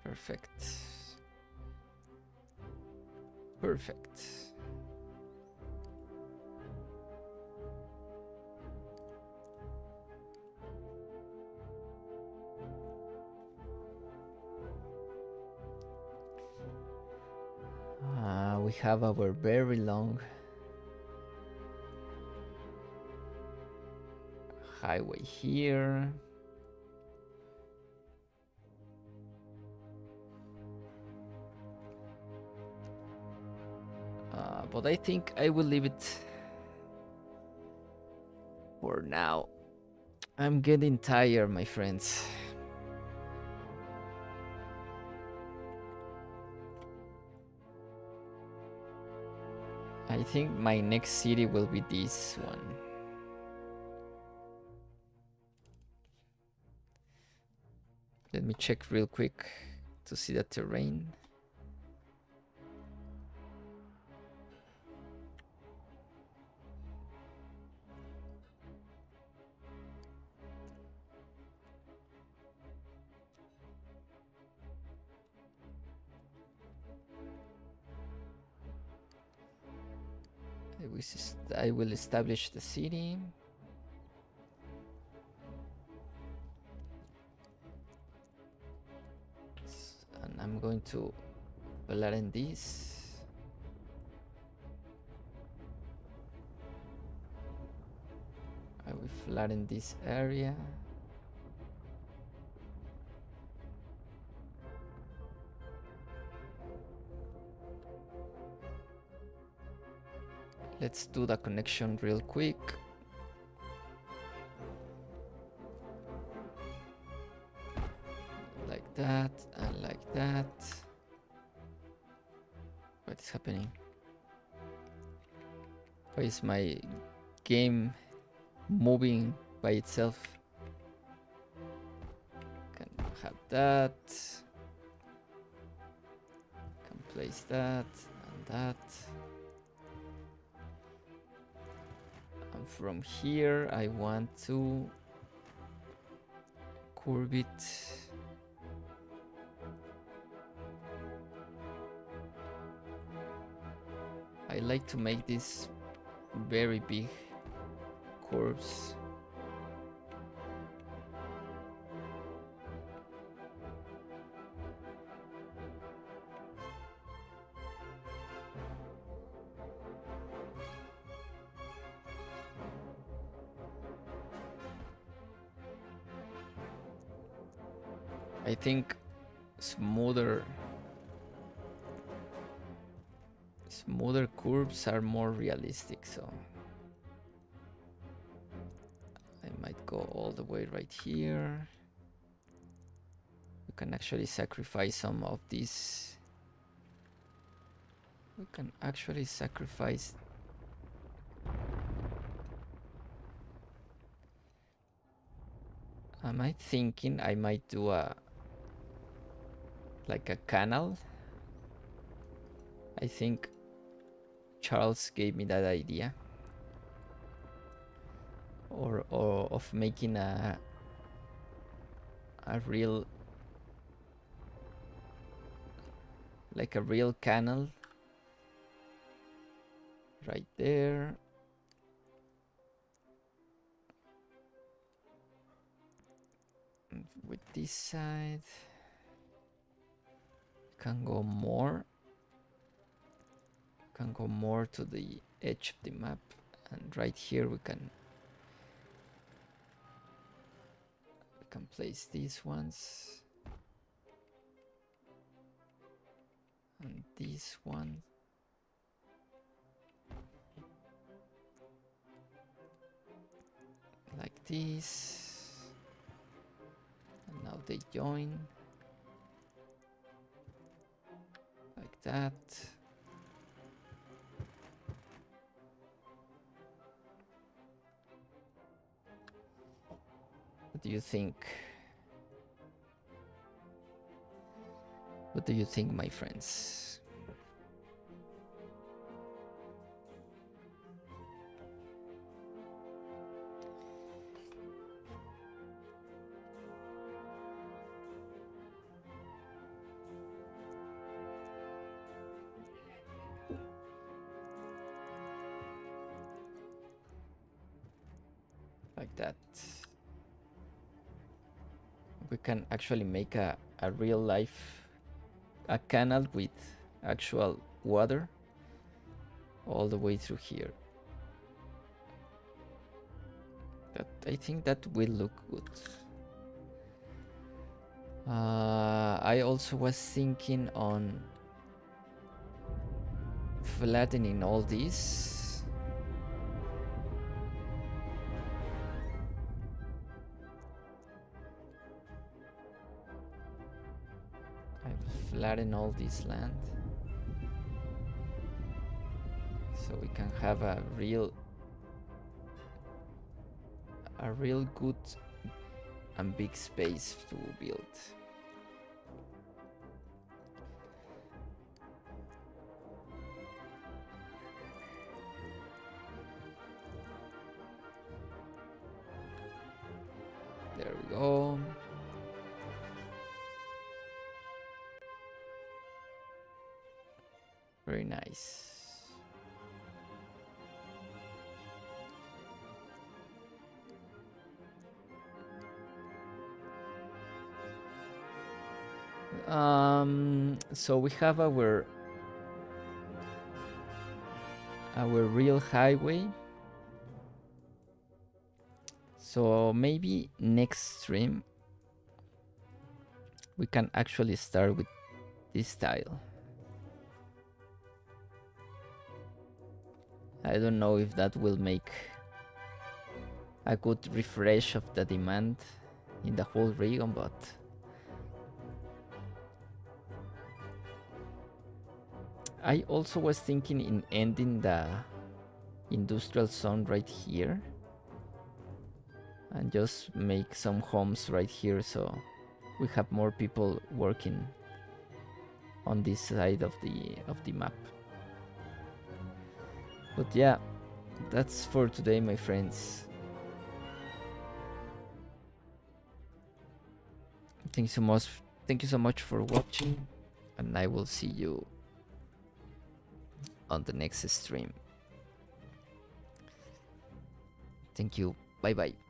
Perfect. Perfect. We have our very long highway here. But I think I will leave it for now. I'm getting tired, my friends. I think my next city will be this one. Let me check real quick to see the terrain. I will establish the city. And I'm going to flatten this. I will flatten this area. Let's do the connection real quick. that and like that. What is happening? Why is my game moving by itself? Can have that. Can place that and that. And from here I want to curve it. I like to make this very big curves. I think smoother curves are more realistic, so I might go all the way right here. We can actually sacrifice some of these. We can actually sacrifice am I thinking I might do like a canal? I think Charles gave me that idea, or of making a real, like a real canal right there. And with this side, can go more to the edge of the map, and right here we can place these ones and this one. Like this, and now they join like that. What do you think? What do you think, my friends? Like that. We can actually make a real life, a canal with actual water all the way through here. I think that will look good. I also was thinking on flattening all these. Flatten all this land so we can have a real good and big space to build. There we go. Very nice. So we have our real highway. So maybe next stream we can actually start with this style. I don't know if that will make a good refresh of the demand in the whole region, but I also was thinking in ending the industrial zone right here and just make some homes right here so we have more people working on this side of the map. But yeah, that's for today, my friends. Thank you so much. Thank you so much for watching, and I will see you on the next stream. Thank you. Bye bye.